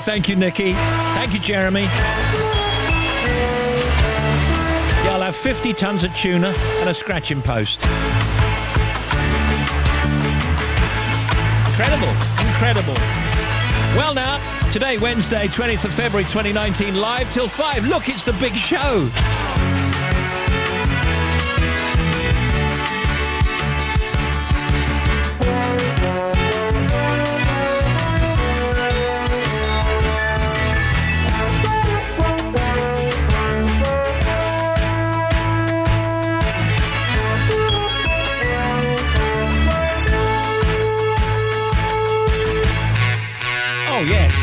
Thank you, Nikki. Thank you, Jeremy. Yeah, I'll have 50 tons of tuna and a scratching post. Incredible. Well now, today, Wednesday, 20th of February 2019, live till 5. Look, it's the big show. Oh, yes.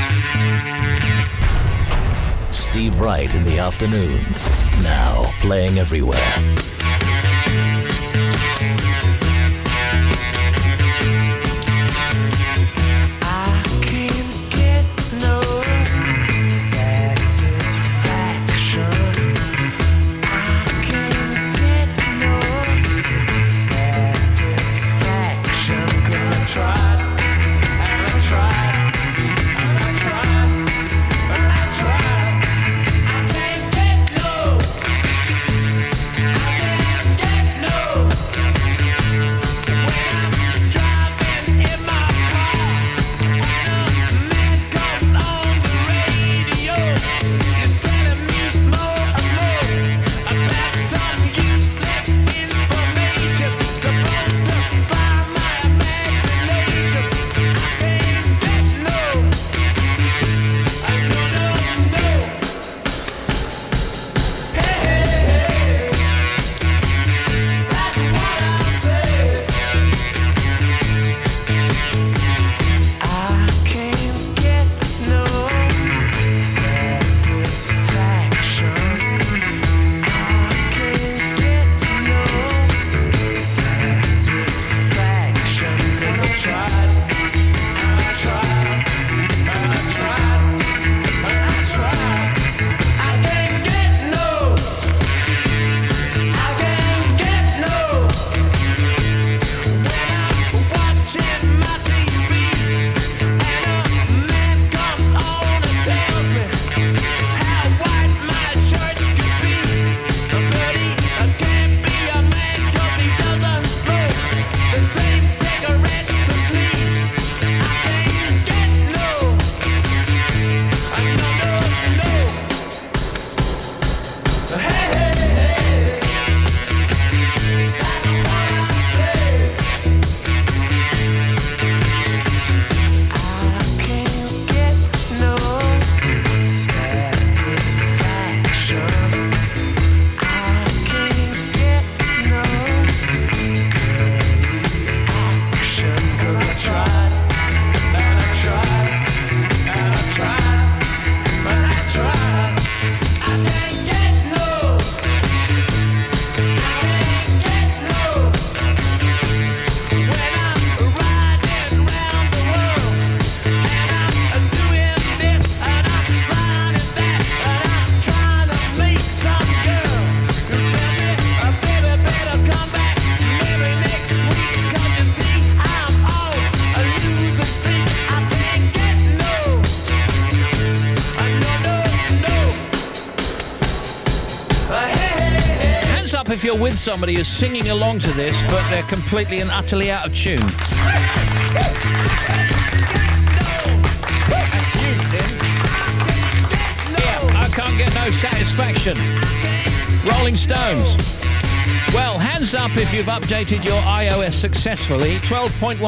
Steve Wright in the afternoon. Now playing everywhere. If you're with somebody who's singing along to this, but they're completely and utterly out of tune. That's you, Tim. Yeah, I can't get no satisfaction. Rolling Stones. Well, hands up if you've updated your iOS successfully. 12.1.4.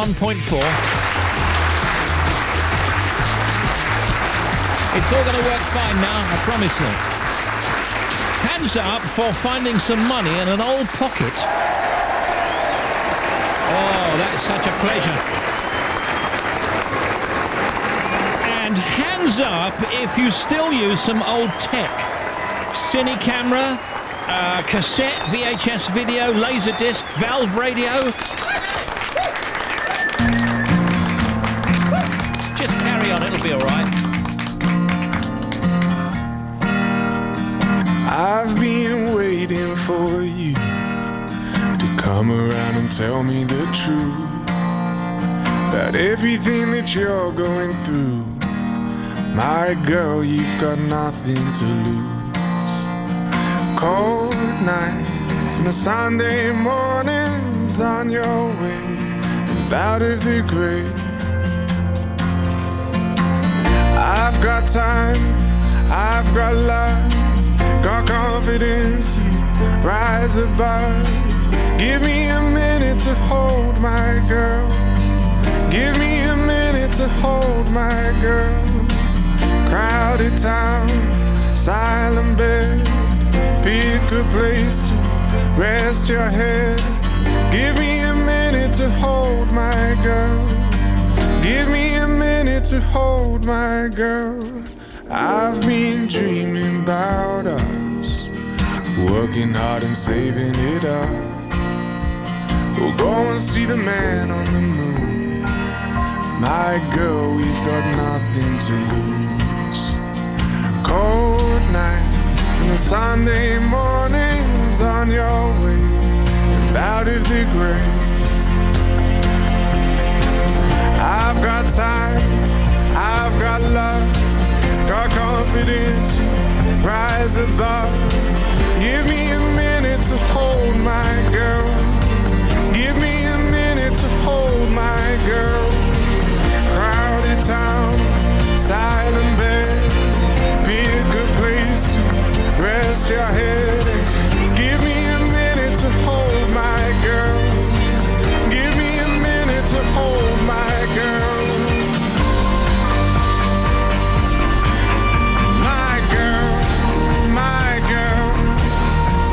It's all going to work fine now, I promise you. Hands up for finding some money in an old pocket. Oh, that's such a pleasure. And hands up if you still use some old tech. Cine camera, cassette, VHS video, laserdisc, valve radio. Just carry on, it'll be all right. I've been waiting for you to come around and tell me the truth about everything that you're going through. My girl, you've got nothing to lose. Cold nights and the Sunday mornings on your way and out of the grave. I've got time, I've got love, got confidence, you rise above. Give me a minute to hold my girl. Give me a minute to hold my girl. Crowded town, silent bed, pick a place to rest your head. Give me a minute to hold my girl. Give me a minute to hold my girl. I've been dreaming about us, working hard and saving it up. We'll go and see the man on the moon. My girl, we've got nothing to lose. Cold nights and the Sunday mornings on your way and out of the grave. I've got time, I've got love, got confidence, rise above. Give me a minute to hold my girl. Give me a minute to hold my girl. Crowded town, silent bed, be a good place to rest your head. Give me a minute to hold my girl. Give me a minute to hold my girl. My girl, my girl.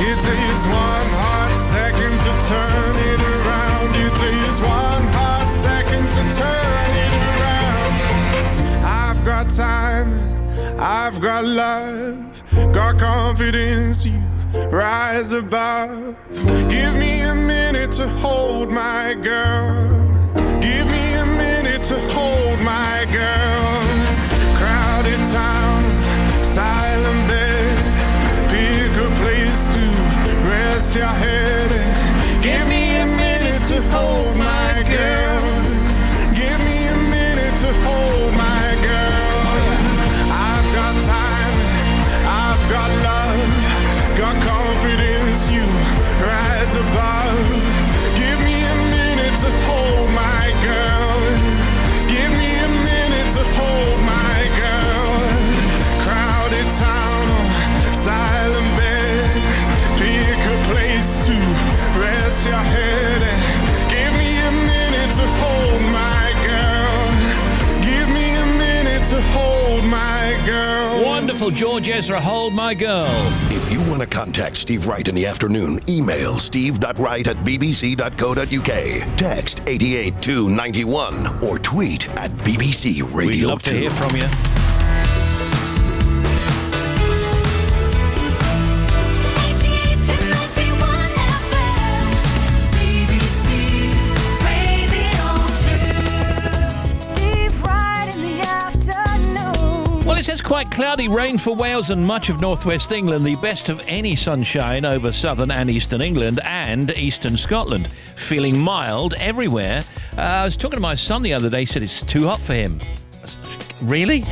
It takes one hot second to turn it around. It takes one hot second to turn it around. I've got time, I've got love, got confidence, you rise above. Give me a minute to hold my girl. Give me a minute to hold my girl. Crowded town, silent bed, pick a place to rest your head. Give me a minute to hold my girl. Give me a minute to hold my girl. I've got time, I've got love, got confidence, you rise above. Give me a minute to hold my girl. Give me a minute to hold my girl. Crowded town, silent bed, pick a place to rest your head. Give me a minute to hold my girl. Give me a minute to hold my girl. Wonderful, George Ezra, Hold My Girl. If you want to contact Steve Wright in the afternoon, email steve.wright@bbc.co.uk, text 88291, or tweet at BBC Radio 2. We'd love to hear from you. 88 to 91 FM, BBC Radio 2. Steve Wright in the afternoon. Well, it says quite cloudy, rain for Wales and much of northwest England. The best of any sunshine over southern and eastern England and eastern Scotland. Feeling mild everywhere. I was talking to my son the other day. He said it's too hot for him. Really?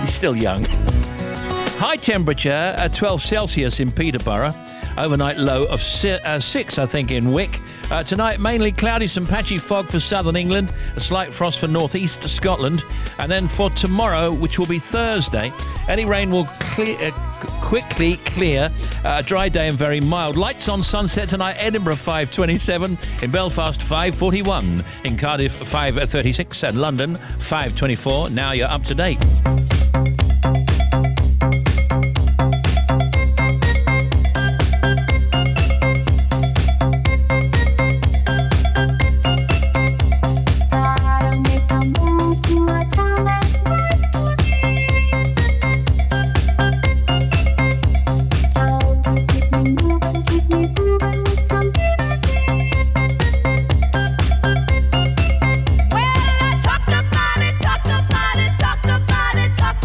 He's still young. High temperature at 12 Celsius in Peterborough. Overnight low of 6, I think, in Wick. Tonight, mainly cloudy, some patchy fog for southern England, a slight frost for northeast Scotland. And then for tomorrow, which will be Thursday, any rain will quickly clear. A dry day and very mild. Lights on sunset tonight, Edinburgh 5:27, in Belfast 5:41, in Cardiff 5:36, and London 5:24. Now you're up to date. Well, I talked about it, talked about it, talked about it, talked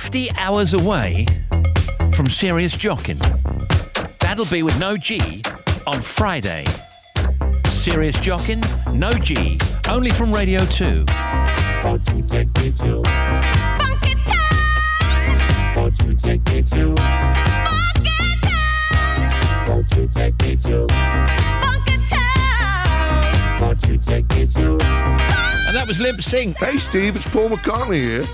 50 hours away from Serious Jockin'. That'll be with no G on Friday. Serious Jockin', no G, only from Radio 2. Won't you take me to? Funky town. Won't you take me to? Funky town. Won't you take me to? Funky town. Won't you take me to? And that was Limp Sync. Hey Steve, it's Paul McCartney here.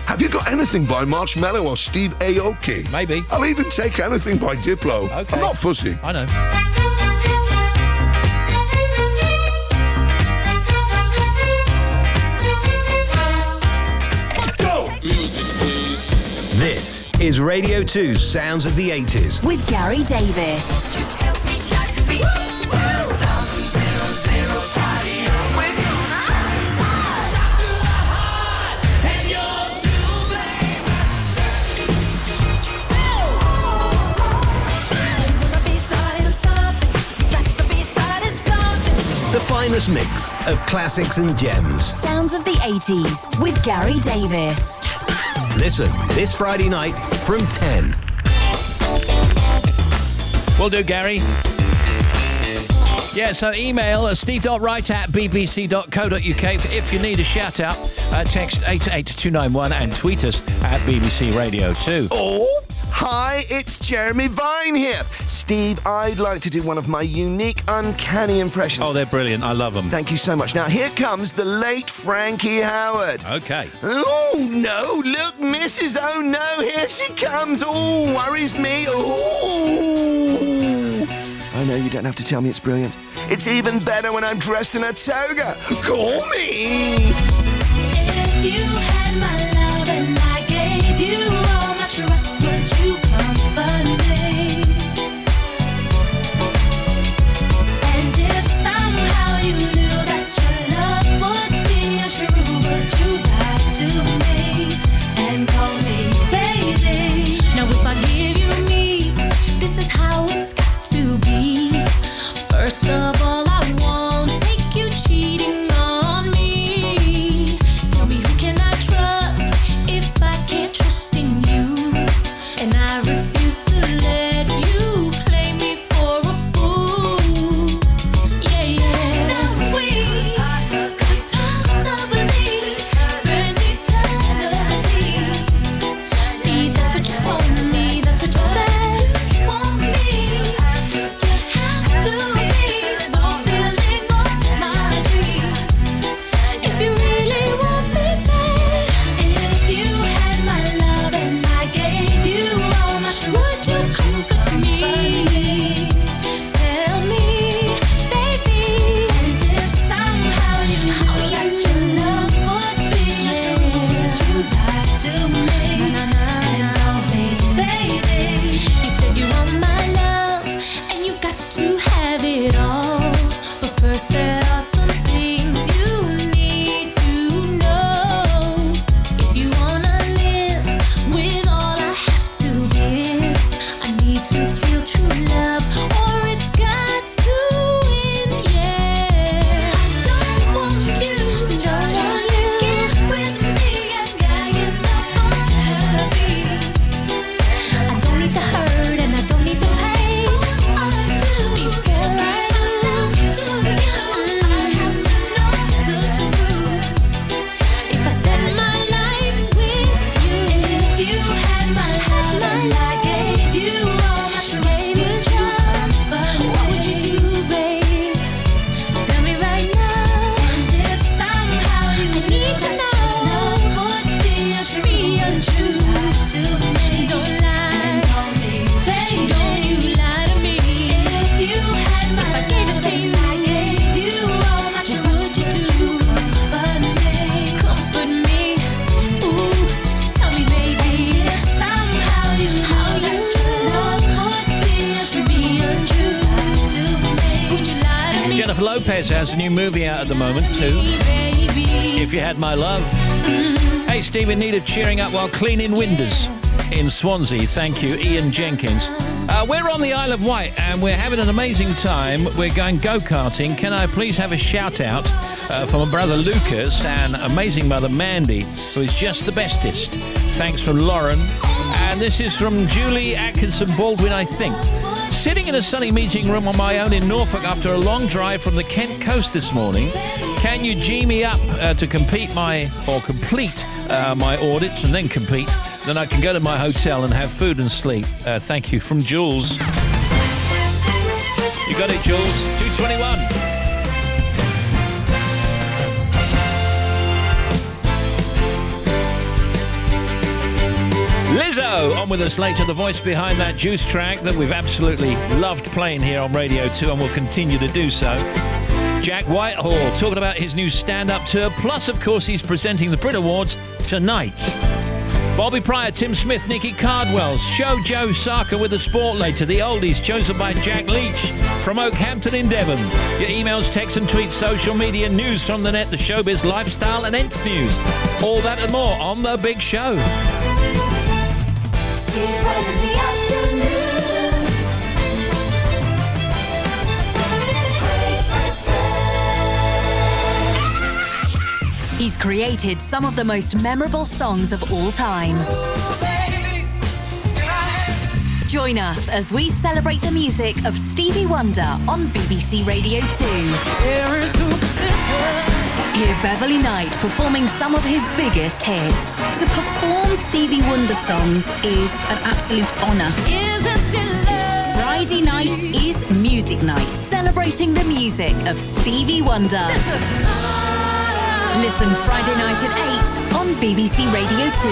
Have you got anything by Marshmello or Steve Aoki? Maybe. I'll even take anything by Diplo. Okay. I'm not fussy. I know. Go! This is Radio 2's Sounds of the 80s. With Gary Davis. The finest mix of classics and gems. Sounds of the 80s with Gary Davis. Listen this Friday night from 10. Will do, Gary. Yeah, so email steve.wright@bbc.co.uk if you need a shout out. Text 88291 and tweet us at BBC Radio 2. Oh, hi, it's Jeremy Vine here. Steve, I'd like to do one of my unique, uncanny impressions. Oh, they're brilliant. I love them. Thank you so much. Now, here comes the late Frankie Howard. Okay. Oh, no, look, Mrs. Oh, no, here she comes. Oh, worries me. Oh. I know you don't have to tell me it's brilliant. It's even better when I'm dressed in a toga. Call me. If you had my love and I gave you all my trust, would you comfort me? And if somehow you knew that your love would be untrue, would you lie to me and call me baby? Now if I give you me, this is how it's got to be. First of all, I won't take you cheating on me. Tell me who can I trust if I can't trust in you? And I refuse to let you play me for a fool. Yeah, yeah. Now we could possibly spend eternity. See, that's what you told me, that's what you said. You want me, you have to be fulfilling all my dreams. If you really want me, babe, if you had my love and I gave you all my trust, would you comfort me? Tell me, baby. And if somehow you knew that your love would be untrue, would you lie to me and call me baby? You said you want my love and you've got to have it all, but first there are some things you need to know. If you wanna live with all I have to give, I need to feel true love or it's got to end, yeah. I don't want you to get with me and I end up unhappy. I don't need the hurt and I don't need the pain. All I do before I do, I have to know the truth. If I spend my life with you, if you had my love and I gave you all my trust, would you comfort me? What would you do, babe? Tell me right now. And if somehow you need to know, would be untrue to me, don't lie, call me baby. Don't you lie to me. If you had my love, I gave it to you, I gave you all my trust, what would you do? Comfort me, comfort me. Ooh, tell me, baby. If somehow you knew that your love would be untrue to me, would you lie to me? Jennifer Lopez has a new movie out at the moment, too. Baby. If You Had My Love. Hey, Steve, in need of cheering up while cleaning windows in Swansea. Thank you, Ian Jenkins. We're on the Isle of Wight and we're having an amazing time. We're going go-karting. Can I please have a shout-out for my brother Lucas and amazing mother Mandy, who is just the bestest. thanks from Lauren. And this is from Julie Atkinson Baldwin, I think. Sitting in a sunny meeting room on my own in Norfolk after a long drive from the Kent coast this morning. Can you G me up to complete my audits and then compete? Then I can go to my hotel and have food and sleep. Thank you, from Jules. You got it, Jules. 221. Lizzo on with us later, the voice behind that Juice track that we've absolutely loved playing here on Radio 2 and will continue to do so. Jack Whitehall talking about his new stand-up tour, plus of course he's presenting the Brit Awards tonight. Bobby Pryor, Tim Smith, Nikki Cardwell, Show Joe Sarker with the sport later, the oldies chosen by Jack Leach from Oakhampton in Devon. Your emails, texts and tweets, social media, news from the net, the showbiz, lifestyle and Ents news. All that and more on The Big Show. Steve Wright in the afternoon. He's created some of the most memorable songs of all time. Join us as we celebrate the music of Stevie Wonder on BBC Radio 2. Hear Beverly Knight performing some of his biggest hits. To perform Stevie Wonder songs is an absolute honour. Friday night is Music Night, celebrating the music of Stevie Wonder. Listen Friday night at 8 on BBC Radio 2.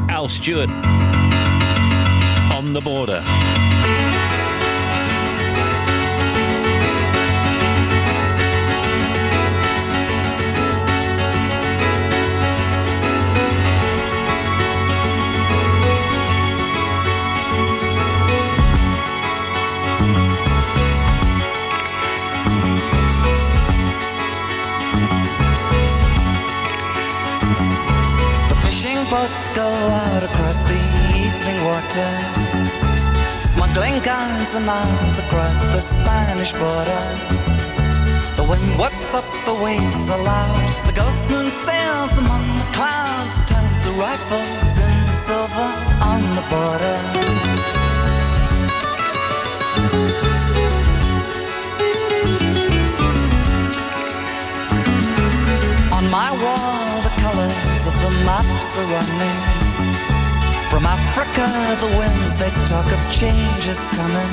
Al Stewart on the border. Boats go out across the evening water, smuggling guns and arms across the Spanish border. The wind whips up the waves aloud, the ghost moon sails among the clouds, turns the rifles into silver on the border. On my wall the colours of the maps are running. From Africa the winds they talk of change is coming.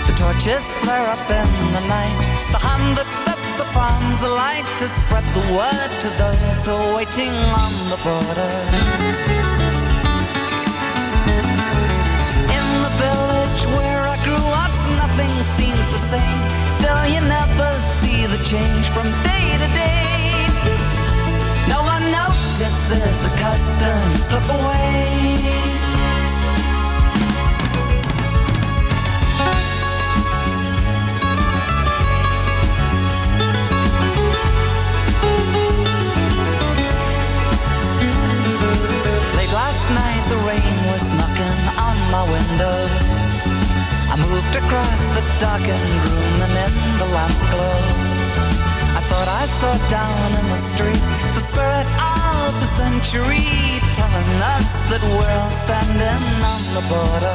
The torches flare up in the night, the hand that sets the farms alight to spread the word to those who are waiting on the border. In the village where I grew up nothing seems the same. Still you never see the change from day to day. No one notices the customs slip away. Late last night the rain was knocking on my window. I moved across the darkened room and in the lamp glow I thought I saw down in the street the spirit of the century, telling us that we're all standing on the border.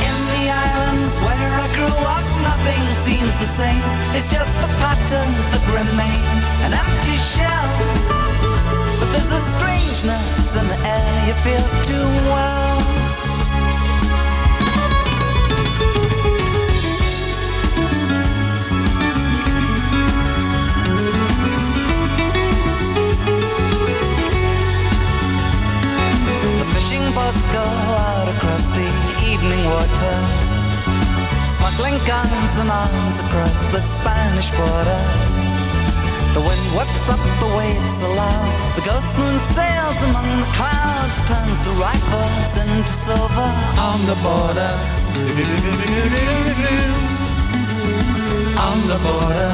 In the islands where I grew up, nothing seems the same. It's just the patterns that remain, an empty shell. But there's a strangeness in the air you feel too well. Boats go out across the evening water, smuggling guns and arms across the Spanish border. The wind whips up the waves aloud, the ghost moon sails among the clouds, turns the rifles into silver on the border. On the border.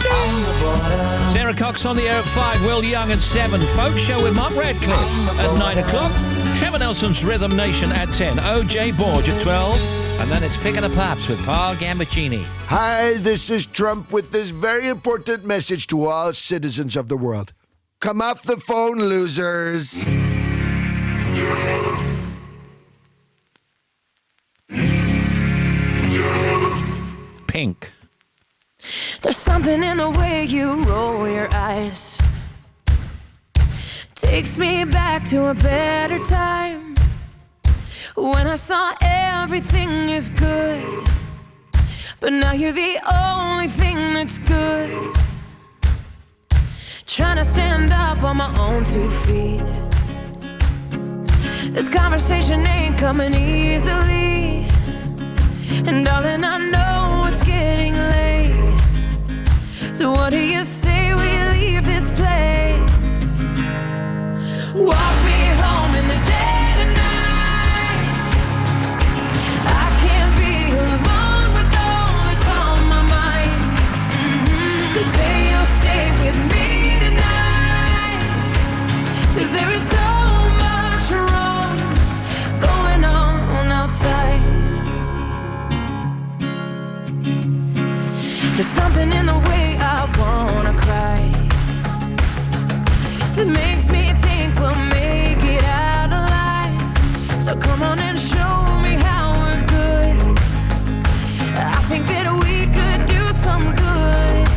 On the border. Sarah Sarah Cox on the air at 5, Will Young at 7, Folk Show with Mark Radcliffe at 9 o'clock, Trevor Nelson's Rhythm Nation at 10, OJ Borge at 12, and then it's Picking the Pops with Paul Gambaccini. Hi, this is Trump with this very important message to all citizens of the world. Come off the phone, losers. Pink. There's something in the way you roll your eyes. Takes me back to a better time, when I saw everything is good, but now you're the only thing that's good. Trying to stand up on my own 2 feet. This conversation ain't coming easily, and darling, I know it's getting late. So what do you say we leave this place? Walk me home in the dead of night. I can't be alone with all that's on my mind. So say you'll stay with me tonight, 'cause there is so much wrong going on outside. There's something in the way I wanna cry that makes me think we'll make it out alive. So come on and show me how we're good. I think that we could do some good.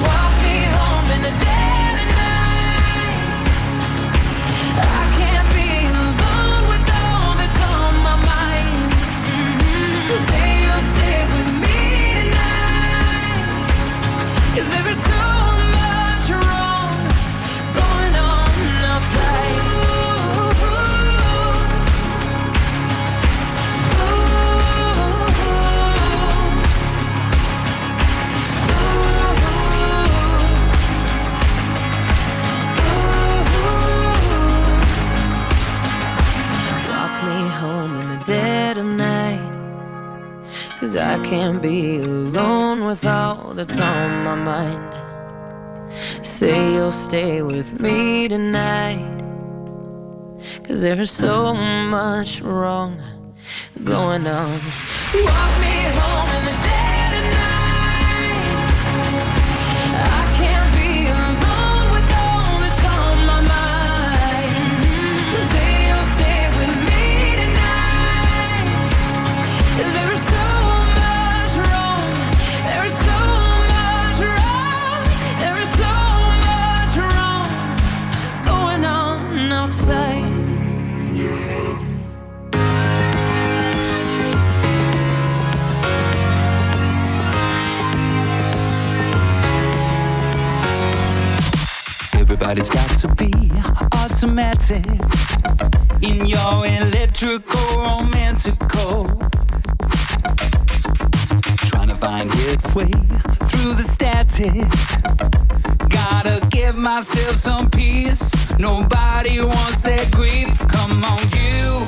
Walk me home in the dead of night. I can't be alone with all that's on my mind. So say you'll stay with me, 'cause there is so much wrong going on outside. Walk me home in the dead of night, 'cause I can't be alone with all that's on my mind. Say you'll stay with me tonight, 'cause there is so much wrong going on. Walk me home in the dead of night. I can't be alone with all that's on my mind. So say you'll stay with me tonight, 'cause there is so much wrong. There is so much wrong. There is so much wrong going on outside. Everybody's got to be automatic in your electrical romantical. Trying to find headway through the static. Gotta give myself some peace. Nobody wants that grief. Come on, you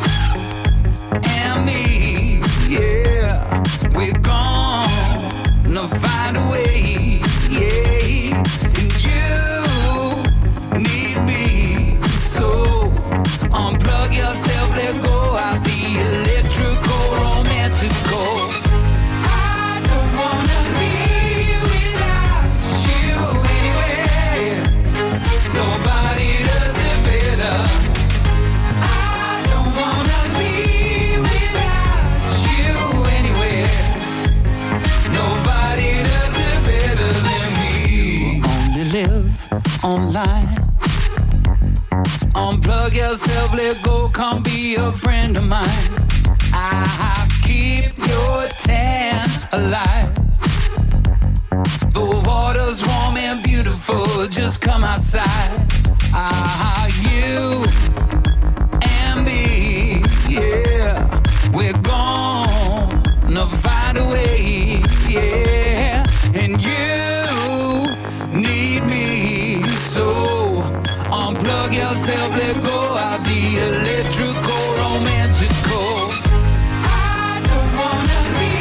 and me, yeah. We're gonna find a way, yeah. And you need me, so unplug yourself, let go of the electrical romantical. I don't wanna be without you anywhere. Nobody does it better. I don't wanna be without you anywhere. Nobody does it better than me. Only live online. Unplug yourself, let go, come be a friend of mine. I keep your tan alive. The water's warm and beautiful, just come outside. You and me, yeah. We're gonna find a way, yeah. And you need me, so unplug yourself, let go of the electrical romantical. I don't wanna be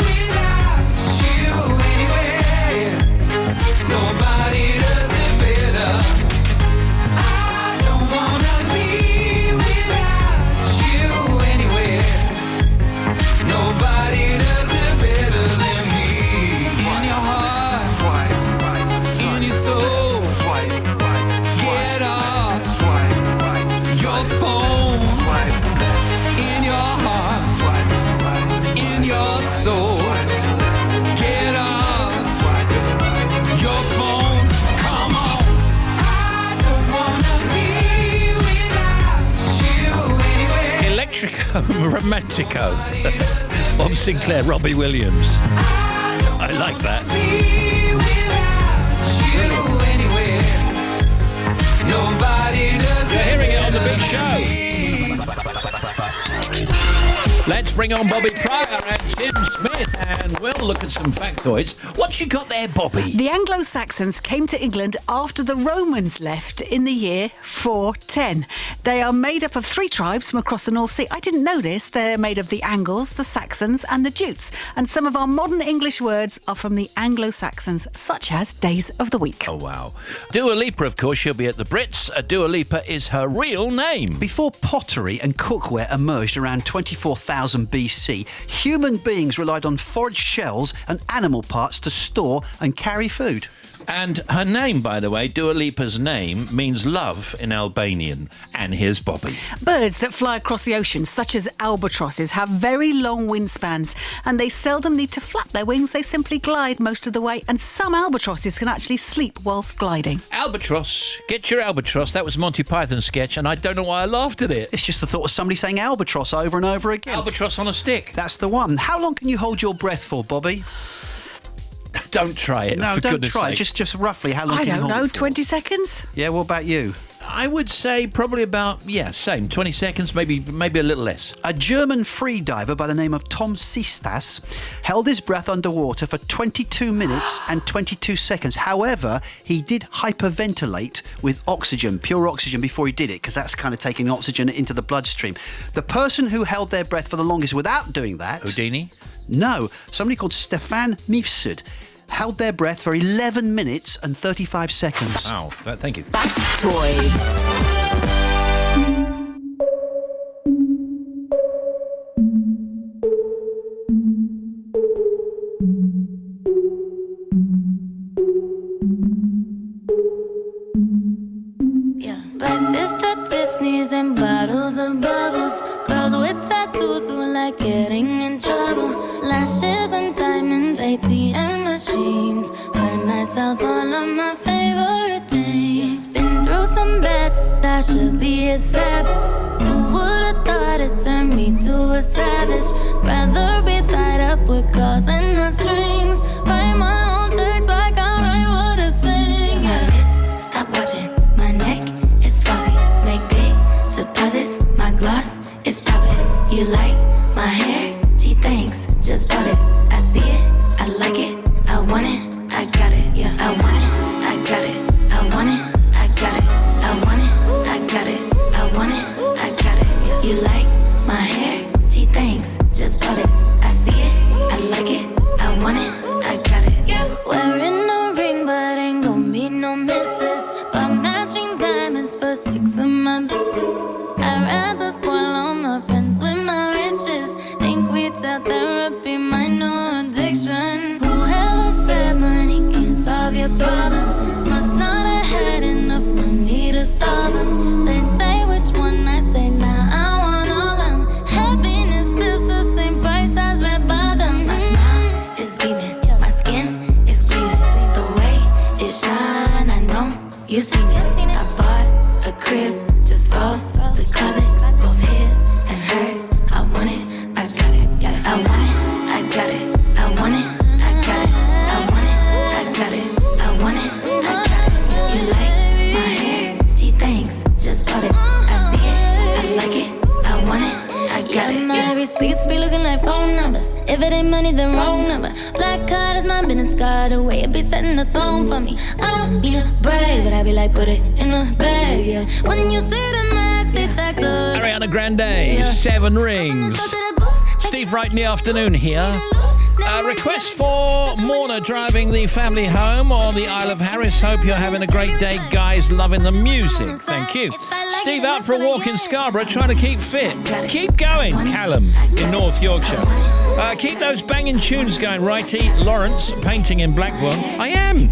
without you anywhere. Romantico. Bob Sinclair, Robbie Williams. I like that. You're hearing it on the big show. Let's bring on Bobby Pryor and Tim Smith, and we'll look at some factoids. What you got there, Bobby? The Anglo-Saxons came to England after the Romans left in the year 410. They are made up of 3 tribes from across the North Sea. I didn't know this. They're made of the Angles, the Saxons and the Jutes. And some of our modern English words are from the Anglo-Saxons, such as days of the week. Oh, wow. Dua Lipa, of course, she'll be at the Brits. Dua Lipa is her real name. Before pottery and cookware emerged around 24,000 BC, human beings relied on foraged shells and animal parts to store and carry food. And her name, by the way, Dua Lipa's name, means love in Albanian. And here's Bobby. Birds that fly across the ocean, such as albatrosses, have very long wingspans, and they seldom need to flap their wings. They simply glide most of the way, and some albatrosses can actually sleep whilst gliding. Albatross. Get your albatross. That was Monty Python's sketch, and I don't know why I laughed at it. It's just the thought of somebody saying albatross over and over again. Albatross on a stick. That's the one. How long can you hold your breath for, Bobby? Don't try it. No, for don't goodness try. sake. Just roughly, how long I can you don't hold know, it for? 20 seconds? Yeah, what about you? I would say probably about, same, 20 seconds, maybe a little less. A German freediver by the name of Tom Sistas held his breath underwater for 22 minutes and 22 seconds. However, he did hyperventilate with oxygen, pure oxygen, before he did it, because that's kind of taking oxygen into the bloodstream. The person who held their breath for the longest without doing that... Houdini? No, somebody called Stefan Mifsud held their breath for 11 minutes and 35 seconds. Wow, thank you. Factoids. Breakfast at Tiffany's and bottles of bubbles. Girls with tattoos who like getting in trouble. Lashes and diamonds, ATM machines. Buy myself all of my favorite things. Been through some bad, I should be a sap. Who would've thought it turned me to a savage? Rather be tied up with calls and not strings. Write my own checks like I write what I sing. My wrist, stop watching. My neck is flossy. Make big deposits. My gloss is popping. You like my hair? Gee, thanks. Just bought it. I see it. I like it. I want it. I got it. Yeah, I want it. I got it. I want it. I got it. I want it. I got it. I want it. I got it. Yeah. You like my hair? Gee, thanks. Just bought it. I see it. I like it. I want it. I got it. Yeah. Wearing a ring, but ain't gon' be no misses. But matching diamonds for 6 of my. I'd rather spoil all my friends with my riches. Think we tell therapy my new addiction. Whoever said money can't solve your problems must not have had enough money to solve them. They say which one, I say nah, I want all them. Happiness is the same price as red bottoms. My smile is beaming, my skin is gleaming. The way it shine, I know you seen it. I bought a crib just for the closet, both his and hers. I want it, I got it. Yeah, I want it, I got it. I want it, I got it. I want it, I got it. I want it, I got it. You like my hair? Gee, thanks. Just bought it. I see it, I like it. I want it, I got it. My receipts be looking like phone numbers. If it ain't money, then wrong number. Black card is my business card. The way it be setting the tone for me. I don't need to brag, but I be like, put it in the bag, yeah. When you see the max, they stacked up. Ariana Grande, 7 Rings. Steve Wright in the afternoon here. Request for Morna driving the family home on the Isle of Harris. Hope you're having a great day, guys. Loving the music. Thank you. Steve out for a walk in Scarborough, trying to keep fit. Keep going, Callum in North Yorkshire. Keep those banging tunes going, Righty. Lawrence, painting in Blackwell. I am.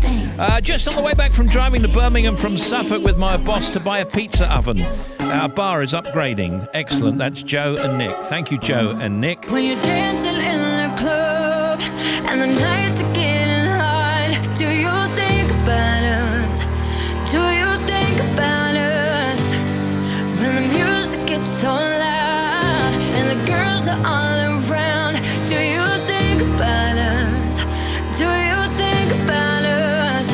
Just on the way back from driving to Birmingham from Suffolk with my boss to buy a pizza oven. Our bar is upgrading. Excellent. That's Joe and Nick. Thank you, Joe and Nick. When you're dancing in the club and the nights are getting hot, do you think about us? Do you think about us? When the music gets so loud and the stars are all around. Do you think about us? Do you think about us?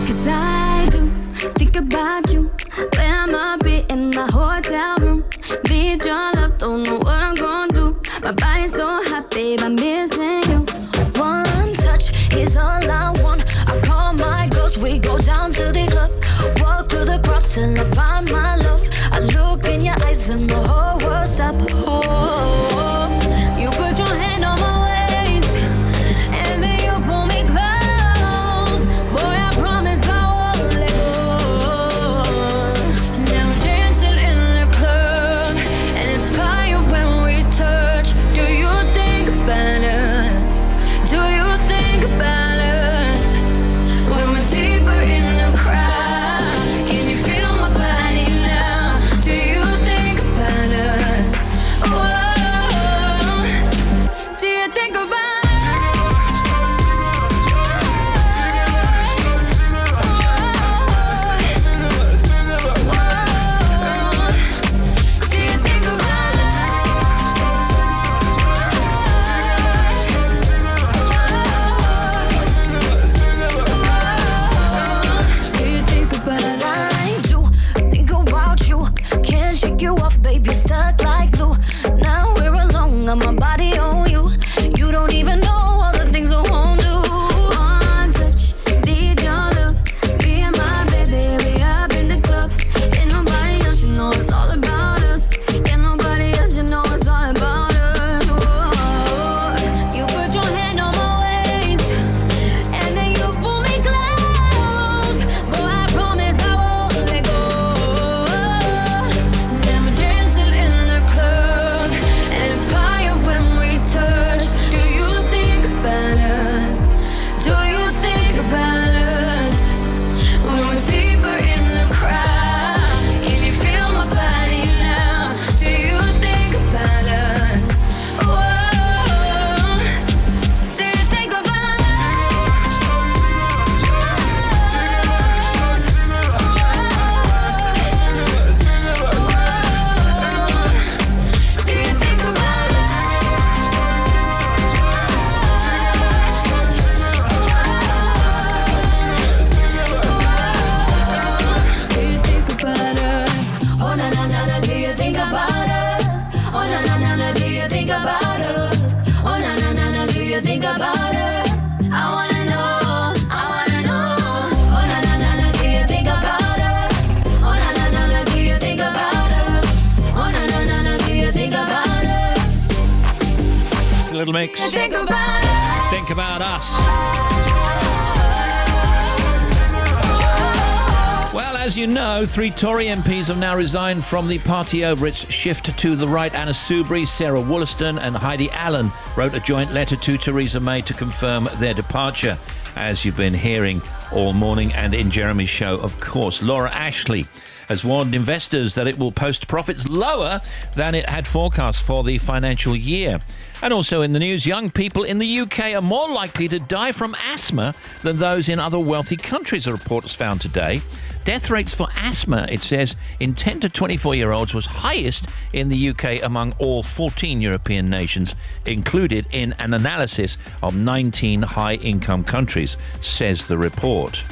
'Cause I do think about you when I'm up in my hotel room. Need your love, don't know what I'm gonna do. My body's so hot, babe, I'm missing you. One touch is all I want. I call my girls, we go down to the club. Walk through the crowd till I find my love. I look in your eyes and the whole world stops. Oh, you put your hand on my waist and then you pull me close. Boy, I promise I won't let go. Now we're dancing in the club and it's fire when we touch. Do you think about us? Do you think about us? When we're deeper in the crowd, can you feel my body now? Do you think about us? Whoa. Do you think about us? Do you think about us? Do you think about us? I do think about you. Can't shake you off, baby, stuck like glue. Now we're alone, got my body on you. You don't even know all the things I won't do. One touch, need your love. Me and my baby, we up in the club. Ain't nobody else, you know it's all about us. Ain't nobody else, you know it's all about us. Whoa. You put your hand on my waist and then you pull me close. Boy, I promise I won't let go. Then we're dancing in the club and it's fire when we touch. Do you think about us? Do you think about us? When we're deeper in the crowd, can you feel my body now? Do you think about us? Whoa. Do you think about us? Do you think about us? Do you think about us? Oh na na na na, do you think about us? Oh na na na na, do you think about us? Oh na na na na, do you think about us? I wanna know, I wanna know. Oh na na na na, do you think about us? Oh na na na na, do you think about us? Oh na na na na, do you think about us? It's a little mix. Think about us. Think about us. Well, as you know, 3 Tory MPs have now resigned from the party over its shift to the right. Anna Soubry, Sarah Wollaston and Heidi Allen wrote a joint letter to Theresa May to confirm their departure, as you've been hearing all morning and in Jeremy's show, of course. Laura Ashley has warned investors that it will post profits lower than it had forecast for the financial year. And also in the news, young people in the UK are more likely to die from asthma than those in other wealthy countries, a report has found today. Death rates for asthma, it says, in 10 to 24-year-olds was highest in the UK among all 14 European nations, included in an analysis of 19 high-income countries, says the report.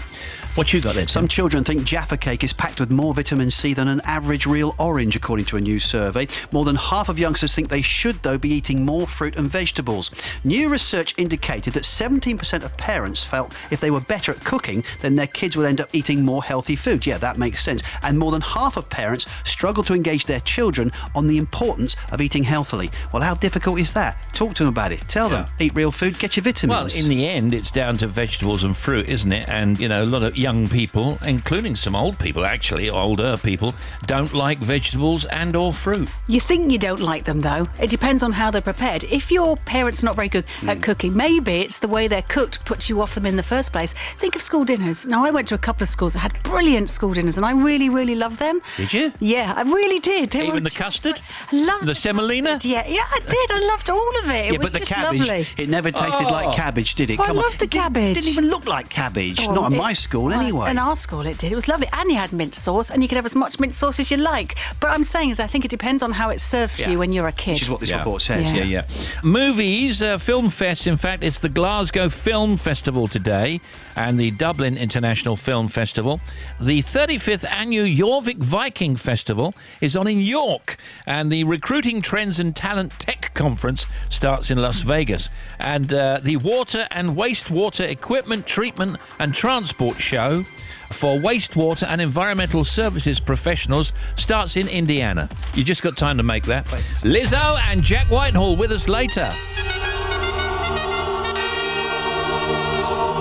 What you got there, Tim? Some children think Jaffa cake is packed with more vitamin C than an average real orange, according to a new survey. More than half of youngsters think they should, though, be eating more fruit and vegetables. New research indicated that 17% of parents felt if they were better at cooking, then their kids would end up eating more healthy food. Yeah, that makes sense. And more than half of parents struggle to engage their children on the importance of eating healthily. Well, how difficult is that? Talk to them about it. Tell them, eat real food, get your vitamins. Well, in the end, it's down to vegetables and fruit, isn't it? And, you know, a lot of young people, including some old people, actually, older people, don't like vegetables and or fruit. You think you don't like them, though. It depends on how they're prepared. If your parents are not very good at cooking, maybe it's the way they're cooked puts you off them in the first place. Think of school dinners. Now, I went to a couple of schools that had brilliant school dinners, and I really, really loved them. Did you? Yeah, I really did. Even the custard? I loved the semolina? Yeah, I did. I loved all of it. It was but the just cabbage, lovely. it never tasted like cabbage, did it? I Come on. loved the cabbage. It didn't even look like cabbage. Oh, Not in my school, anyway. In our school it did. It was lovely. And you had mint sauce, and you could have as much mint sauce as you like. But I'm saying is I think it depends on how it's served for you when you're a kid. Which is what this report says. Yeah. Movies, Film Fest. In fact, it's the Glasgow Film Festival today and the Dublin International Film Festival. The 35th annual Jorvik Viking Festival is on in York, and the Recruiting Trends and Talent Tech Conference starts in Las Vegas. And the Water and Wastewater Equipment Treatment and Transport Show for wastewater and environmental services professionals starts in Indiana. You just got time to make that. Lizzo and Jack Whitehall with us later.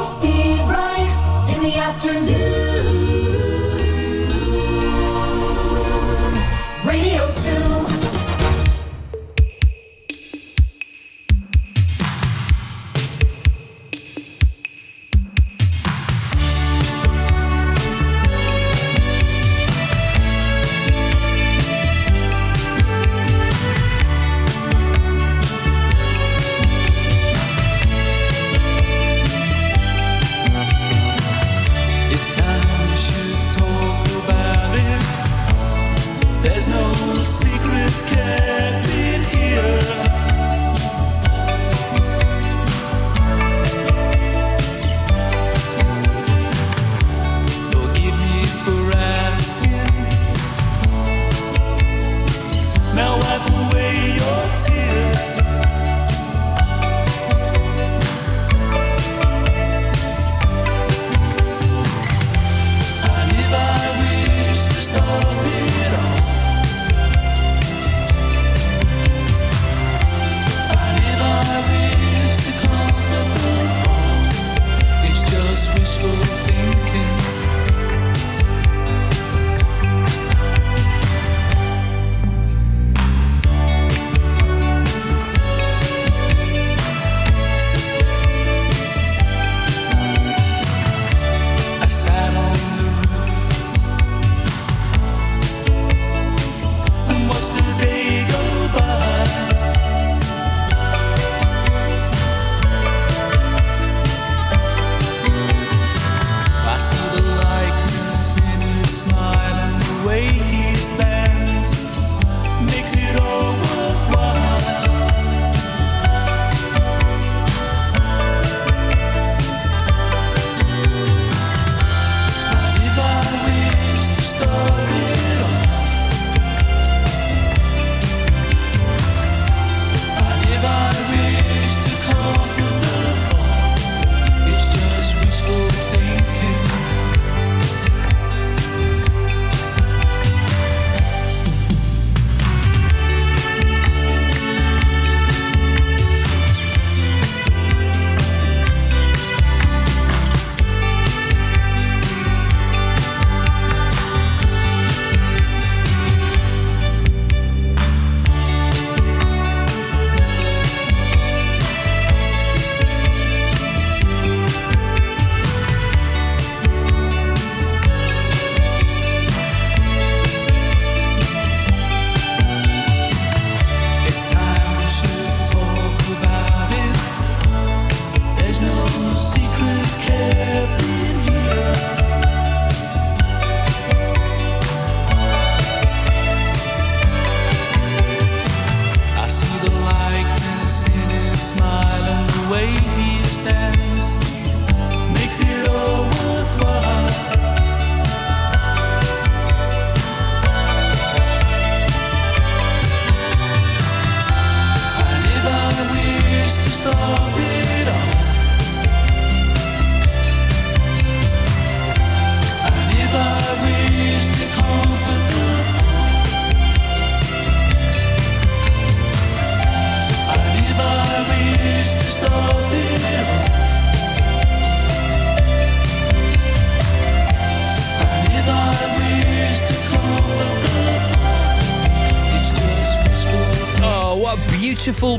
Steve Wright in the afternoon. Radio 2.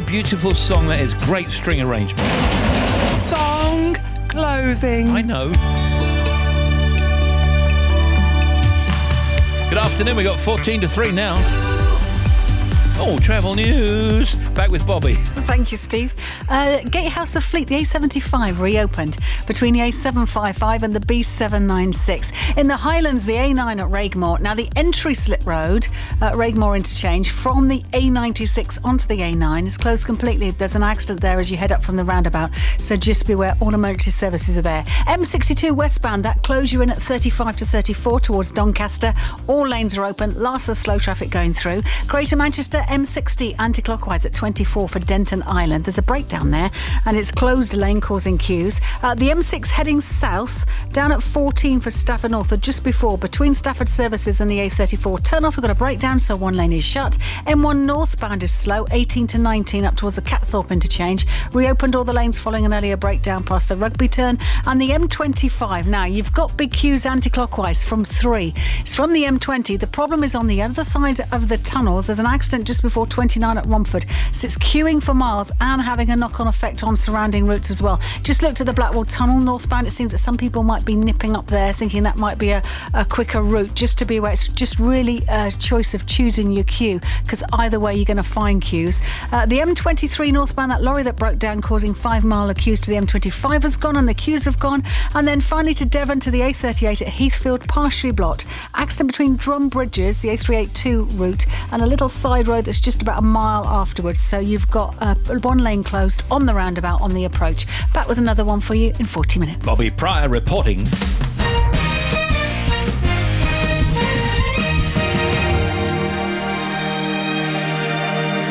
Beautiful song that is. Great string arrangement. Song closing. I know. Good afternoon. We got 14 to 3 now. Oh, travel news. Back with Bobby. Thank you, Steve. Gatehouse of Fleet, the A75 reopened between the A755 and the B796. In the Highlands, the A9 at Raigmore. Now, the entry slip road at Raigmore interchange from the A96 onto the A9 is closed completely. There's an accident there as you head up from the roundabout, so just beware. All emergency services are there. M62 westbound, that close you in at 35 to 34 towards Doncaster. All lanes are open. Last of the slow traffic going through. Greater Manchester M60 anti-clockwise at 24 for Denton Island. There's a breakdown there and it's closed a lane causing queues. The M6 heading south down at 14 for Stafford North or just before between Stafford Services and the A34 turn off. We've got a breakdown, so one lane is shut. M1 northbound is slow, 18 to 19 up towards the Catthorpe interchange. Reopened all the lanes following an earlier breakdown past the Rugby turn. And the M25 now, you've got big queues anti-clockwise from 3. It's from the M20. The problem is on the other side of the tunnels. There's an accident just before 29 at Romford. So it's queuing for miles and having a knock-on effect on surrounding routes as well. Just looked at the Blackwall Tunnel northbound. It seems that some people might be nipping up there thinking that might be a quicker route. Just to be aware, it's just really a choice of choosing your queue because either way you're going to find queues. The M23 northbound, that lorry that broke down causing 5 mile queues to the M25 has gone and the queues have gone. And then finally to Devon to the A38 at Heathfield, partially blocked. Accident between Drum Bridges, the A382 route, and a little side road that's just about a mile afterwards. So you've got one lane closed on the roundabout on the approach. Back with another one for you in 40 minutes. Bobby Pryor reporting.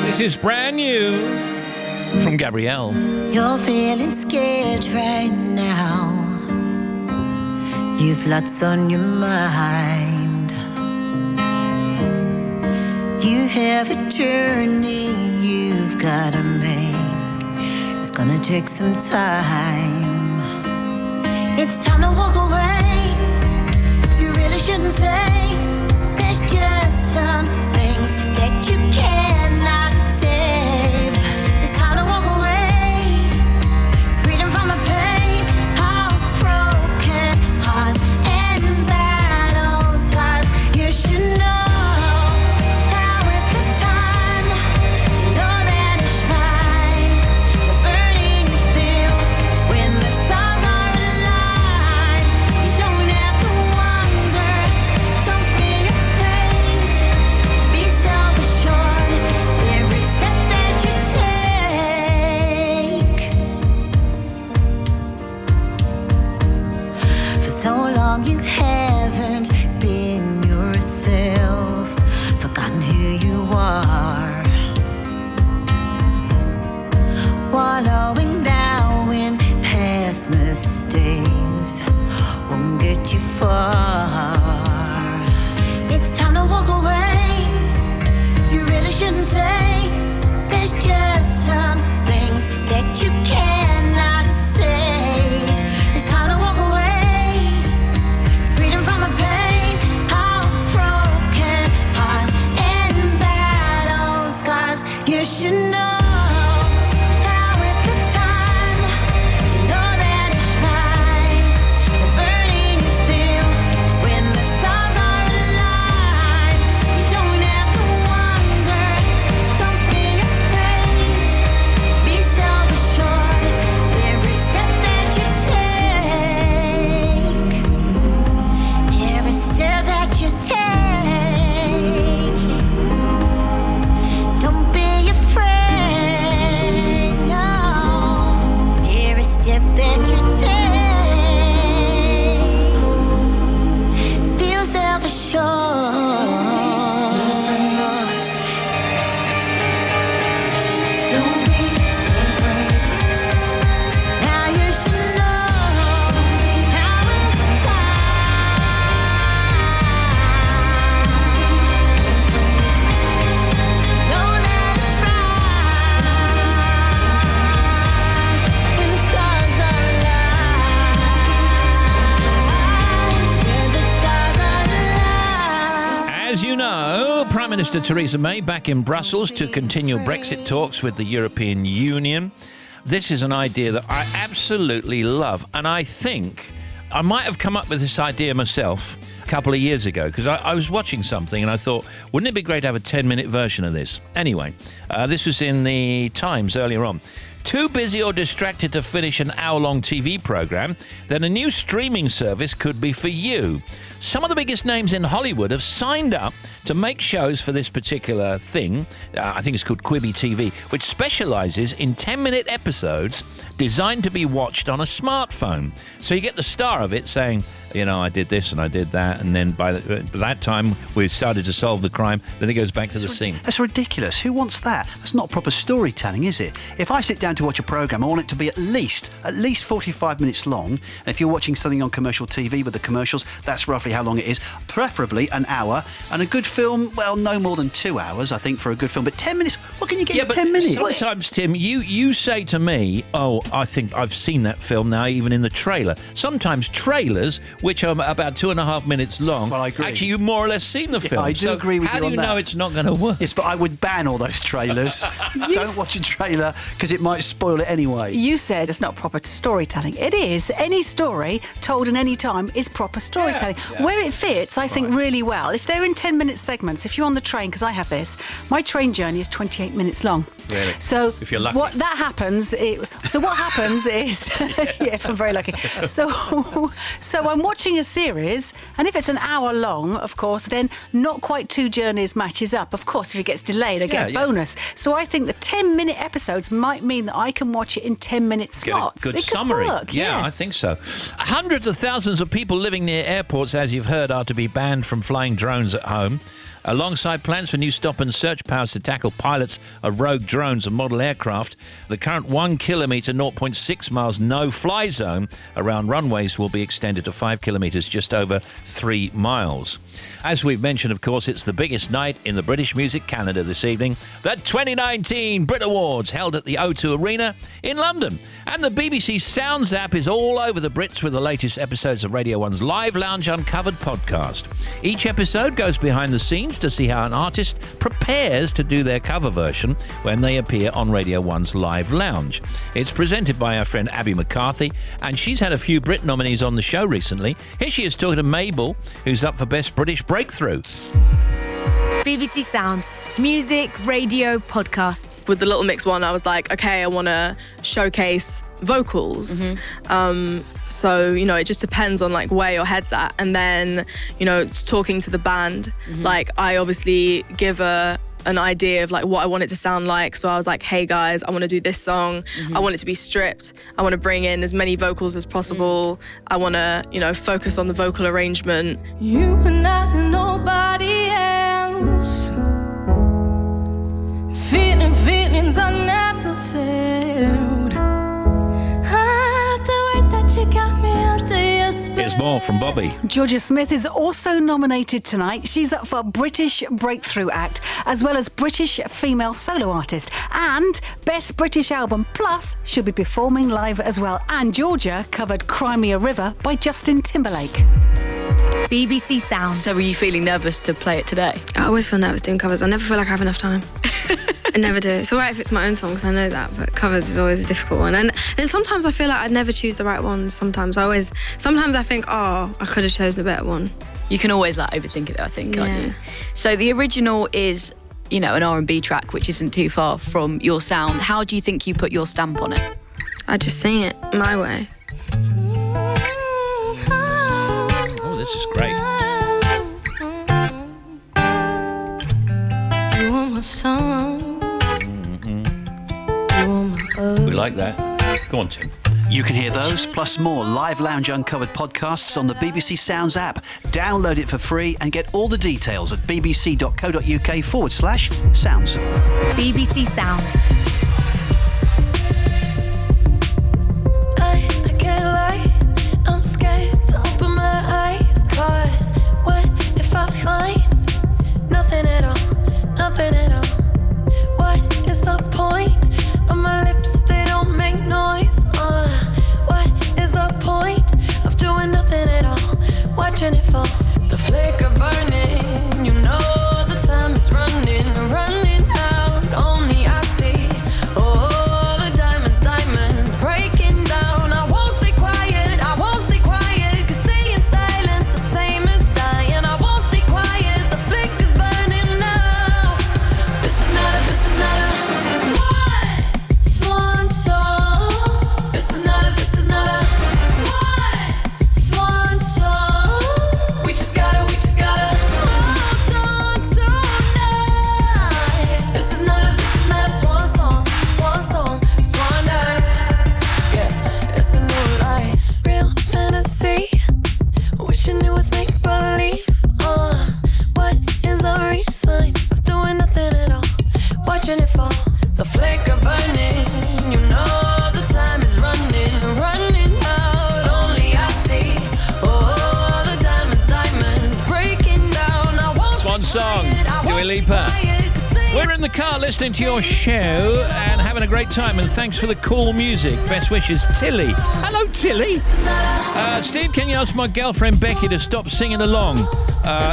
This is brand new from Gabrielle. You're feeling scared right now. You've lots on your mind. You have a journey you've gotta make. It's gonna take some time. It's time to walk away. You really shouldn't say. There's just some things that you cannot save. It's time to walk away. Freedom from the pain of broken hearts and battle scars. You should know. You haven't been yourself, forgotten who you are, wallowing down in past mistakes won't get you far. It's time to walk away. You really shouldn't say. There's just some things that you cannot say. It's time to walk away. You should know. Now is the time. You know that it's right. The burning you feel when the stars are aligned. You don't have to wonder. Don't be afraid. Be self-assured. Every step that you take. Every step that you take. Don't be afraid, no. Every step that you take, feel self-assured. Don't be afraid. Now you should know. Now is the time. Know that it's right. When the stars are alive. When the stars are alive. As you know, Prime Minister Theresa May back in Brussels to continue Brexit talks with the European Union. This is an idea that I absolutely love, and I think I might have come up with this idea myself. couple of years ago because I was watching something and I thought, wouldn't it be great to have a 10-minute version of this? Anyway, this was in the Times earlier on. Too busy or distracted to finish an hour-long TV program? Then a new streaming service could be for you. Some of the biggest names in Hollywood have signed up to make shows for this particular thing. I think it's called Quibi TV, which specialises in 10-minute episodes designed to be watched on a smartphone. So you get the star of it saying, you know, I did this and I did that, and then by that time we started to solve the crime, then it goes back to the scene. That's ridiculous. Who wants that? That's not proper storytelling, is it? If I sit down to watch a programme, I want it to be at least 45 minutes long. And if you're watching something on commercial TV with the commercials, that's roughly how long it is, preferably an hour. And a good film, well, no more than 2 hours, I think, for a good film. But 10 minutes, what can you get in 10 minutes? Sometimes, Tim, you say to me, oh, I think I've seen that film now, even in the trailer. Sometimes trailers, which are about 2.5 minutes long, well, I agree. Actually, you've more or less seen the film. I do agree with you on that. How do you know it's not going to work? Yes, but I would ban all those trailers. Don't watch a trailer because it might spoil it anyway. You said it's not proper storytelling. It is. Any story told in any time is proper storytelling. Yeah. Where it fits, I think, really well. If they're in 10-minute segments, if you're on the train, because I have this, my train journey is 28 minutes long. Really? So if you're lucky. What happens is, yeah, if I'm very lucky. So I'm watching a series, and if it's an hour long, of course, then not quite 2 journeys matches up. Of course, if it gets delayed, I get a bonus. So I think the 10-minute episodes might mean that I can watch it in 10-minute slots. Good it summary. Could work, yeah, I think so. Hundreds of thousands of people living near airports, as you've heard, are to be banned from flying drones at home. Alongside plans for new stop and search powers to tackle pilots of rogue drones and model aircraft, the current 1 kilometre, 0.6 miles no-fly zone around runways will be extended to 5 kilometres, just over 3 miles. As we've mentioned, of course, it's the biggest night in the British music calendar this evening, the 2019 Brit Awards, held at the O2 Arena in London. And the BBC Sounds app is all over the Brits with the latest episodes of Radio 1's Live Lounge Uncovered podcast. Each episode goes behind the scenes to see how an artist prepares to do their cover version when they appear on Radio 1's Live Lounge. It's presented by our friend Abby McCarthy, and she's had a few Brit nominees on the show recently. Here she is talking to Mabel, who's up for Best British Breakthrough. BBC Sounds, music, radio, podcasts. With the Little Mix one, I was like, okay, I want to showcase vocals. So, you know, it just depends on like where your head's at. And then, you know, it's talking to the band. Like, I obviously give an idea of like what I want it to sound like. So I was like, hey guys, I want to do this song. I want it to be stripped. I want to bring in as many vocals as possible. I want to, you know, focus on the vocal arrangement. You and I and nobody else. Feelings I never felt. The way that you got me under your spell. Here's more from Bobby. Georgia Smith is also nominated tonight. She's up for British Breakthrough Act, as well as British Female Solo Artist and Best British Album. Plus, she'll be performing live as well. And Georgia covered Cry Me a River by Justin Timberlake. BBC Sound. So were you feeling nervous to play it today? I always feel nervous doing covers. I never feel like I have enough time. I never do. It's all right if it's my own songs, I know that, but covers is always a difficult one. And then sometimes I feel like I'd never choose the right ones. Sometimes I think, oh, I could have chosen a better one. You can always like overthink it though, I think, can't you? So the original is, you know, an R&B track, which isn't too far from your sound. How do you think you put your stamp on it? I just sing it my way. Oh, this is great. You want my song. We like that. Go on, Tim. You can hear those, plus more Live Lounge Uncovered podcasts on the BBC Sounds app. Download it for free and get all the details at bbc.co.uk/sounds. BBC Sounds. I can't lie, I'm scared to open my eyes. 'Cause what if I find nothing at all, nothing at all? What is the point of my lips if they don't make noise? What is the point of doing nothing at all? Watching it fall, the flicker burning. You know the time is running out. Only I see are burning. You know the time is running out. Only I see all the diamonds breaking down. I won't Swan song, Dua Lipa. We're in the car listening to your show and having a great time, and thanks for the cool music. Best wishes, Tilly. Hello, Tilly. Steve, can you ask my girlfriend Becky to stop singing along?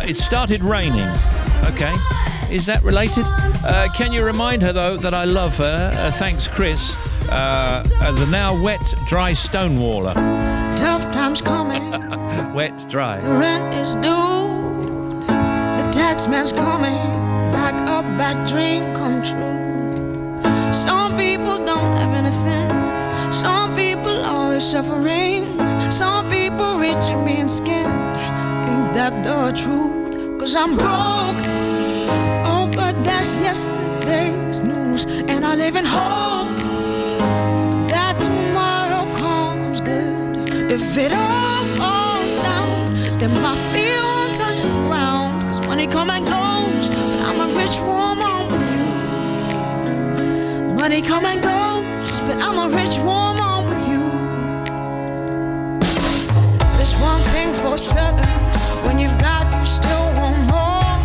It started raining. Okay. Is that related? Can you remind her, though, that I love her? Thanks, Chris. The now wet, dry Stonewaller. Tough times coming. Wet, dry. The rent is due. The tax man's coming. Like a bad dream come true. Some people don't have anything. Some people always suffering. Some people rich and being scared. Ain't that the truth? 'Cause I'm broke. Oh, but that's yesterday's news. And I live in hope that tomorrow comes good. If it all falls down, then my feet won't touch the ground. 'Cause money come and goes, but I'm a rich woman with you. Money come and goes, but I'm a rich woman with you. There's one thing for certain, when you've got, you still want more.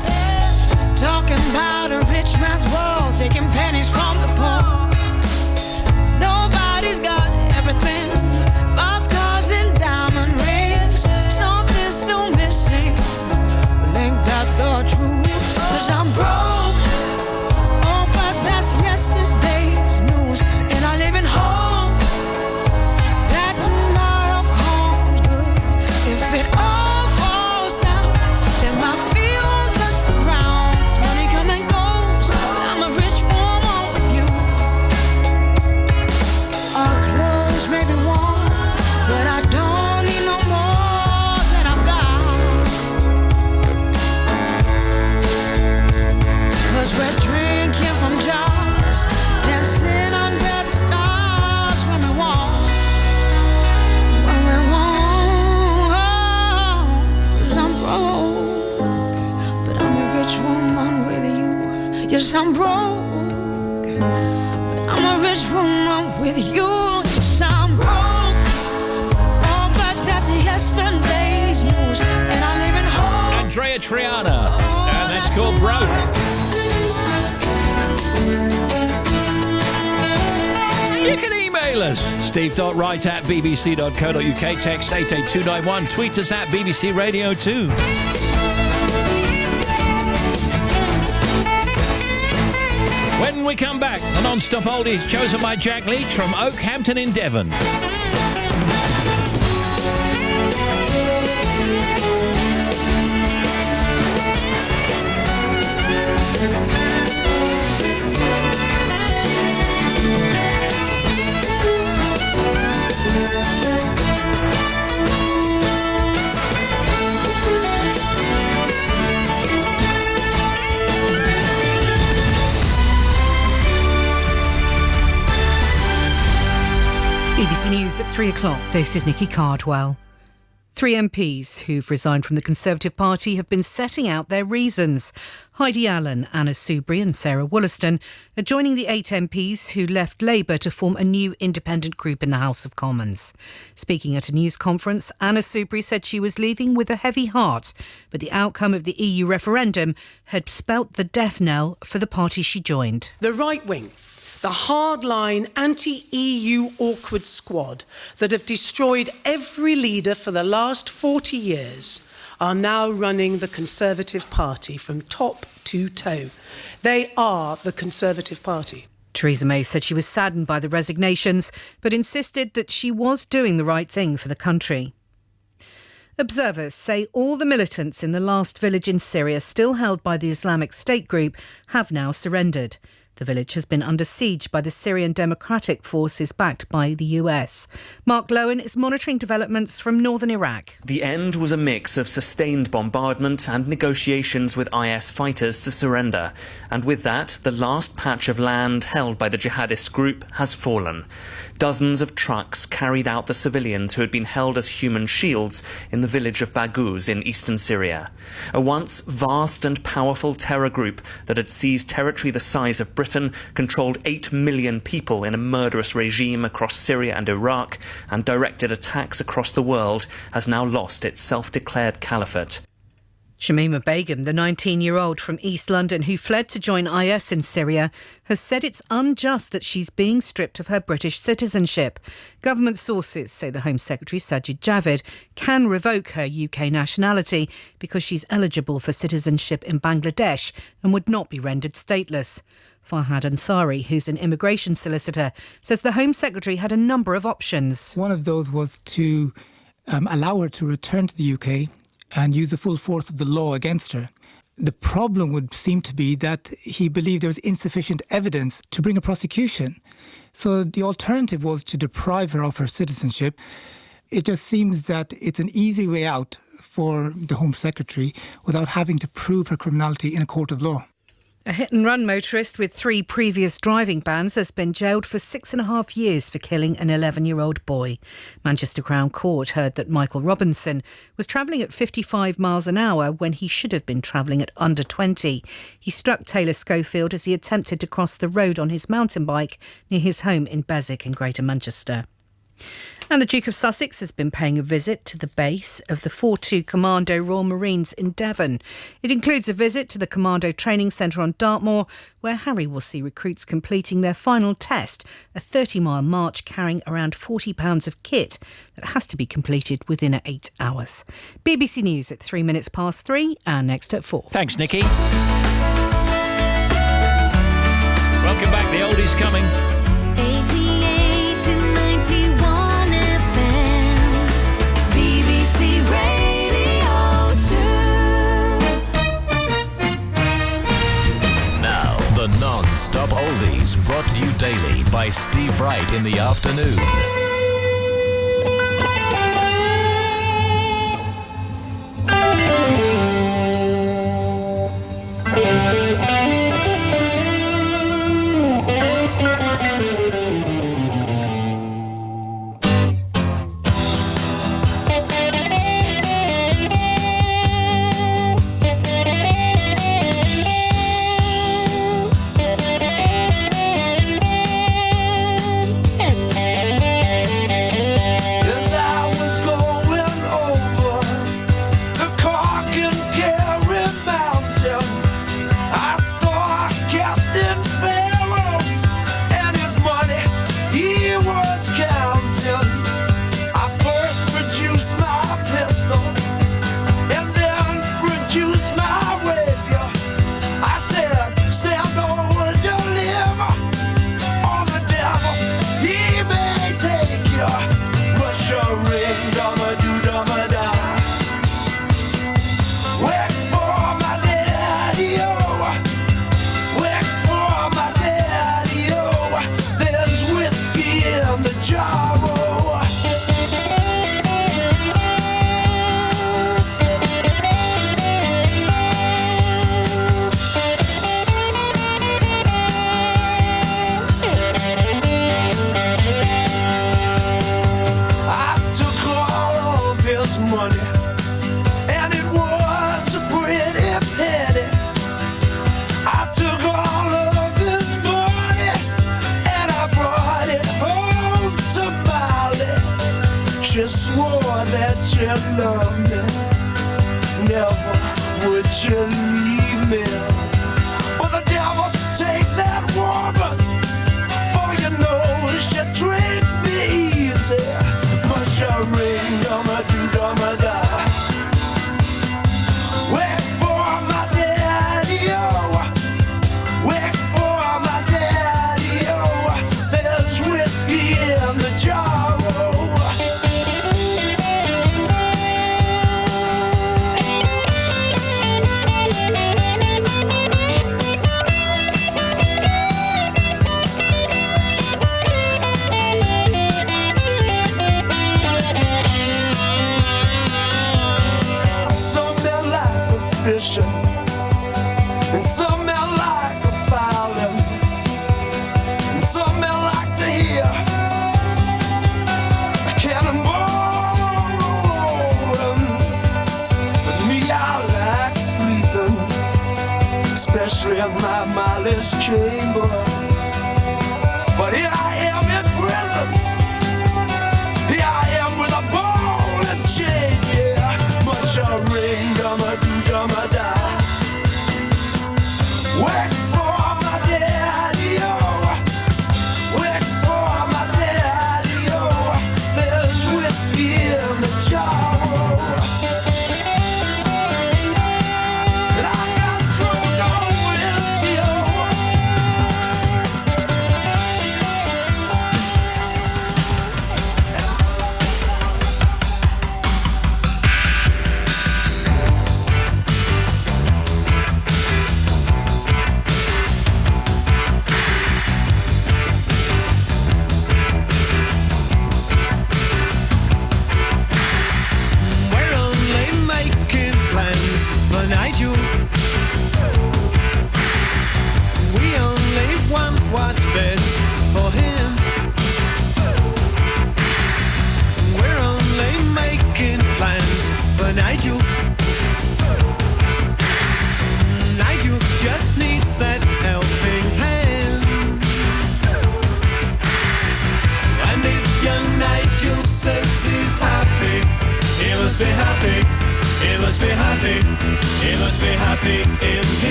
Talking about a rich man's world, taking pennies from the poor. Nobody's got everything, fast cars and diamond rings. Something's still missing, but ain't that the truth? 'Cause I'm broke, oh, but that's yesterday's news. And I live in hope that tomorrow comes good. If it all falls down, then my feet won't touch the ground. 'Cause money come and goes, but I'm a rich woman with you. Our clothes may be worn, but I don't need no more than I've got. 'Cause we're drinking from jars, dancing under the stars when we want. 'Cause I'm broke, but I'm a rich woman with you. Yes, I'm broke, but I'm a rich woman with you. Yes, I'm broke, oh, but that's yesterday's news. And I live in hope. Andrea Triana, and that's called Broke. You can email us, steve.wright@bbc.co.uk, text 88291, tweet us at BBC Radio 2. When we come back, the non-stop oldies chosen by Jack Leach from Oakhampton in Devon. BBC News at 3 o'clock. This is Nikki Cardwell. 3 MPs who've resigned from the Conservative Party have been setting out their reasons. Heidi Allen, Anna Soubry and Sarah Wollaston are joining the 8 MPs who left Labour to form a new independent group in the House of Commons. Speaking at a news conference, Anna Soubry said she was leaving with a heavy heart, but the outcome of the EU referendum had spelt the death knell for the party she joined. The right wing, the hardline anti-EU awkward squad that have destroyed every leader for the last 40 years are now running the Conservative Party from top to toe. They are the Conservative Party. Theresa May said she was saddened by the resignations, but insisted that she was doing the right thing for the country. Observers say all the militants in the last village in Syria still held by the Islamic State group have now surrendered. The village has been under siege by the Syrian Democratic Forces backed by the US. Mark Lowen is monitoring developments from northern Iraq. The end was a mix of sustained bombardment and negotiations with IS fighters to surrender. And with that, the last patch of land held by the jihadist group has fallen. Dozens of trucks carried out the civilians who had been held as human shields in the village of Baghouz in eastern Syria. A once vast and powerful terror group that had seized territory the size of Britain Britain controlled 8 million people in a murderous regime across Syria and Iraq and directed attacks across the world, has now lost its self-declared caliphate. Shamima Begum, the 19-year-old from East London who fled to join IS in Syria, has said it's unjust that she's being stripped of her British citizenship. Government sources say the Home Secretary, Sajid Javid, can revoke her UK nationality because she's eligible for citizenship in Bangladesh and would not be rendered stateless. Farhad Ansari, who's an immigration solicitor, says the Home Secretary had a number of options. One of those was to allow her to return to the UK and use the full force of the law against her. The problem would seem to be that he believed there was insufficient evidence to bring a prosecution. So the alternative was to deprive her of her citizenship. It just seems that it's an easy way out for the Home Secretary without having to prove her criminality in a court of law. A hit-and-run motorist with 3 previous driving bans has been jailed for 6.5 years for killing an 11-year-old boy. Manchester Crown Court heard that Michael Robinson was travelling at 55 miles an hour when he should have been travelling at under 20. He struck Taylor Schofield as he attempted to cross the road on his mountain bike near his home in Beswick in Greater Manchester. And the Duke of Sussex has been paying a visit to the base of the 4-2 Commando Royal Marines in Devon. It includes a visit to the Commando Training Centre on Dartmoor, where Harry will see recruits completing their final test, a 30-mile march carrying around 40 pounds of kit that has to be completed within 8 hours. BBC News at 3 minutes past 3 and next at 4. Thanks, Nikki. Welcome back. The oldies coming. 88 to 91 FM, BBC Radio 2. Now, the non-stop oldies brought to you daily by Steve Wright in the afternoon. this chamber. But here I am in prison. Here I am with a ball and chain, yeah. Much a ring, dumma do, dumma da. Wait for my daddy, oh. Wait for my daddy, oh. There's whiskey in the jar.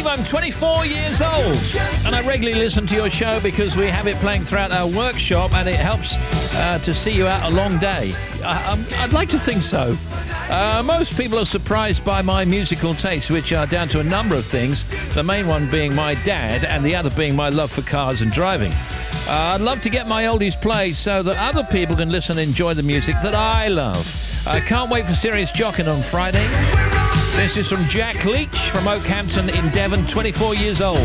I'm 24 years old and I regularly listen to your show because we have it playing throughout our workshop and it helps to see you out a long day. I'd like to think so. Most people are surprised by my musical tastes, which are down to a number of things, the main one being my dad and the other being my love for cars and driving. I'd love to get my oldies played so that other people can listen and enjoy the music that I love. I can't wait for Serious Jockin' on Friday. This is from Jack Leach from Oakhampton in Devon, 24 years old.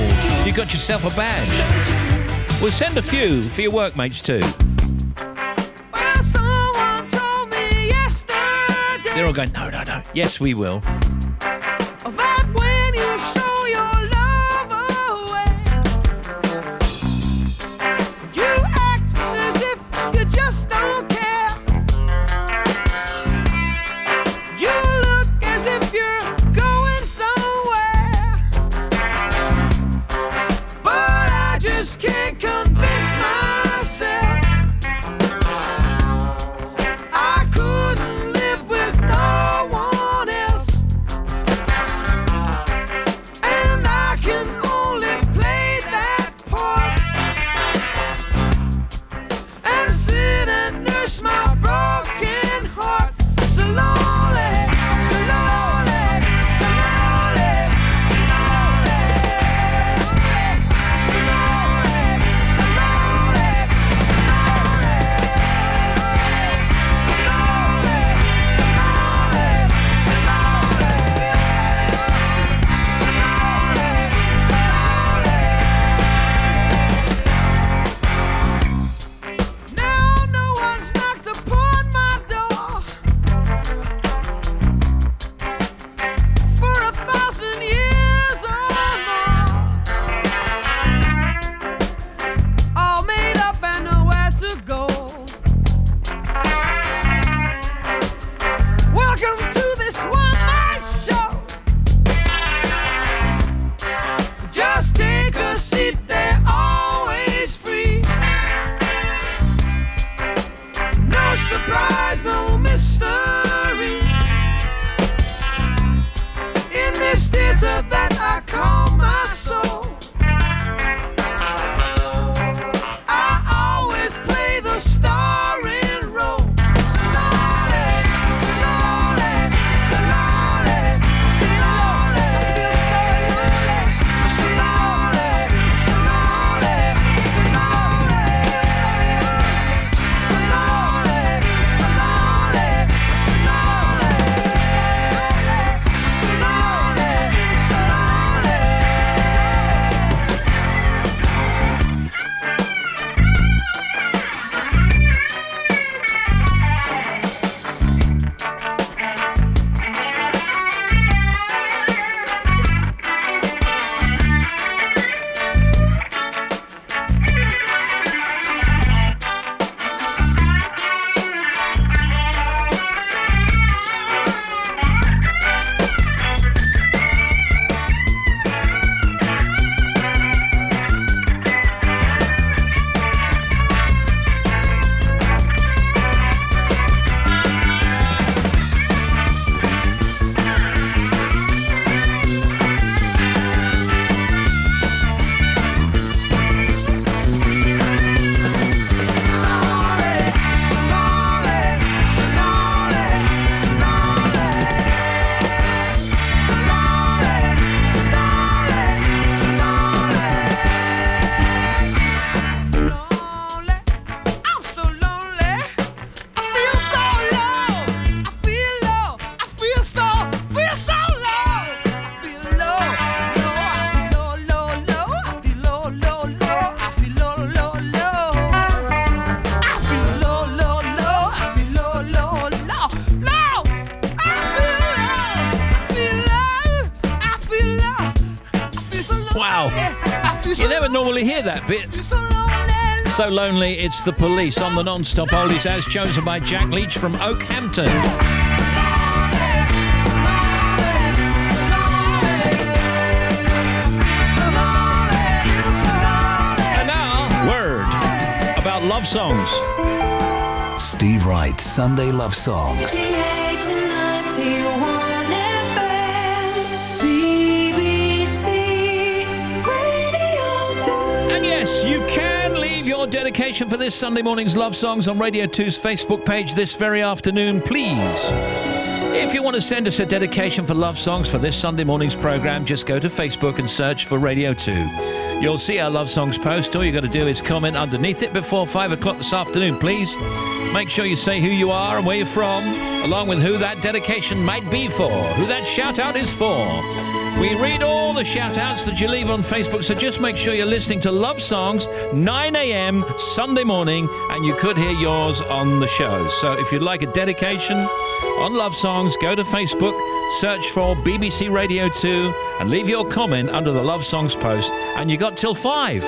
You got yourself a badge. We'll send a few for your workmates too. They're all going, no. Yes, we will. I couldn't live with no one else. Wow. You never normally hear that bit. So Lonely, it's The Police on the non-stop oldies as chosen by Jack Leach from Oakhampton. And now, word about love songs. Steve Wright, Sunday Love Songs. And yes, you can leave your dedication for this Sunday morning's Love Songs on Radio 2's Facebook page this very afternoon, please. If you want to send us a dedication for love songs for this Sunday morning's programme, just go to Facebook and search for Radio 2. You'll see our Love Songs post. All you've got to do is comment underneath it before 5 o'clock this afternoon, please. Make sure you say who you are and where you're from, along with who that dedication might be for, who that shout-out is for. We read all the shout-outs that you leave on Facebook, so just make sure you're listening to Love Songs, 9 a.m. Sunday morning, and you could hear yours on the show. So if you'd like a dedication on Love Songs, go to Facebook, search for BBC Radio 2, and leave your comment under the Love Songs post, and you got till 5.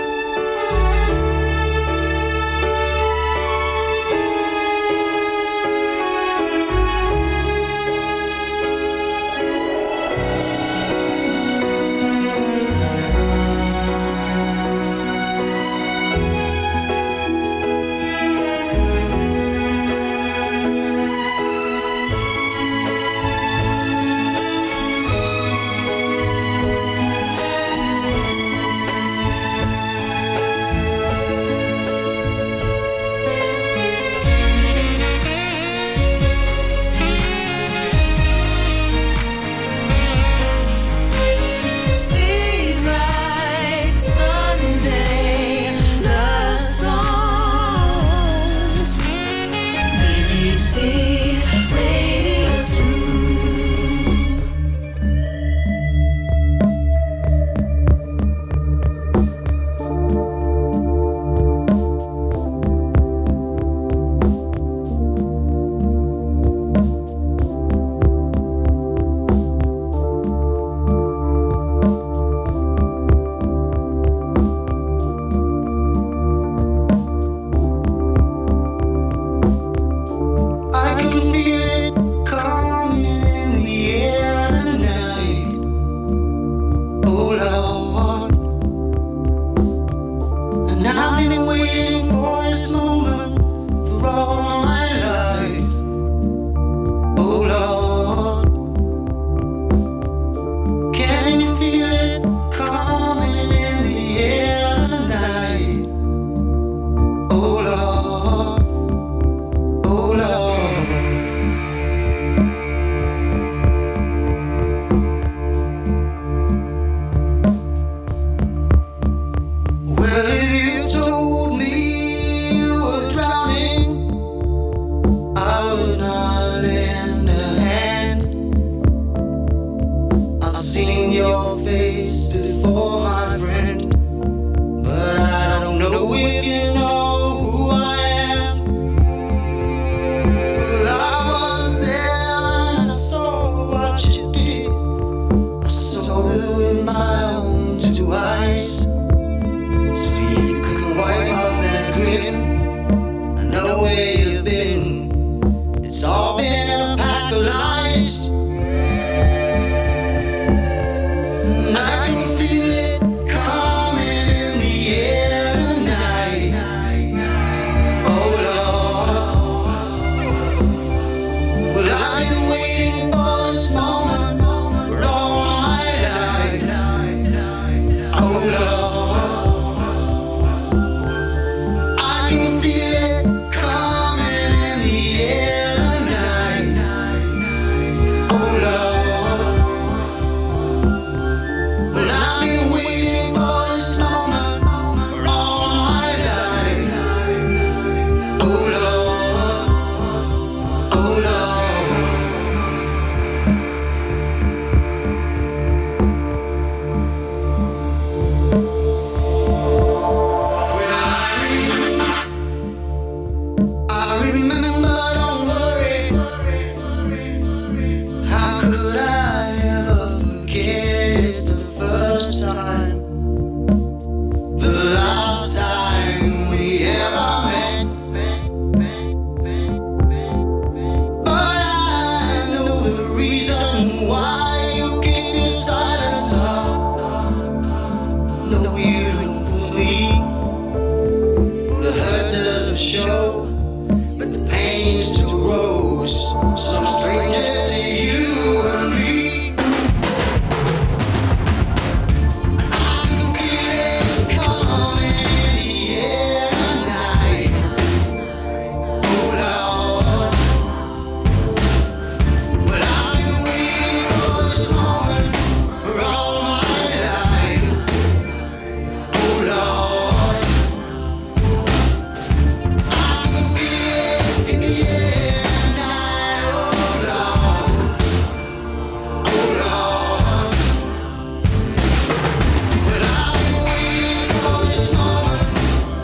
know you don't fool me. The hurt doesn't show, but the pain still grows. Some stranger to you and me. I can feel it coming in the air tonight. Oh Lord, but I've been waiting for this moment for all my life. Oh Lord, I can feel it in the air tonight. Oh Lord, oh Lord, but I've been waiting for this moment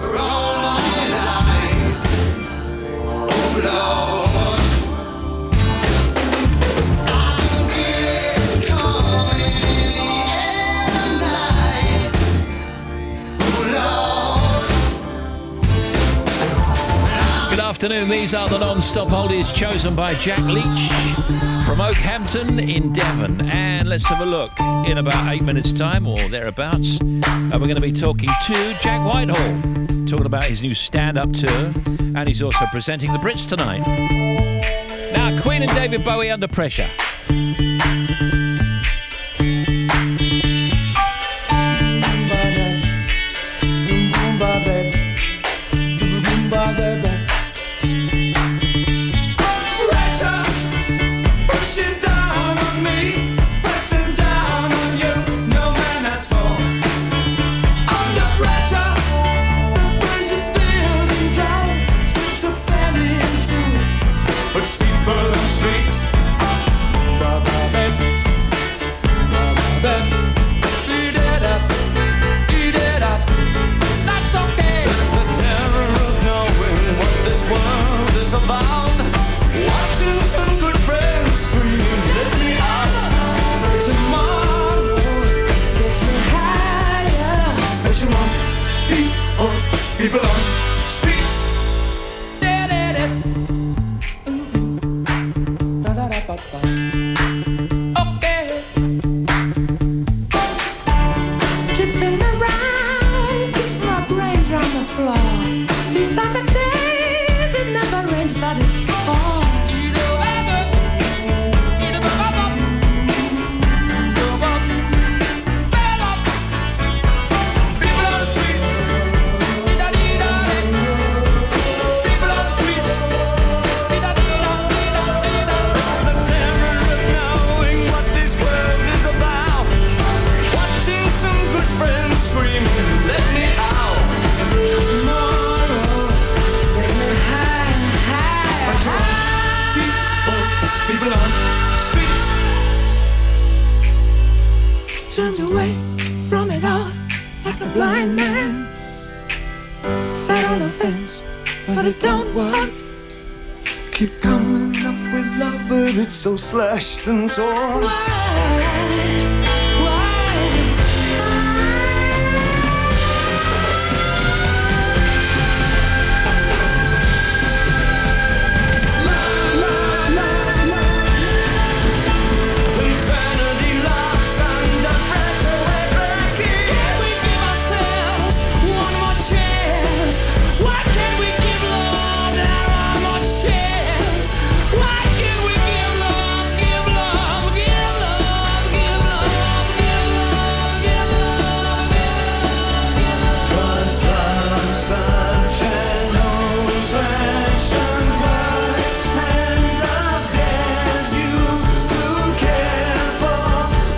for all my life. Oh Lord, I can feel it coming in the air tonight. Good afternoon. These are the non-stop oldies chosen by Jack Leach from Oakhampton in Devon. And let's have a look. In about 8 minutes' time or thereabouts, we're going to be talking to Jack Whitehall, talking about his new stand-up tour, and he's also presenting the Brits tonight. Now, Queen and David Bowie, Under Pressure. Pressure, pushing down on me, pressing down on you. No man has fallen under pressure. That brings a building down, strips the family in two, puts people on the streets. Eat it up, eat it up. That's okay. It's the terror of knowing what this world is about. Watching some good friends screaming, let me out. Tomorrow gets me higher. Pressure on people on streets. Okay. Tipping around, keep my brains on the floor. These are the days it never rains, but it falls. It's the terror of knowing what this world is about. Watching some good friends screaming, let me out. Tomorrow, get me high. People on streets. Turned away from it all like a blind man. Sat on the fence, but it don't work. Keep coming up with love, but it's so slashed and torn. Insanity laughs under pressure, we're breaking. Can we give ourselves one more chance? Why can't we give love now one more chance? Why can't we give love, give love, give love, give love, give love, give love, give love? 'Cause love's such an old-fashioned word, and love dares you to care for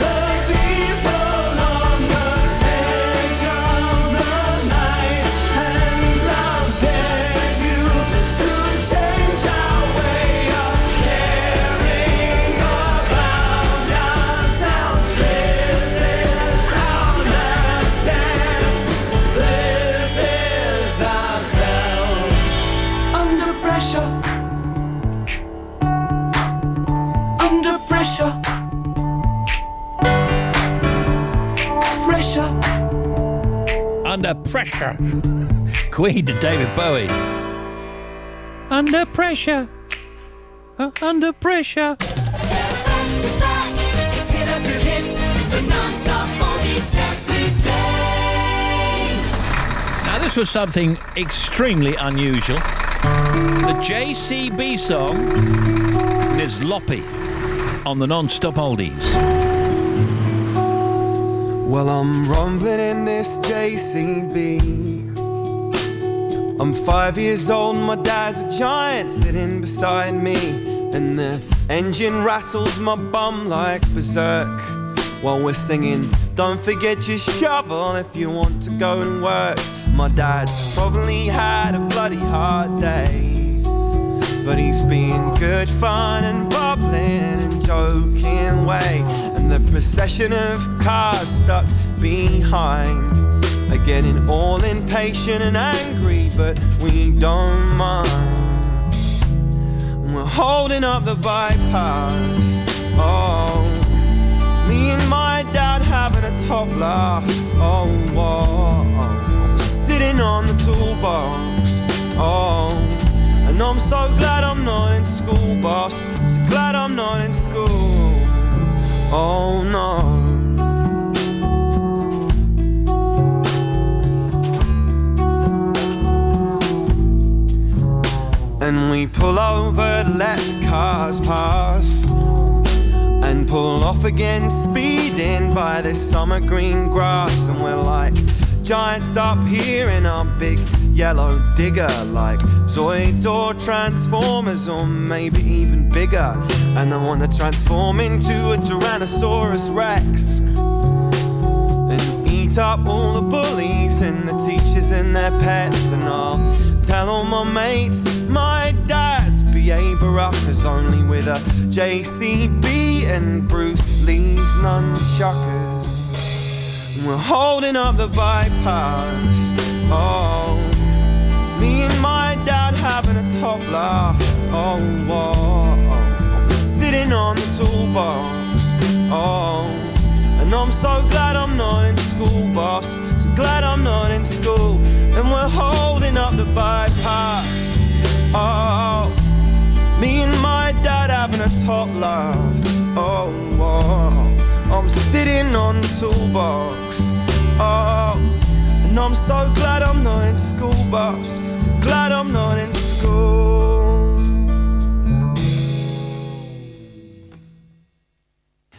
the people on the edge of the night, and love dares you to change our way of caring about ourselves. This is our last dance. This is ourselves. Under pressure. Under pressure. Pressure. Under Pressure. Queen and David Bowie. Under Pressure. Under Pressure. Back to back, it's hit after hit, the non-stop oldies every day. this was something extremely unusual. The JCB song is Loppy on the Non-Stop Oldies. Well, I'm rumbling in this JCB. I'm 5 years old, my dad's a giant sitting beside me, and the engine rattles my bum like berserk while we're singing, don't forget your shovel if you want to go and work. My dad's probably had a bloody hard day, but he's being good fun and bubbling and joking way. And the procession of cars stuck behind are getting all impatient and angry, but we don't mind. And we're holding up the bypass. Oh, me and my dad having a top laugh. Oh, oh, sitting on the toolbox. Oh, and I'm so glad I'm not in school, boss. So glad I'm not in school. Oh no. And we pull over to let the cars pass, and pull off again, speeding by this summer green grass. And we're like giants up here in our big yellow digger, like Zoids or Transformers, or maybe even bigger. And I wanna transform into a Tyrannosaurus Rex and eat up all the bullies and the teachers and their pets. And I'll tell all my mates my dad's B.A. Baracus, only with a JCB and Bruce Lee's nunchuckers. And we're holding up the bypass. Oh, me and my dad having a top laugh. Oh, oh, oh, sitting on the toolbox. Oh, and I'm so glad I'm not in school, boss. So glad I'm not in school. And we're holding up the bypass. Oh, me and my dad having a top laugh. Oh, oh, I'm sitting on the toolbox. Oh, and I'm so glad I'm not in school, boss. So glad I'm not in school.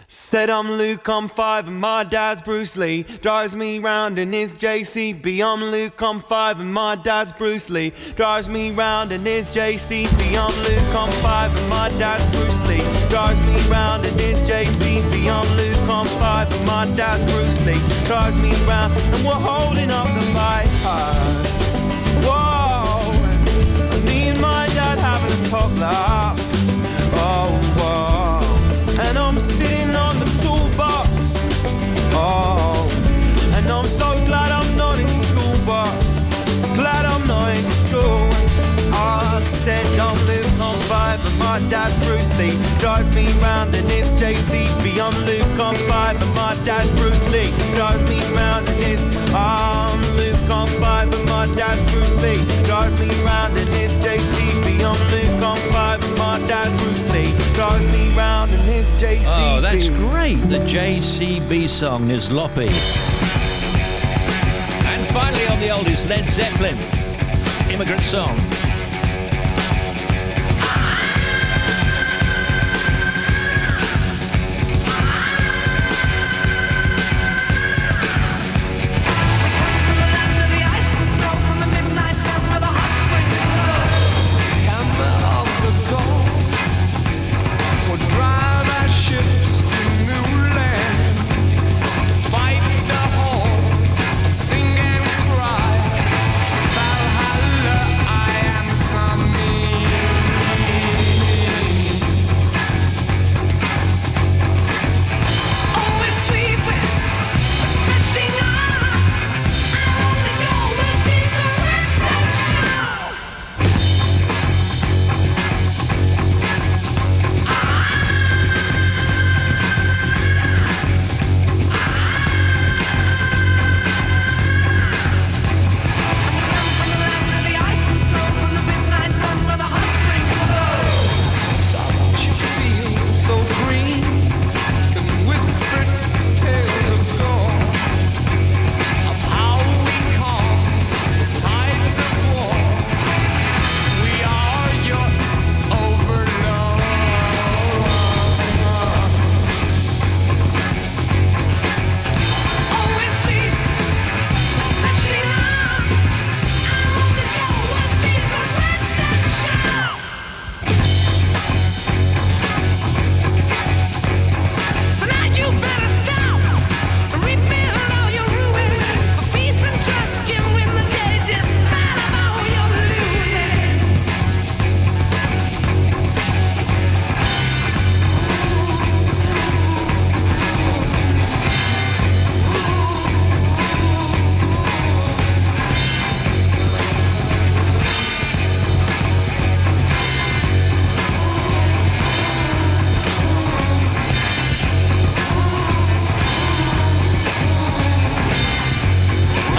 Said I'm Luke, I'm 5 and my dad's Bruce Lee. Drives me round in his JCB. I'm Luke, I'm 5 and my dad's Bruce Lee. Drives me round in his JCB. I'm Luke, I'm 5 and my dad's Bruce Lee. Drives me round in his JCB. I'm Luke, I'm 5 and my dad's Bruce Lee. Drives me round and we're holding up the bypass. Whoa, me and my dad having a top laugh. Oh, whoa, and I'm sitting on the toolbox. Oh, and I'm so glad I'm not in school, boss. So glad I'm not in school. I said I'm Luke, I'm 5 and my dad's Bruce Lee. Drives me round in his JCB. I'm Luke, I'm 5 and my dad's Bruce Lee. Drives me round in his. I'm Luke, I'm 5 and my dad's Bruce Lee. Drives me round in his JCB. I'm Luke, I'm 5 and my dad's Bruce Lee. Drives me round in his JCB. Oh, that's great. The JCB song is Loppy. And finally on the oldest, Led Zeppelin, Immigrant Song. Valhalla, I am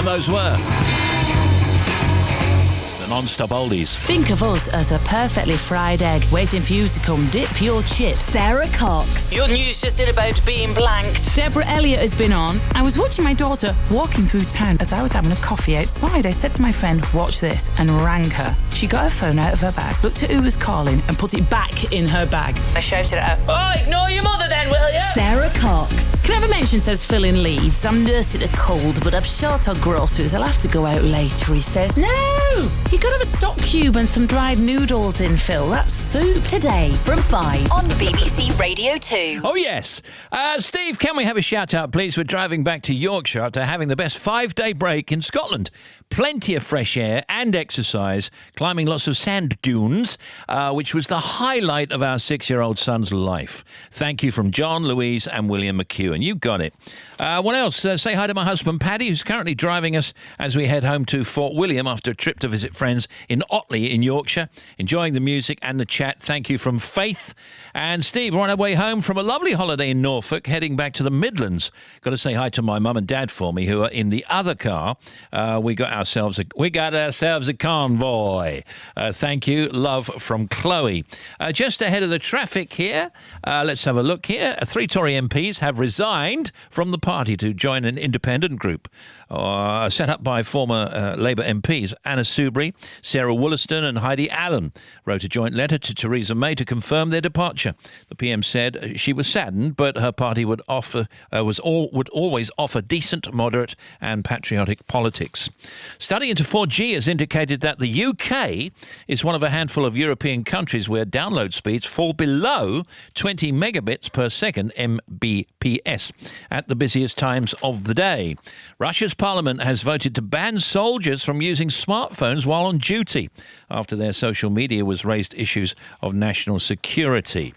And those were the non-stop oldies. Think of us as a perfectly fried egg waiting for you to come dip your chip. Sarah Cox. Your news just in about being blanked. Deborah Elliott has been on. I was watching my daughter walking through town as I was having a coffee outside. I said to my friend, watch this, and rang her. She got her phone out of her bag, looked at who was calling, and put it back in her bag. I shouted at her, oh, ignore your mother then, will you? Sarah Cox. Can I have a mention says Phil in Leeds? I'm nursing a cold, but I'm short on groceries. I'll have to go out later, he says. No! You gotta have a stock cube and some dried noodles in, Phil. That's soup. Today from 5 on BBC Radio 2. Oh, yes. Steve, can we have a shout-out, please? We're driving back to Yorkshire after having the best 5-day break in Scotland. Plenty of fresh air and exercise, climbing lots of sand dunes, which was the highlight of our 6-year-old son's life. Thank you from John, Louise and William McHugh. You got it. What else? Say hi to my husband, Paddy, who's currently driving us as we head home to Fort William after a trip to visit friends in Otley in Yorkshire. Enjoying the music and the chat. Thank you from Faith. And Steve, we're on our way home from a lovely holiday in Norfolk, heading back to the Midlands. Got to say hi to my mum and dad for me, who are in the other car. We got ourselves a convoy. Thank you. Love from Chloe. Just ahead of the traffic here, let's have a look here. 3 Tory MPs have resigned from the party to join an independent group set up by former Labour MPs Anna Soubry, Sarah Wollaston and Heidi Allen. Wrote a joint letter to Theresa May to confirm their departure. The PM said she was saddened, but her party would always offer decent, moderate and patriotic politics. Study into 4G has indicated that the UK is one of a handful of European countries where download speeds fall below 20 megabits per second Mbps at the busiest times of the day. Russia's parliament has voted to ban soldiers from using smartphones while on duty after their social media was raised issues of national security.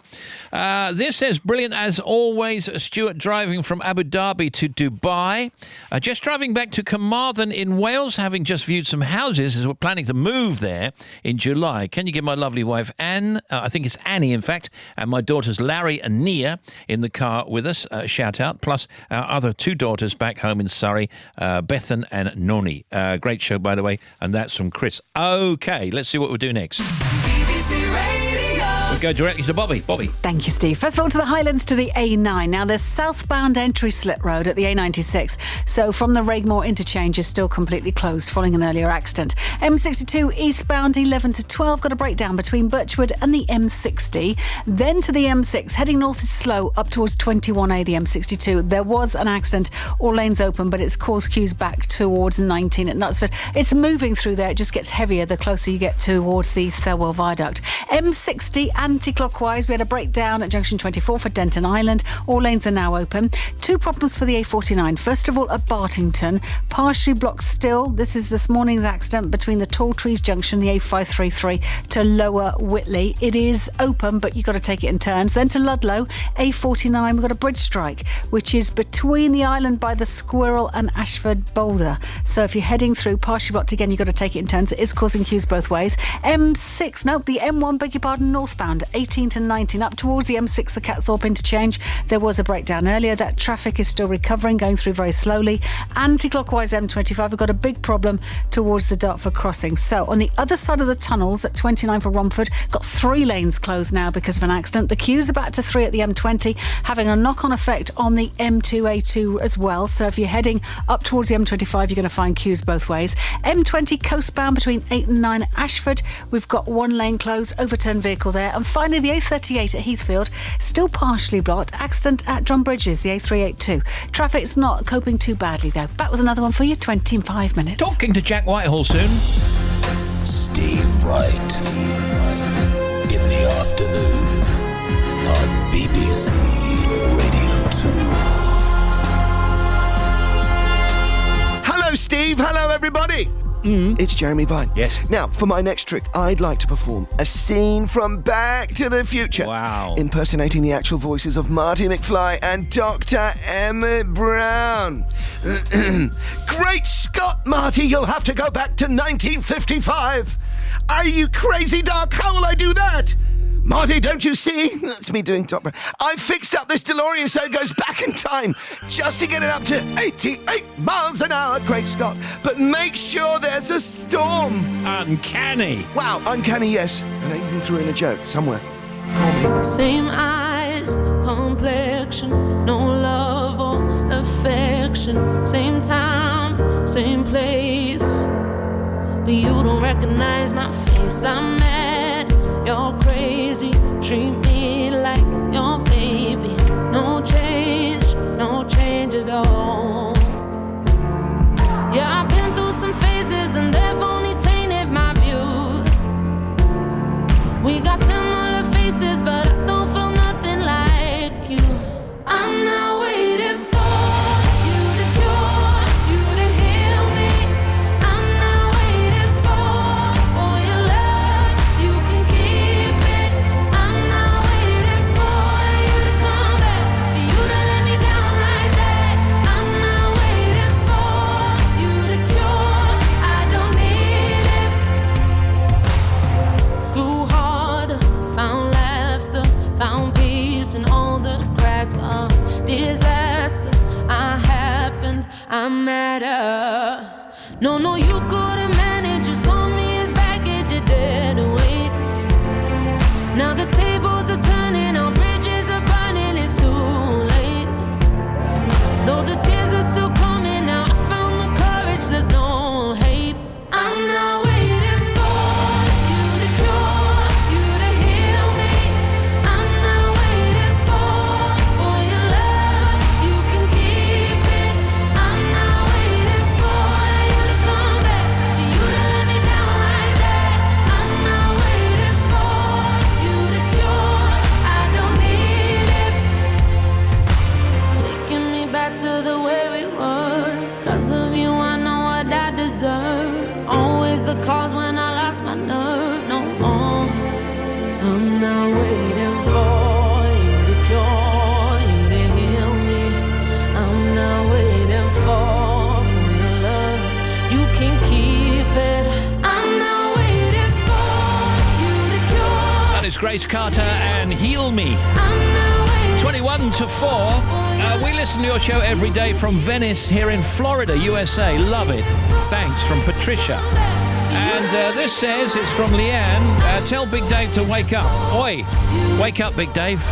This says, brilliant as always, Stuart driving from Abu Dhabi to Dubai. Just driving back to Carmarthen in Wales, having just viewed some houses as we're planning to move there in July. Can you give my lovely wife Anne, I think it's Annie in fact, and my daughters Larry and Nia in the car with us, shout out, plus our other 2 daughters back home in Surrey, Bethan and Noni. Great show, by the way, and that's from Chris. Okay, let's see what we'll do next. BBC Radio. We'll go directly to Bobby. Bobby. Thank you, Steve. First of all, to the Highlands to the A9. Now, there's southbound entry slit road at the A96. So from the Regmore interchange is still completely closed following an earlier accident. M62 eastbound 11 to 12. Got a breakdown between Birchwood and the M60. Then to the M6. Heading north is slow up towards 21A, the M62. There was an accident. All lanes open, but it's caused queues back towards 19 at Knutsford. It's moving through there. It just gets heavier the closer you get towards the Thirlwell Viaduct. M60 anti-clockwise. We had a breakdown at junction 24 for Denton Island. All lanes are now open. 2 problems for the A49. First of all, at Bartington, partially blocked still. This is this morning's accident between the Tall Trees Junction, the A533 to Lower Whitley. It is open, but you've got to take it in turns. Then to Ludlow, A49, we've got a bridge strike, which is between the island by the Squirrel and Ashford Boulder. So if you're heading through, partially blocked again, you've got to take it in turns. It is causing queues both ways. The M1, beg your pardon, northbound, 18 to 19, up towards the M6, the Catthorpe interchange. There was a breakdown earlier. That traffic is still recovering, going through very slowly. Anti-clockwise M25, we've got a big problem towards the Dartford crossing. So on the other side of the tunnels at 29 for Romford, got 3 lanes closed now because of an accident. The queues are back to 3 at the M20, having a knock-on effect on the M2A2 as well. So if you're heading up towards the M25, you're going to find queues both ways. M20 coastbound between 8 and 9 at Ashford, we've got 1 lane closed, overturned vehicle there. And finally, the A38 at Heathfield, still partially blocked. Accident at Drumbridges, the A382. Traffic's not coping too badly, though. Back with another one for you, 25 minutes. Talking to Jack Whitehall soon. Steve Wright. In the afternoon on BBC Radio 2. Hello, Steve. Hello, everybody. It's Jeremy Vine. Yes. Now, for my next trick, I'd like to perform a scene from Back to the Future. Wow. Impersonating the actual voices of Marty McFly and Dr. Emmett Brown. Great Scott, Marty, you'll have to go back to 1955. Are you crazy, Doc? How will I do that? Marty, don't you see? That's me doing Top Brass. I fixed up this DeLorean so it goes back in time, just to get it up to 88 miles an hour, Great Scott. But make sure there's a storm. Uncanny. Wow, uncanny, yes. And I even threw in a joke somewhere. Same eyes, complexion, no love or affection. Same time, same place. But you don't recognize my face. I'm mad, you're crazy. Treat me like your baby. No change at all. Yeah, I've been through some phases and they've only tainted my view. We got similar faces, but I don't feel nothing like you. I'm not waiting for you to cure, you to heal me. I'm not waiting for your love, you can keep it. I'm not waiting for you to come back, for you to let me down like that. I'm not waiting for you to cure, I don't need it. Grew harder, found laughter, found peace in all the cracks of disaster. I happened, I'm madder. No, you couldn't manage. You saw me as baggage, you didn't wait. Now the tables are turning, our bridges are burning, it's too late. Though the tears are still coming, now I found the courage, there's no hate. I'm not waiting for you to cure, you to heal me. I'm not waiting for your love, you can keep it. I'm not waiting for you to come back, for you to let me down like that. I'm not waiting for you to cure, I don't need it. Taking me back to the way we were. 'Cause of you I know what I deserve. Always the cause when I lost my nerve. No more. I'm not waiting for you to cure, you to heal me. I'm not waiting for your love, you can keep it. I'm not waiting for you to cure. That is Grace Carter and Heal Me. 21 to 4. We listen to your show every day from Venice here in Florida, USA. Love it. Thanks, from Patricia. And this says, it's from Leanne. Tell Big Dave to wake up. Oi, wake up, Big Dave.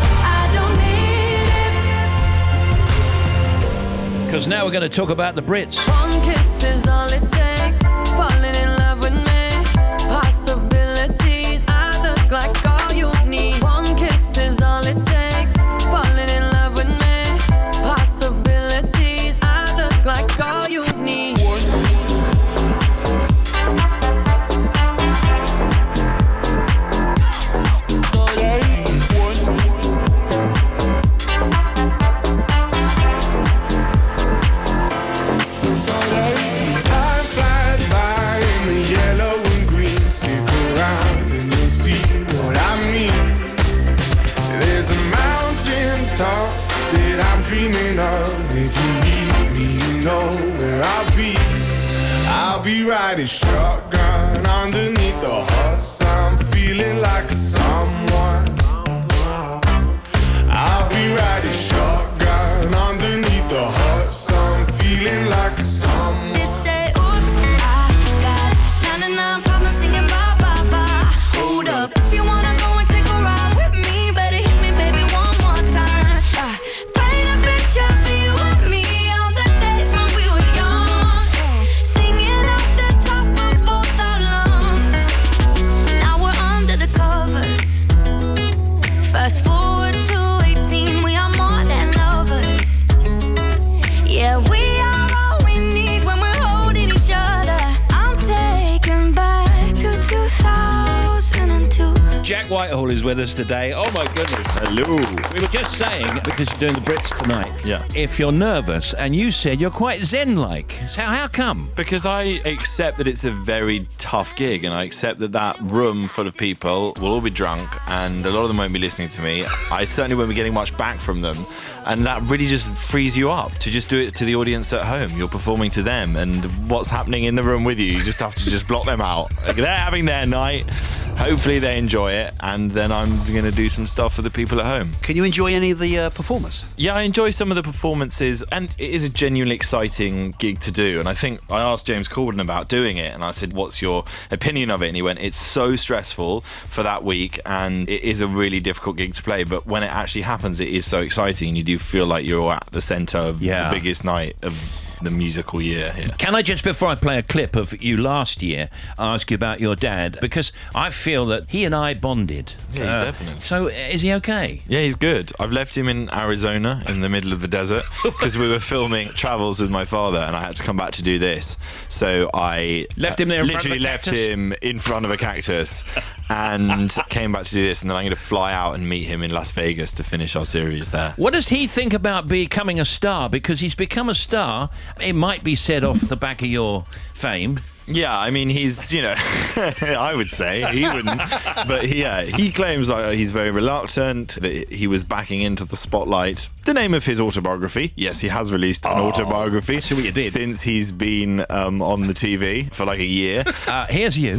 Because now we're going to talk about the Brits. One kiss is all it takes. Falling in love with me. Possibilities. I look like all you need. One kiss is all it takes. Falling in love with me. Possibilities. I look like all you need. Time flies by in the yellow and green. Stick around and you'll see what I mean. There's a mountain top that I'm dreaming of. If you need me, you know where I'll be. I'll be riding shotgun underneath the hot sun, feeling like a someone. I'll be riding shotgun underneath the hot sun, feeling like a someone. They say, oops, I got 99 problems singing bye, bye, bye. Hold up, if you wanna go and take a ride with me, better hit me, baby, one more time. Paint a picture for you and me on the days when we were young. Singing off the top of both our lungs. Now we're under the covers. Fast forward to 18, we are more than lovers. Yeah, we are all we need when we're holding each other. I'm taken back to 2002. Jack Whitehall is with us today. Oh my goodness. Hello. We were just saying, because you're doing the Brits tonight, Yeah. if you're nervous, and you said you're quite zen-like. So how come? Because I accept that it's a very tough gig, and I accept that that room full of people will all be drunk, and a lot of them won't be listening to me. I certainly won't be getting much back from them, and that really just frees you up to just do it to the audience at home. You're performing to them, and what's happening in the room with you, you just have to just block them out. Like, they're having their night, Hopefully they enjoy it, and then I'm going to do some stuff for the people at home. Can you enjoy any of the performers? Yeah, I enjoy some of the performances, and it is a genuinely exciting gig to do. And I think I asked James Corden about doing it, and I said, what's your opinion of it? And he went, it's so stressful for that week, and it is a really difficult gig to play, but when it actually happens, it is so exciting, and you do feel like you're at the centre of the biggest night of the musical year here. Can I just, before I play a clip of you last year, ask you about your dad? Because I feel that he and I bonded. Yeah, definitely. So is he okay? Yeah, he's good. I've left him in Arizona in the middle of the desert because we were filming Travels with my father, and I had to come back to do this. So I left him there in literally front of a left him in front of a cactus and came back to do this, and then I'm going to fly out and meet him in Las Vegas to finish our series there. What does he think about becoming a star? Because he's become a star. It might be said off the back of your fame. Yeah, I mean, he's, I would say he wouldn't, but he claims he's very reluctant, that he was backing into the spotlight. The name of his autobiography, yes, he has released an autobiography. See what you did. Since he's been on the TV for like a year. Here's you.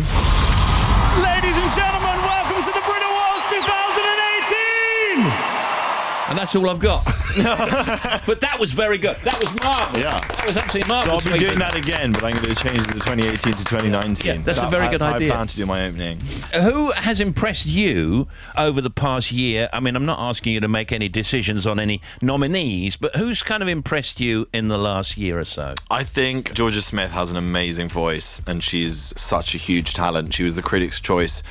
Ladies and gentlemen, welcome to the Brit Awards 2018! And that's all I've got. But that was very good. That was marvellous. Yeah. That was absolutely So marvellous. I'll be doing that again, but I'm going to change the 2018 to 2019. Yeah, that's a very good idea. I plan to do my opening. Who has impressed you over the past year? I mean, I'm not asking you to make any decisions on any nominees, but who's kind of impressed you in the last year or so? I think Georgia Smith has an amazing voice, and she's such a huge talent. She was the Critics' Choice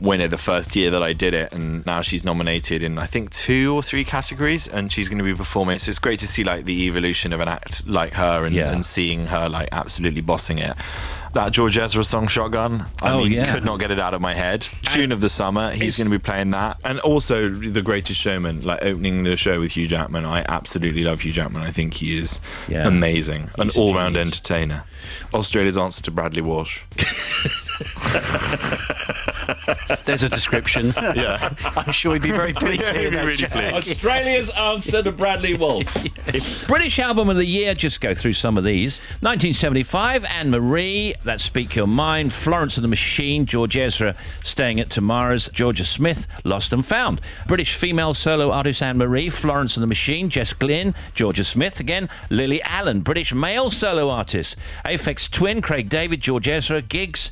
winner the first year that I did it, and now she's nominated in, I think, 2 or 3 categories, and she's going to be performing. So it's great to see like the evolution of an act like her, and seeing her like absolutely bossing it. That George Ezra song, Shotgun, I could not get it out of my head. Tune of the summer, he's going to be playing that. And also The Greatest Showman, like opening the show with Hugh Jackman. I absolutely love Hugh Jackman. I think he is amazing, an all-round entertainer. Australia's answer to Bradley Walsh. There's a description. Yeah. I'm sure he'd be very pleased to hear that. Really pleased. Australia's answer to Bradley Walsh. British Album of the Year, just go through some of these. 1975, Anne Marie, That's Speak Your Mind. Florence and the Machine, George Ezra, Staying at Tomorrow's. Georgia Smith, Lost and Found. British female solo artist Anne Marie, Florence and the Machine. Jess Glynn, Georgia Smith again. Lily Allen. British male solo artist Aphex Twin, Craig David, George Ezra. Gigs,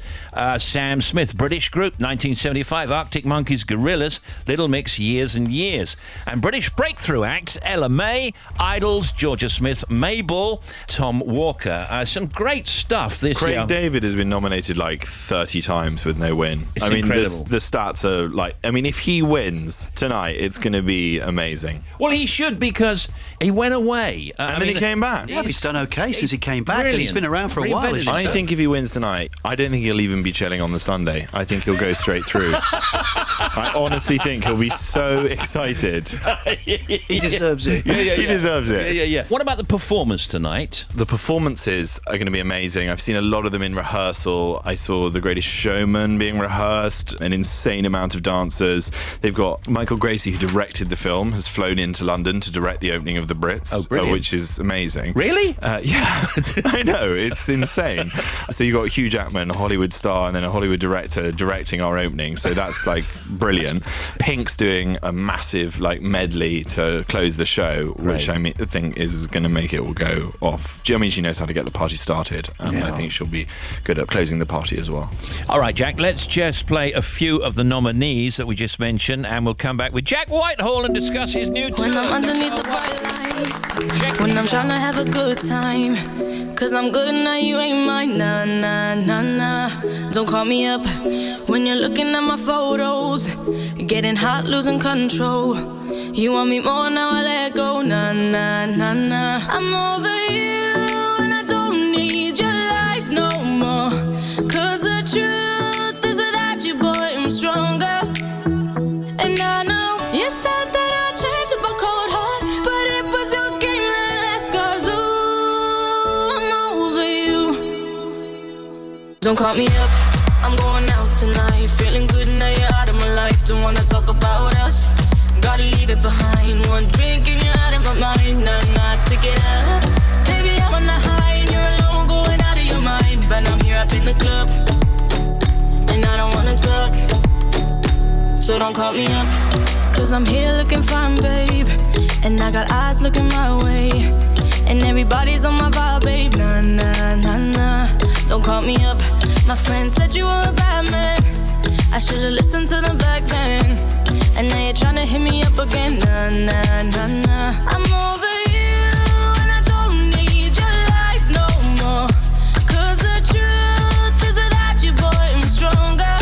Sam Smith. British group, 1975, Arctic Monkeys, Gorillaz, Little Mix, Years and Years. And British breakthrough acts, Ella May, Idols, Georgia Smith, Mabel, Tom Walker. Some great stuff this year. Craig David has been nominated like 30 times with no win. It's I mean, incredible. the stats are like, I mean, if he wins tonight, it's going to be amazing. Well, he should, because he went away. And then he came back. Yeah, but he's done okay since he came back, and he's been around for a while. as you I said. think if he wins tonight, I don't think he'll even be chilling on the Sunday. I think he'll go straight through. I honestly think he'll be so excited. He deserves it. He deserves it. Yeah. What about the performance tonight? The performances are going to be amazing. I've seen a lot of them in rehearsal. I saw The Greatest Showman being rehearsed, an insane amount of dancers. They've got Michael Gracie, who directed the film, has flown into London to direct the opening of the Brits, which is amazing. Really? Yeah, I know, it's insane. So you've got Hugh Jackman, a Hollywood star, and then a Hollywood director directing our opening. So that's like brilliant. Pink's doing a massive like medley to close the show, which I think is going to make it all go off. I mean, she knows how to get the party started, and I think she'll be good at closing the party as well. All right, Jack, let's just play a few of the nominees that we just mentioned, and we'll come back with Jack Whitehall and discuss his new When I'm underneath the bright lights, when I'm trying to have a good time, 'cause I'm good now, you ain't mine, nah, nah, nah, nah. Don't call me up when you're looking at my photos, getting hot, losing control. You want me more, now I let go, nah, nah, nah, nah. I'm over you, and I don't need your lies no more, 'cause the truth is without you, boy, I'm stronger. And I know you said that I'd change up a cold heart, but it was your game that last, 'cause ooh, I'm over you. Don't call me up, I'm going out tonight, feeling good now you're out of my life. Don't wanna talk about us, gotta leave it behind. One drink and you're out of my mind, nah, take it up. Baby, I'm on the high and you're alone, going out of your mind. But I'm here up in the club, and I don't wanna talk. So don't call me up, cause I'm here looking fine, babe. And I got eyes looking my way. And everybody's on my vibe, babe. Nah, nah, nah, nah. Don't call me up. My friend said you were a bad man. I should've listened to them back then. And now you're tryna hit me up again. Nah, nah, nah, nah. I'm over you, and I don't need your lies no more. Cause the truth is without you, boy, I'm stronger.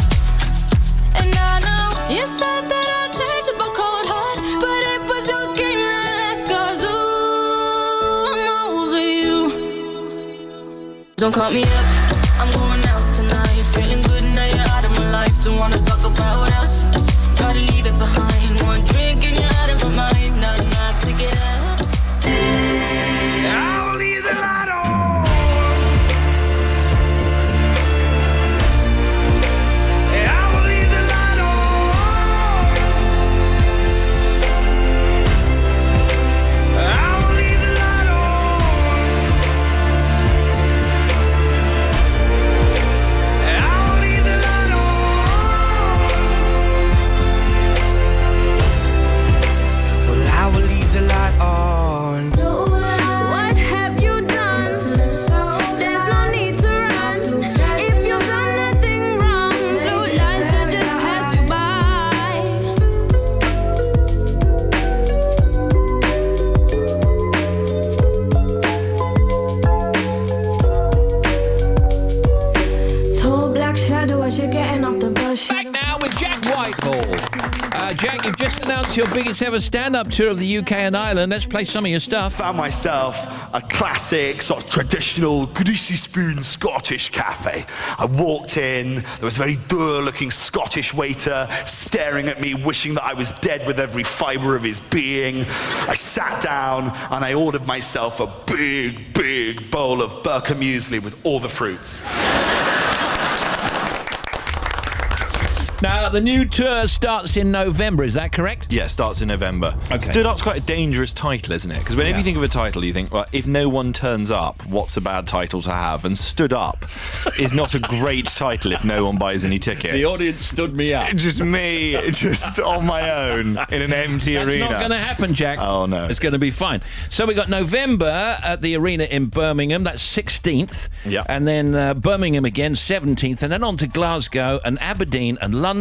And I know you said that I'd change up a cold heart, but it was your game that last. Cause ooh, I'm over you. Don't call me up, I'm going out tonight. Feeling good now you're out of my life. Don't wanna talk about us, gotta leave it behind. One drink and you're out of my mind. Not enough to get up. I will leave the light on. I will leave the light on. I will leave the light on. I will leave the light on. Well, I will leave the light on. What have you done? There's no need to run. If you've done nothing wrong, blue lights should just pass you by. Tall black shadow as you're getting off the bus. Back now with Jack Whitehall. Jack, you've just announced your biggest ever stand-up tour of the UK and Ireland. Let's play some of your stuff. Found myself a classic, sort of traditional, greasy spoon Scottish cafe. I walked in, there was a very dour-looking Scottish waiter staring at me, wishing that I was dead with every fibre of his being. I sat down and I ordered myself a big, big bowl of Birka muesli with all the fruits. Now, the new tour starts in November, is that correct? Yeah, it starts in November. Okay. Stood Up's quite a dangerous title, isn't it? Because whenever you think of a title, you think, well, if no one turns up, what's a bad title to have? And Stood Up is not a great title if no one buys any tickets. The audience stood me up. Just me, just on my own in an empty arena. That's not going to happen, Jack. Oh, no. It's going to be fine. So we got November at the arena in Birmingham. That's 16th. Yeah. And then Birmingham again, 17th. And then on to Glasgow and Aberdeen and London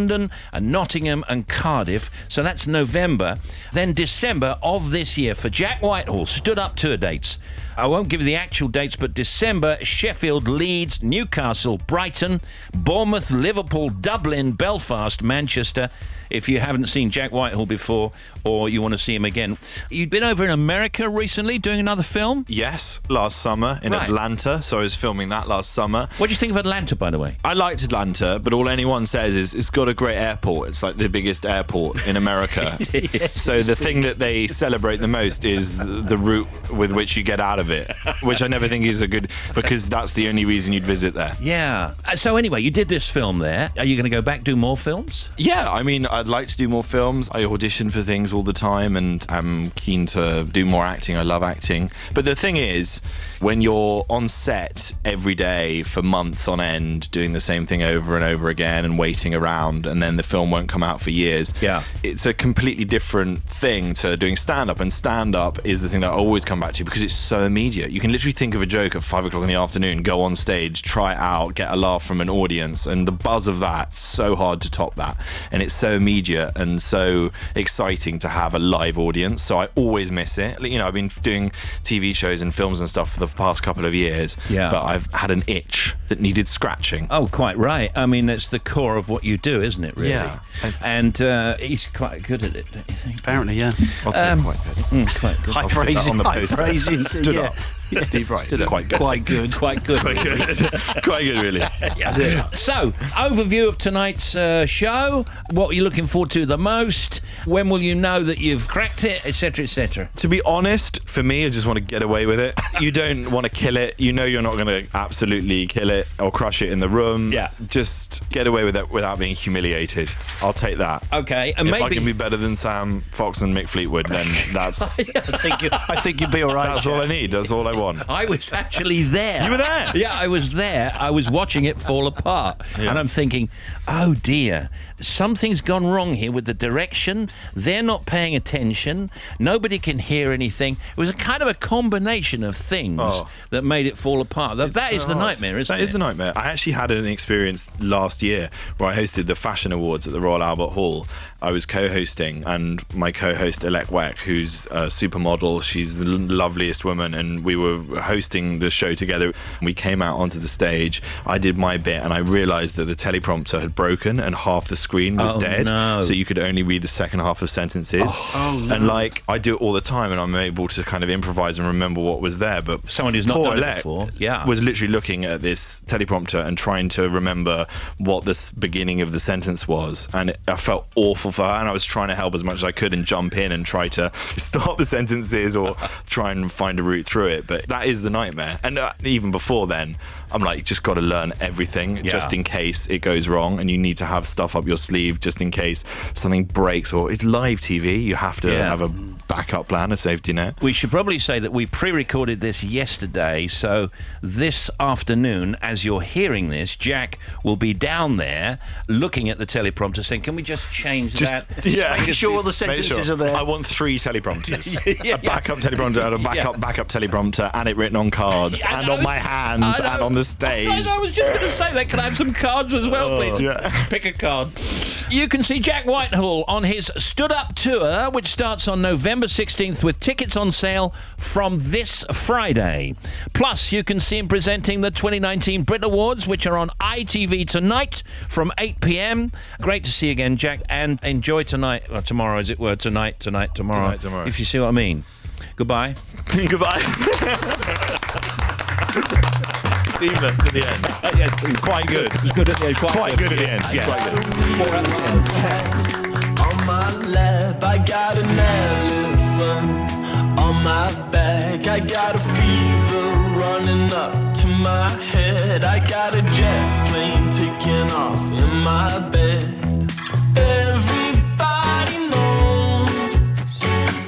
and Nottingham and Cardiff. So that's November. Then December of this year for Jack Whitehall, Stood Up tour dates. I won't give you the actual dates, but December, Sheffield, Leeds, Newcastle, Brighton, Bournemouth, Liverpool, Dublin, Belfast, Manchester. If you haven't seen Jack Whitehall before or you want to see him again. You've been over in America recently doing another film? Yes, last summer in Atlanta. So I was filming that last summer. What do you think of Atlanta, by the way? I liked Atlanta, but all anyone says is it's got a great airport. It's like the biggest airport in America. So the thing that they celebrate the most is the route with which you get out of it, which I never think is a good, because that's the only reason you'd visit there. Yeah. So anyway, you did this film there. Are you going to go back, do more films? Yeah, I mean, I'd like to do more films. I audition for things all the time and I'm keen to do more acting. I love acting. But the thing is, when you're on set every day for months on end, doing the same thing over and over again and waiting around, and then the film won't come out for years, it's a completely different thing to doing stand-up. And stand-up is the thing that I always come back to because it's so immediate. You can literally think of a joke at 5 o'clock in the afternoon, go on stage, try it out, get a laugh from an audience, and the buzz of that's so hard to top that. And it's so immediate and so exciting to have a live audience. So I always miss it. You know, I've been doing TV shows and films and stuff for the past couple of years, but I've had an itch that needed scratching. Oh, quite right. I mean, it's the core of what you do, isn't it, really? Yeah. And he's quite good at it, don't you think? Apparently, yeah. I'll take quite good. Quite good. I'll put that on the poster. Stood Up. Steve Wright. Quite good. Quite good. Quite good. Quite good. Quite good, really. Yeah. So, overview of tonight's show. What are you looking forward to the most? When will you know that you've cracked it, etc., etc.? To be honest, for me, I just want to get away with it. You don't want to kill it. You know you're not going to absolutely kill it or crush it in the room. Yeah. Just get away with it without being humiliated. I'll take that. Okay. And if maybe I can be better than Sam Fox and Mick Fleetwood, then that's... I think you'd be all right. That's all I need. That's all I won. I was actually there. You were there? Yeah, I was there. I was watching it fall apart. Yeah. And I'm thinking, oh dear, something's gone wrong here with the direction. They're not paying attention. Nobody can hear anything. It was a kind of a combination of things that made it fall apart. That is the nightmare, isn't it? That is the nightmare. I actually had an experience last year where I hosted the Fashion Awards at the Royal Albert Hall. I was co-hosting, and my co-host Elek Weck, who's a supermodel, she's the loveliest woman, and we were hosting the show together. We came out onto the stage, I did my bit, and I realised that the teleprompter had broken and half the screen was dead, so you could only read the second half of sentences. And like, I do it all the time, and I'm able to kind of improvise and remember what was there, but someone who's not done it before was literally looking at this teleprompter and trying to remember what the beginning of the sentence was, and I felt awful for her, and I was trying to help as much as I could and jump in and try to start the sentences or try and find a route through it. But that is the nightmare. And even before then, I'm like, just got to learn everything just in case it goes wrong, and you need to have stuff up your sleeve just in case something breaks. Or it's live TV, you have to have a backup plan, a safety net. We should probably say that we pre-recorded this yesterday, so this afternoon, as you're hearing this, Jack will be down there looking at the teleprompter saying, can we just change that? Yeah, make sure all the sentences are there. I want 3 teleprompters. A backup teleprompter and a backup teleprompter, and it written on cards and on my hands and on the stage. I was just going to say that. Can I have some cards as well, please? Yeah. Pick a card. You can see Jack Whitehall on his Stood Up tour, which starts on November 16th with tickets on sale from this Friday. Plus, you can see him presenting the 2019 Brit Awards, which are on ITV tonight from 8 p.m. Great to see you again, Jack, and enjoy tonight, or tomorrow as it were, tonight, tomorrow. If you see what I mean. Goodbye. Goodbye. Seamless at the end. Yes, quite good. It was good at the end. Quite good at the end. Yeah. Quite good. 4 out of 10. On my lap, I got an elephant. On my back, I got a fever running up to my head. I got a jet plane taking off in my bed. Everybody knows,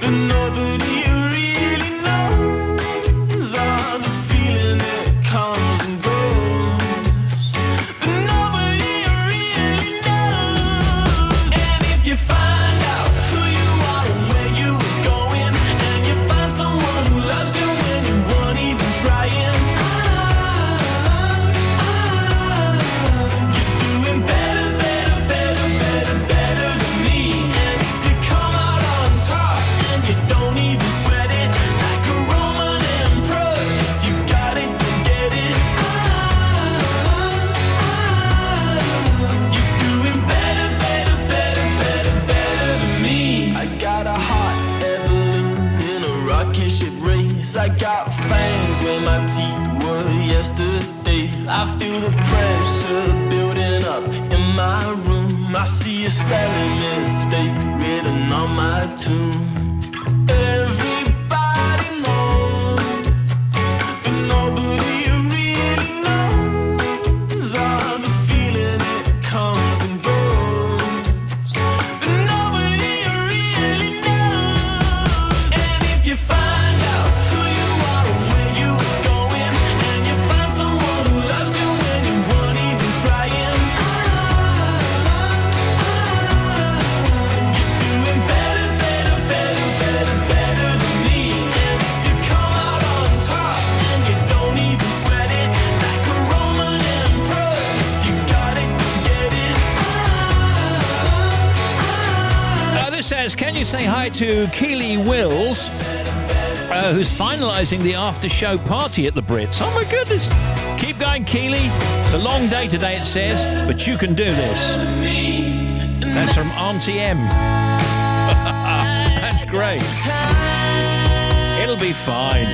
but nobody really knows all the feeling that comes and goes. But nobody really knows. And if you find out who you are and where you were going, and you find someone who loves you when you weren't even trying, you're doing better, better, better, better, better than me. And if you come out on top and you don't even sweat it, like a Roman emperor, if you got it, then get it. You're doing better, better, better, better, better than me. I got a hot air balloon in a rocket ship race. I got fangs where my teeth were yesterday. I feel the pressure building up in my room. I see a spelling mistake written on my tomb. Everybody knows, but nobody really knows all the feeling that comes and goes. But nobody really knows. And if you find out who you are and where you were going, and you find someone who loves you when you weren't even trying, you're doing better, better, better, better, better than me. And if you come out on top and you don't even sweat it, like a Roman emperor, if you got it, then get it. This says, can you say hi to Keely Wills, who's finalising the after-show party at the Brits? Oh my goodness. Keep going, Keely. It's a long day today, it says, but you can do this. That's from Auntie M. That's great. It'll be fine.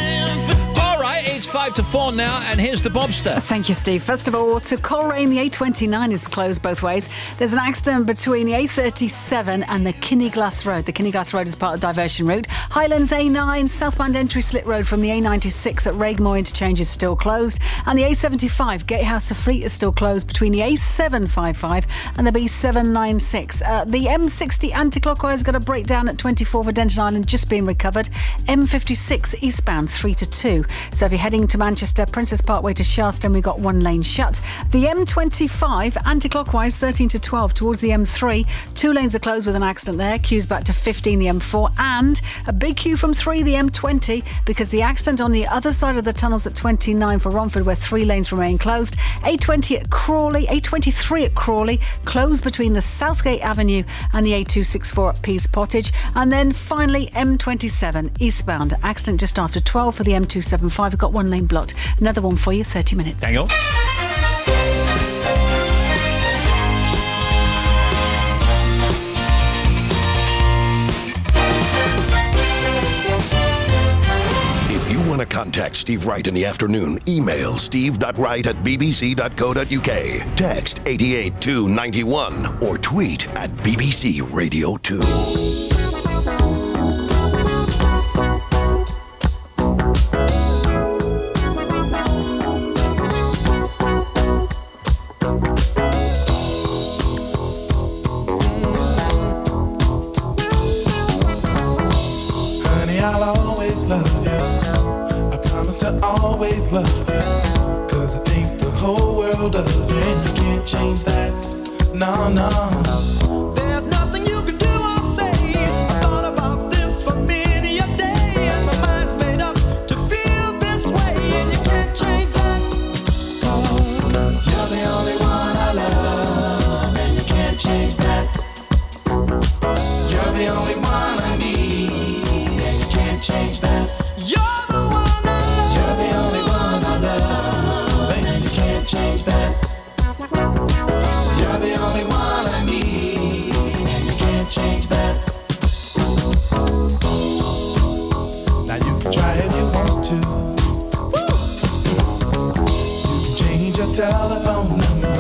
All right, it's 5 to 4 now, and here's the Bobster. Thank you, Steve. First of all, to Coleraine, the A29 is closed both ways. There's an accident between the A37 and the Kinneglass Road. The Kinneglass Road is part of the diversion route. Highlands A9, southbound entry Slit Road from the A96 at Raigmore interchange is still closed. And the A75, Gatehouse to Fleet, is still closed between the A755 and the B796. The M60 anti-clockwise got a breakdown at 24 for Denton Island, just being recovered. M56 eastbound 3 to 2. So if you're heading to Manchester, Princess Parkway to Sharstone, we've got one lane shut. The M25 anti-clockwise 13 to 12 towards the M3. 2 lanes are closed with an accident there. Queues back to 15, the M4, and a big queue from 3, the M20, because the accident on the other side of the tunnels at 29 for Romford, where 3 lanes remain closed. A20 at Crawley, A23 at Crawley, closed between the Southgate Avenue and the A264 at Pease Pottage. And then finally M27 eastbound, accident just after 12 for the M275. We've got one lane blocked. Another one for you, 30 minutes. Hang on. If you want to contact Steve Wright in the afternoon, email steve.wright@bbc.co.uk, text 88291, or tweet at BBC Radio 2. Honey, I'll always love you. I promise to always love you. 'Cause I think the whole world of you, and you can't change that. No, no. There's nothing you can do or say. I thought about this for many a day, and my mind's made up to feel this way, and you can't change that. 'Cause you're the only one I love, and you can't change that. You're the only one I need, and you can't change that. You're the one I love. You're the only one I love, and you can't change that. You're the only one I need, and you can't change that. Now you can try if you want to. You can change your telephone number,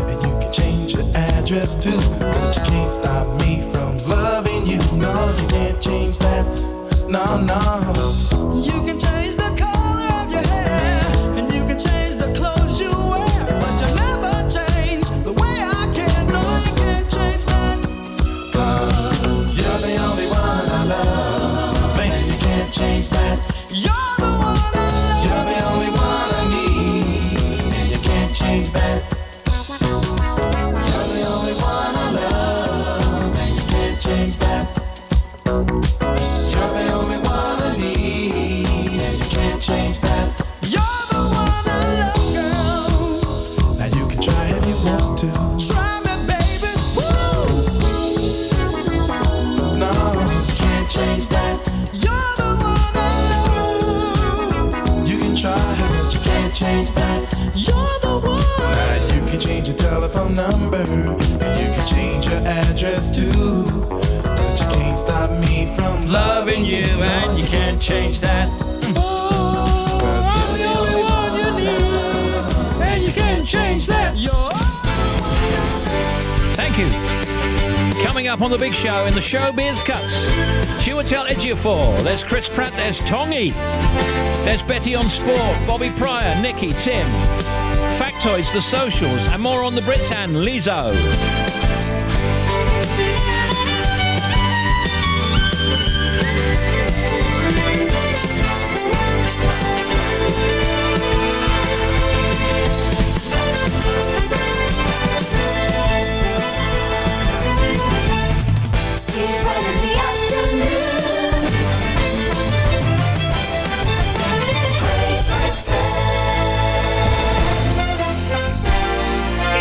and you can change your address too. But you can't stop me from loving you. No, you can't change that. No, no. You can change the color of your hair, and you can change the clothes you wear, but you never change the way I care. No, you can't change that. 'Cause you're the only one I love, and you can't change that. You're the one I love. You're the only one I need, and you can't change that. You're the only one I love, and you can't change that. You're the only one I need, and you can't change that. You're the one I love, girl. Now you can try if you want to. Try me, baby. Woo! No, you can't change that. You're the one I love. You can try, but you can't change that. You're the one. Now you can change your telephone number, and you can change your address too. But you can't stop me from loving you, and you can't change that. 'Cause you're the only one you need, and you can't change that. Thank you. Coming up on the big show in the Showbiz Cuts, Chiwetel Ejiofor, there's Chris Pratt, there's Tongi, there's Betty on Sport, Bobby Pryor, Nikki, Tim, Factoids, The Socials, and more on the Brits and Lizzo. Steve Wright in the afternoon. Great Britain.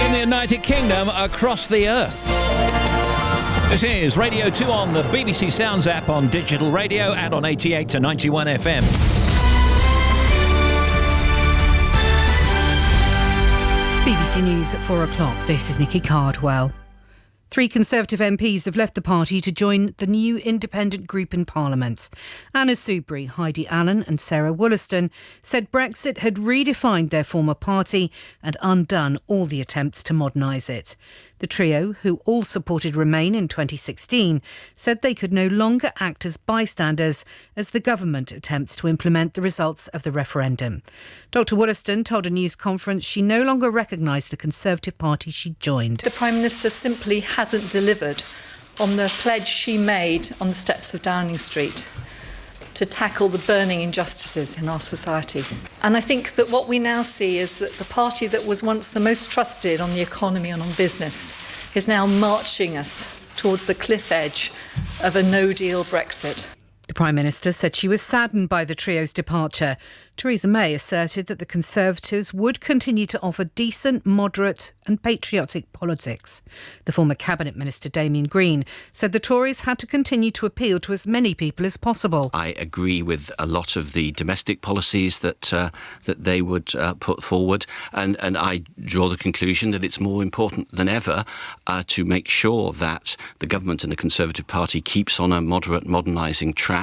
In the United Kingdom, across the earth. This is Radio 2 on the BBC Sounds app, on digital radio, and on 88 to 91 FM. BBC News at 4 o'clock. This is Nikki Cardwell. 3 Conservative MPs have left the party to join the new independent group in Parliament. Anna Soubry, Heidi Allen and Sarah Wollaston said Brexit had redefined their former party and undone all the attempts to modernise it. The trio, who all supported Remain in 2016, said they could no longer act as bystanders as the government attempts to implement the results of the referendum. Dr Wollaston told a news conference she no longer recognised the Conservative Party she joined. The Prime Minister simply hasn't delivered on the pledge she made on the steps of Downing Street to tackle the burning injustices in our society. And I think that what we now see is that the party that was once the most trusted on the economy and on business is now marching us towards the cliff edge of a no-deal Brexit. The Prime Minister said she was saddened by the trio's departure. Theresa May asserted that the Conservatives would continue to offer decent, moderate and patriotic politics. The former Cabinet Minister Damien Green said the Tories had to continue to appeal to as many people as possible. I agree with a lot of the domestic policies that they would put forward, and I draw the conclusion that it's more important than ever to make sure that the government and the Conservative Party keeps on a moderate, modernising track.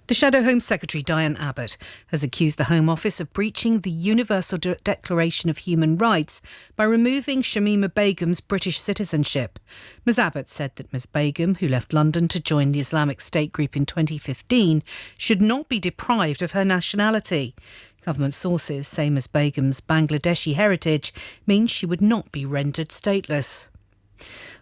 The Shadow Home Secretary, Diane Abbott, has accused the Home Office of breaching the Universal Declaration of Human Rights by removing Shamima Begum's British citizenship. Ms Abbott said that Ms Begum, who left London to join the Islamic State group in 2015, should not be deprived of her nationality. Government sources say Ms Begum's Bangladeshi heritage means she would not be rendered stateless.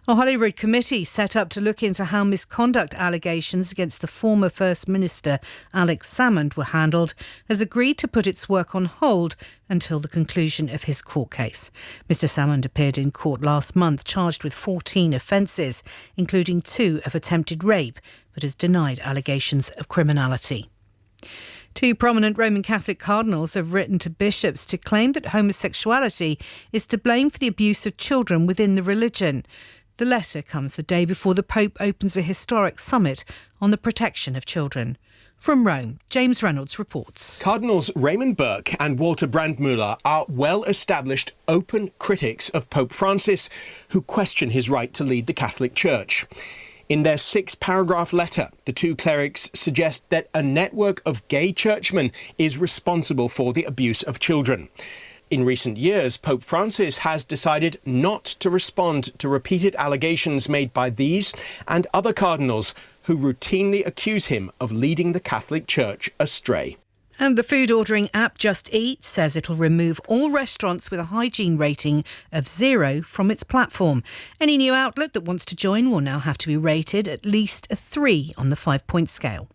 A Holyrood committee set up to look into how misconduct allegations against the former First Minister Alex Salmond were handled has agreed to put its work on hold until the conclusion of his court case. Mr Salmond appeared in court last month charged with 14 offences, including 2 of attempted rape, but has denied allegations of criminality. 2 prominent Roman Catholic cardinals have written to bishops to claim that homosexuality is to blame for the abuse of children within the religion. The letter comes the day before the Pope opens a historic summit on the protection of children. From Rome, James Reynolds reports. Cardinals Raymond Burke and Walter Brandmüller are well-established open critics of Pope Francis who question his right to lead the Catholic Church. In their 6-paragraph letter, the 2 clerics suggest that a network of gay churchmen is responsible for the abuse of children. In recent years, Pope Francis has decided not to respond to repeated allegations made by these and other cardinals who routinely accuse him of leading the Catholic Church astray. And the food ordering app Just Eat says it'll remove all restaurants with a hygiene rating of 0 from its platform. Any new outlet that wants to join will now have to be rated at least a 3 on the 5-point scale.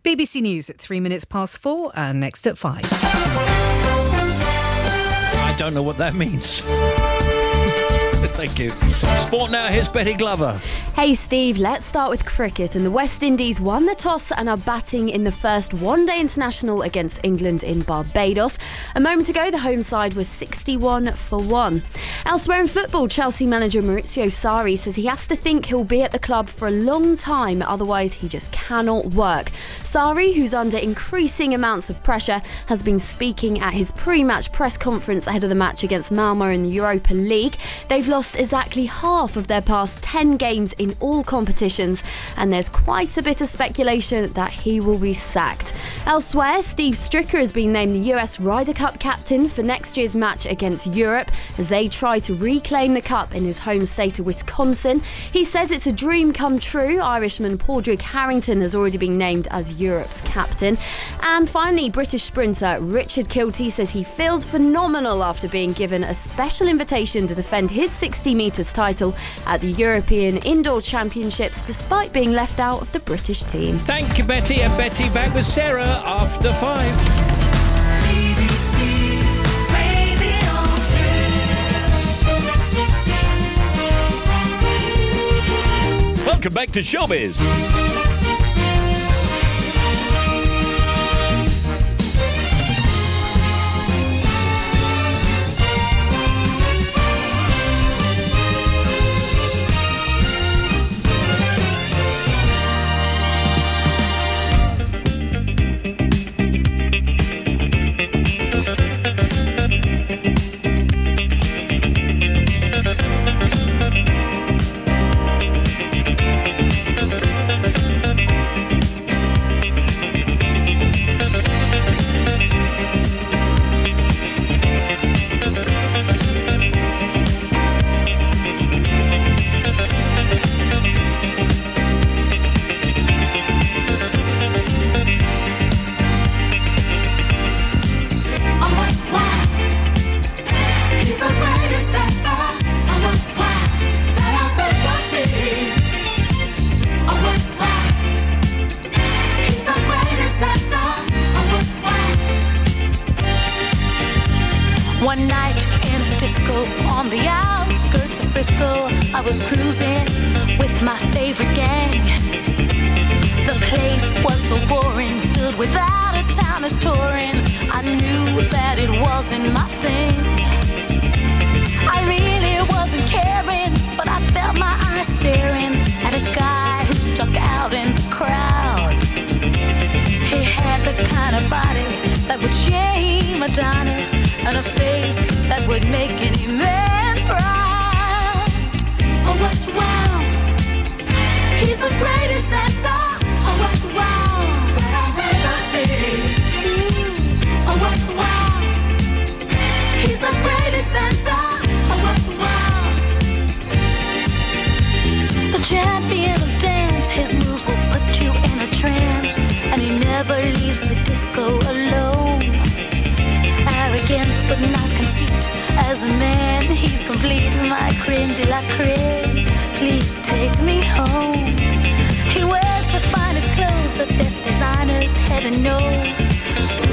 BBC News at 4:03 and next at 5. I don't know what that means. Thank you. Sport now, here's Betty Glover. Hey Steve, let's start with cricket, and the West Indies won the toss and are batting in the first one-day international against England in Barbados. A moment ago, the home side was 61 for 1. Elsewhere in football, Chelsea manager Maurizio Sarri says he has to think he'll be at the club for a long time, otherwise he just cannot work. Sarri, who's under increasing amounts of pressure, has been speaking at his pre-match press conference ahead of the match against Malmo in the Europa League. They've lost exactly half of their past 10 games in all competitions, and there's quite a bit of speculation that he will be sacked. Elsewhere, Steve Stricker has been named the US Ryder Cup captain for next year's match against Europe as they try to reclaim the cup in his home state of Wisconsin. He says it's a dream come true. Irishman Padraig Harrington has already been named as Europe's captain. And finally, British sprinter Richard Kilty says he feels phenomenal after being given a special invitation to defend his 60 metres title at the European Indoor Championships despite being left out of the British team. Thank you, Betty. And Betty back with Sarah after 5. BBC Radio 2. Welcome back to Showbiz. greatest dancer. Oh, wow, that I've ever seen. Oh, wow, he's the greatest dancer. Oh, wow. One night in a disco on the outskirts of Frisco, I was cruising with my favorite gang. The place was so boring, filled with out-of-towners touring. I knew that it wasn't my thing. I really wasn't caring, but I felt my eyes staring at a guy who stuck out in the crowd. He had the kind of body that would shame Adonis, and a face that would make any man proud. Oh, what wow, he's the greatest dancer. Oh, what wow, that I've ever seen. Oh, what wow, he's the greatest dancer. Oh, what wow. The champion of dance, his moves will put you in a trance, and he never leaves the disco alone. Arrogance but not conceit, as a man he's complete. My creme de la creme, please take me home. He wears the finest clothes, the best designers, heaven knows.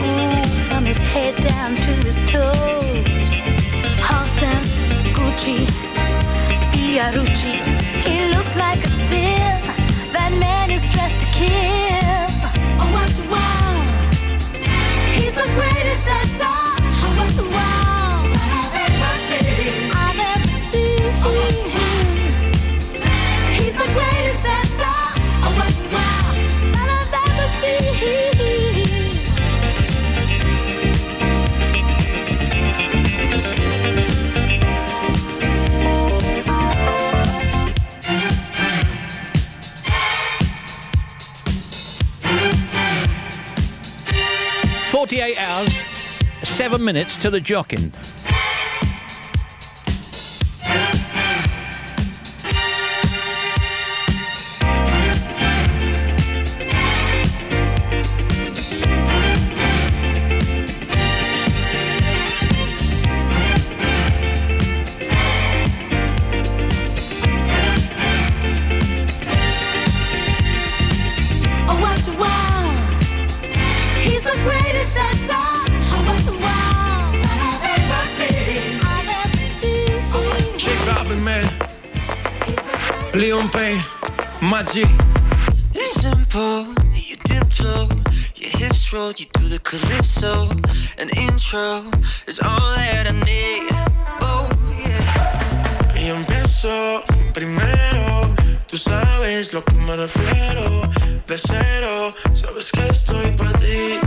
Ooh, from his head down to his toes. Halston, Gucci, Fiorucci, he looks like a steal. That man is dressed to kill. Oh, what wow, he's the greatest dancer. Oh, what wow, that I've ever seen. I've ever seen. Oh, what wow, he's the greatest dancer. Oh, what wow, that I've ever seen. 48 hours, 7 minutes to the jockin. Leon Payne, my G. It's simple, you diplo, your hips roll, you do the calypso. An intro is all that I need. Oh yeah. Y empiezo primero, tú sabes lo que me refiero. De cero, sabes que estoy pa' ti.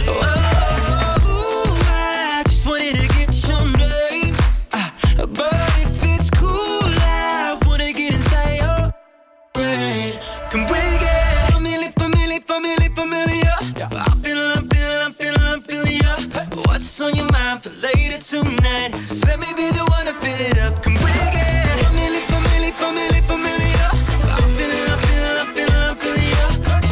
Oh, I just wanted to get your name, but if it's cool, I wanna get inside your brain. Can we get familiar? I'm feeling ya. What's on your mind for later tonight? Let me be the one to fill it up. Can we get familiar? I'm feeling ya.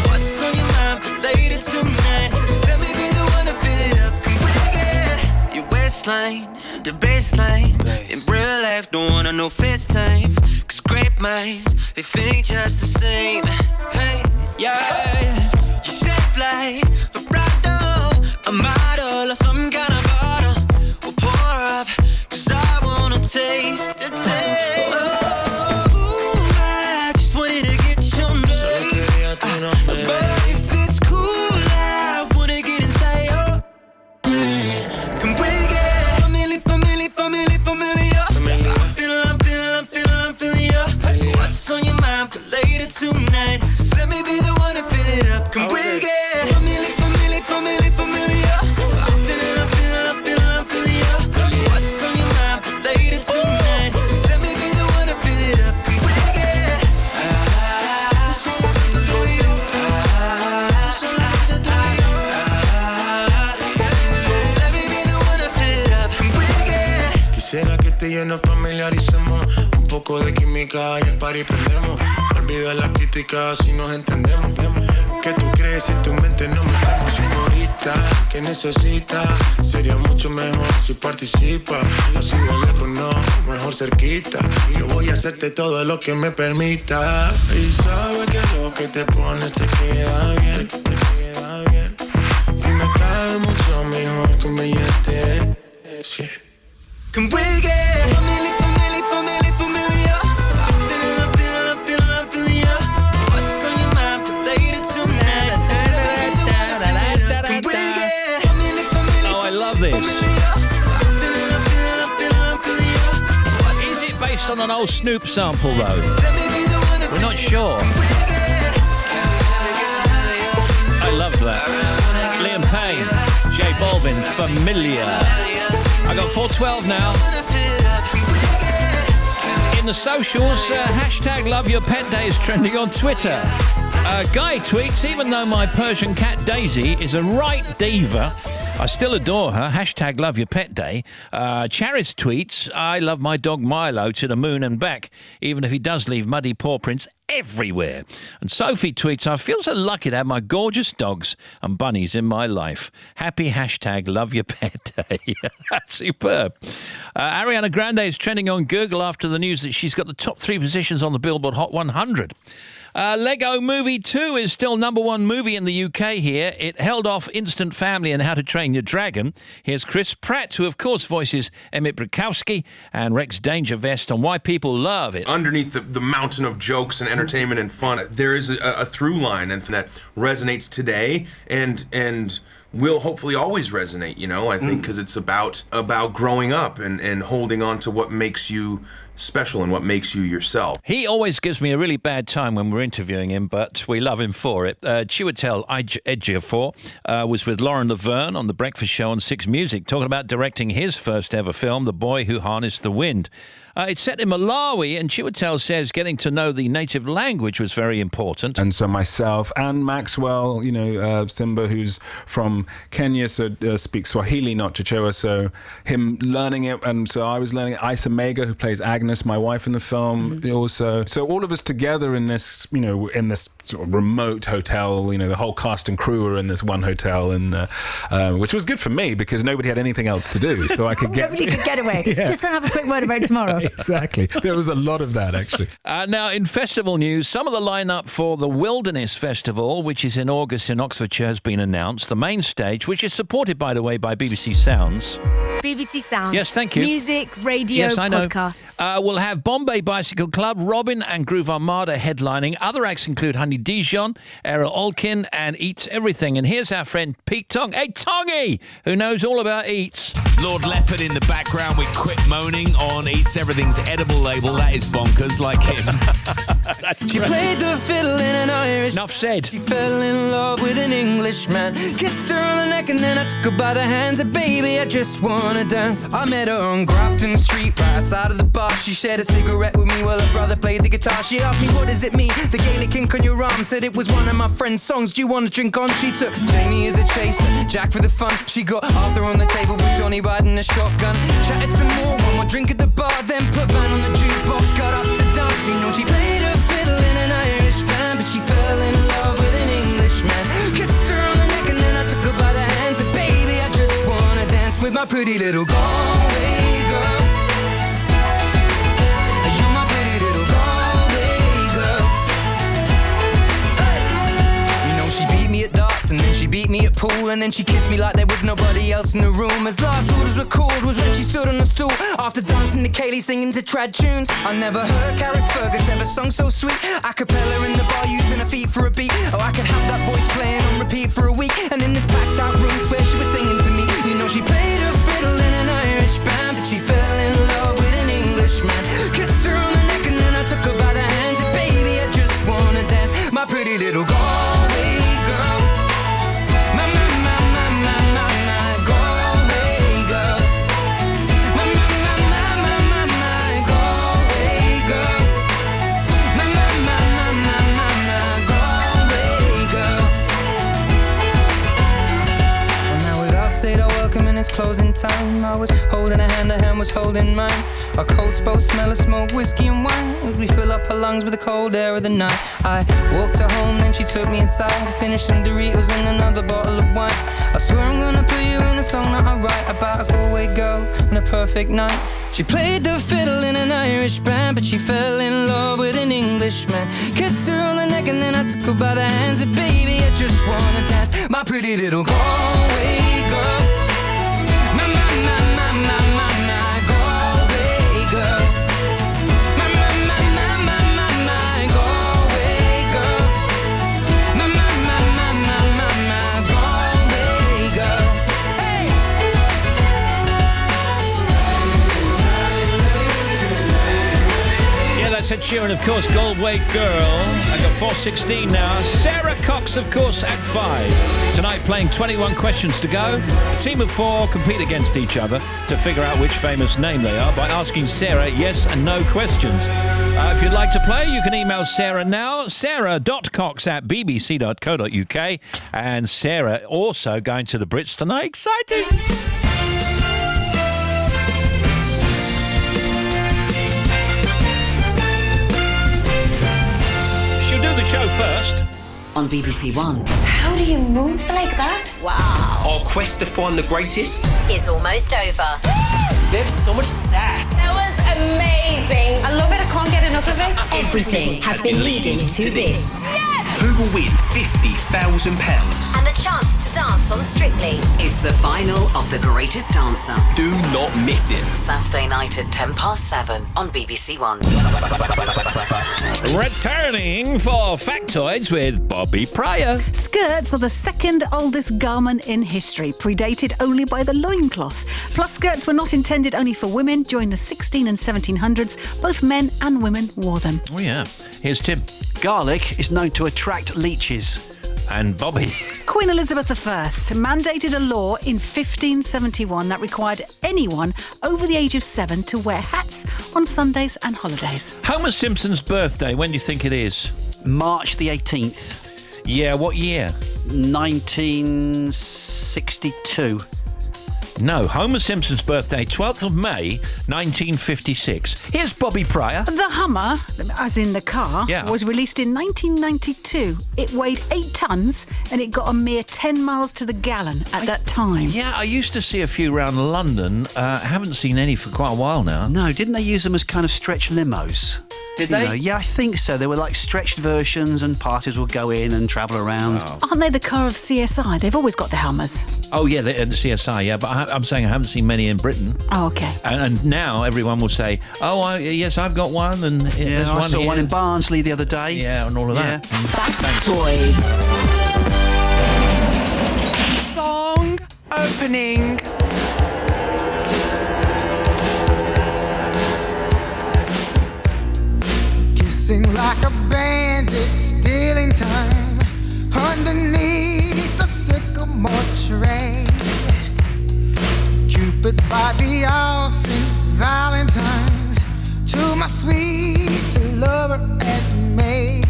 What's on your mind for later tonight? Let me be the one to fill it up. Can we get your waistline, the baseline? In real life, don't wanna know FaceTime. Cause great minds, they think just the same. Hey, yeah. You shape like vibrato, a model or some kind of bottle. We'll pour up, cause I wanna taste the taste. Oh, I just wanted to get your name, but if it's cool, I wanna get inside your brain. Can we get familiar? I'm feeling ya. What's on your mind for later tonight? Let me be the one to fill it up. Can we get familiar? I'm feeling ya. What's on your mind for later tonight? Let me be the one to fill it up. Can we get let me be the one to fill it up. Can we get Quisiera que tú y yo nos familiaricemos. Un poco de química y el party prendemos. Olvida la crítica si nos entendemos. Que tú crees en tu mente no metemos. Señorita, ¿qué necesita? Sería mucho mejor si participa. Así dale con cerquita. Yo voy a hacerte todo lo que me permita. Y sabes que lo que te pones te queda bien, te queda bien. Y me cae mucho mejor que un billete 100. Can we get familiar? I'm feeling ya. What's on your mind for later tonight? Can we get familiar? Oh, I love this. I'm feeling ya. Is it based on an old Snoop sample, though? We're not sure. I loved that. Liam Payne, J Balvin, Familiar. I got 412 now. In the socials, hashtag Love Your Pet Day is trending on Twitter. Guy tweets, even though my Persian cat Daisy is a right diva, I still adore her. Hashtag Love Your Pet Day. Charis tweets, I love my dog Milo to the moon and back, even if he does leave muddy paw prints everywhere. And Sophie tweets, I feel so lucky to have my gorgeous dogs and bunnies in my life. Happy hashtag Love Your Pet Day. That's superb. Ariana Grande is trending on Google after the news that she's got the top 3 positions on the Billboard Hot 100. Lego Movie 2 is still number 1 movie in the UK here. It held off Instant Family and How to Train Your Dragon. Here's Chris Pratt, who of course voices Emmett Brakowski and Rex Dangervest, on why people love it. Underneath the mountain of jokes and entertainment and fun, there is a through line and that resonates today and will hopefully always resonate, you know, I think, because it's about growing up and holding on to what makes you special and what makes you yourself. He always gives me a really bad time when we're interviewing him, but we love him for it. Chiwetel Ejiofor was with Lauren Laverne on The Breakfast Show on 6 Music, talking about directing his first ever film, The Boy Who Harnessed the Wind. It's set in Malawi, and Chiwetel says getting to know the native language was very important. And so myself and Maxwell, you know, Simba, who's from Kenya, so speaks Swahili, not Chichewa, so him learning it, and so I was learning it. Isa Mega, who plays Agnes, my wife in the film, also. So all of us together in this, you know, in this sort of remote hotel, you know, the whole cast and crew were in this one hotel, and which was good for me because nobody had anything else to do, so I could get... Nobody could get away. Yeah. Just want to have a quick word about tomorrow. Exactly. There was a lot of that, actually. Now, in festival news, some of the lineup for the Wilderness Festival, which is in August in Oxfordshire, has been announced. The main stage, which is supported, by the way, by BBC Sounds. BBC Sounds. Yes, thank you. Music, radio, yes, I know. podcasts. We'll have Bombay Bicycle Club, Robin and Groove Armada headlining. Other acts include Honey Dijon, Errol Olkin and Eats Everything. And here's our friend Pete Tong. Hey, Tongy, who knows all about Eats. Lord Leopard in the background with Quit Moaning on Eats Everything's edible label. That is bonkers, like him. That's She played the fiddle in an Irish. Enough said. She fell in love with an Englishman. Kissed her on the neck and then I took her by the hands. And baby, I just wanna dance. I met her on Grafton Street, right outside of the bar. She shared a cigarette with me while her brother played the guitar. She asked me, what does it mean? The Gaelic ink on your arm. Said it was one of my friend's songs. Do you want to drink on? She took Jamie as a chaser, Jack for the fun. She got Arthur on the table with Johnny riding a shotgun. Chatted some more, one more drink at the bar. Then put Van on the jukebox, got up to dance. You know she played her fiddle in an Irish band, but she fell in love with an Englishman. Kissed her on the neck and then I took her by the hands. And baby, I just wanna dance with my pretty little Galway girl. You're my pretty little Galway girl. Hey. You know she beat me at darts and then she beat me at pool, and then she kissed me like there was nobody else in the room. As last orders were called was when she stood on the stool after dancing to Kaylee singing to trad tunes. I never heard Carrick Fergus ever sung so sweet. A cappella in the bar using her feet for a beat. Oh, I could have that voice playing on repeat for a week. And in this packed out room where she was singing to me. You know she played her fiddle in an Irish band, but she fell in love with an Englishman. Kissed her on the neck and then I took her by the hands. And baby, I just wanna dance, my pretty little Galway girl. My Galway girl. My Galway girl. My Galway girl. Well, now we'd all said our welcome and it's closing time. I was holding her hand was holding mine. Our coats both smell of smoke, whiskey and wine as we fill up her lungs with the cold air of the night. I walked her home, then she took me inside. Finished some Doritos and another bottle of wine. I swear I'm gonna put you in a song that I write about a Galway girl and a perfect night. She played the fiddle in an Irish band, but she fell in love with an Englishman. Kissed her on the neck and then I took her by the hands. And baby, I just wanna dance, my pretty little Galway girl. My, my, my, my, my, my, my Galway girl. My, my, my, my, my, my, my Galway girl. My, my, my, my, my, my, my Galway girl. Hey! Yeah, that's Ed Sheeran, of course, Galway Girl. I got 4:16 now. Sarah Cox, of course, at 5. Tonight playing 21 questions to go. A team of 4 compete against each other to figure out which famous name they are by asking Sarah yes and no questions. If you'd like to play, you can email Sarah now, sarah.cox@bbc.co.uk. And Sarah also going to the Brits tonight. Exciting! Do the show first. On BBC One. How do you move like that? Wow. Our quest to find the greatest Is almost over. They have so much sass. That was amazing. I love it. I can't get enough of it. Everything has been leading to this. Yes! Who will win £50,000? And the chance to dance on Strictly. It's the final of The Greatest Dancer. Do not miss it. Saturday night at 7:10 on BBC One. Returning for Factoids with Bobby Pryor. Skirts are the second oldest garment in history, predated only by the loincloth. Plus, skirts were not intended only for women. During the 16 and 1700s, both men and women wore them. Oh, yeah. Here's Tim. Garlic is known to attract leeches. And Bobby. Queen Elizabeth I mandated a law in 1571 that required anyone over the age of 7 to wear hats on Sundays and holidays. Homer Simpson's birthday, when do you think it is? March the 18th. Yeah, what year? 1962. No, Homer Simpson's birthday, 12th of May, 1956. Here's Bobby Pryor. The Hummer, as in the car, Yeah. was released in 1992. It weighed 8 tonnes and it got a mere 10 miles to the gallon at that time. Yeah, I used to see a few around London. Haven't seen any for quite a while now. No, didn't they use them as kind of stretch limos? Did You they? know, yeah, I think so. They were like stretched versions and parties would go in and travel around. Oh. Aren't they the car of CSI? They've always got the Hummers. Oh, yeah, the CSI, yeah, but I'm saying I haven't seen many in Britain. Oh, okay. And now everyone will say, oh, yes, I've got one, and there's I one saw here. one in Barnsley the other day. Yeah, and all of that. Factoids. Song opening. Kissing like a bandit, stealing time underneath the sycamore tree. Cupid by the all Saints Valentine's to my sweet lover and me.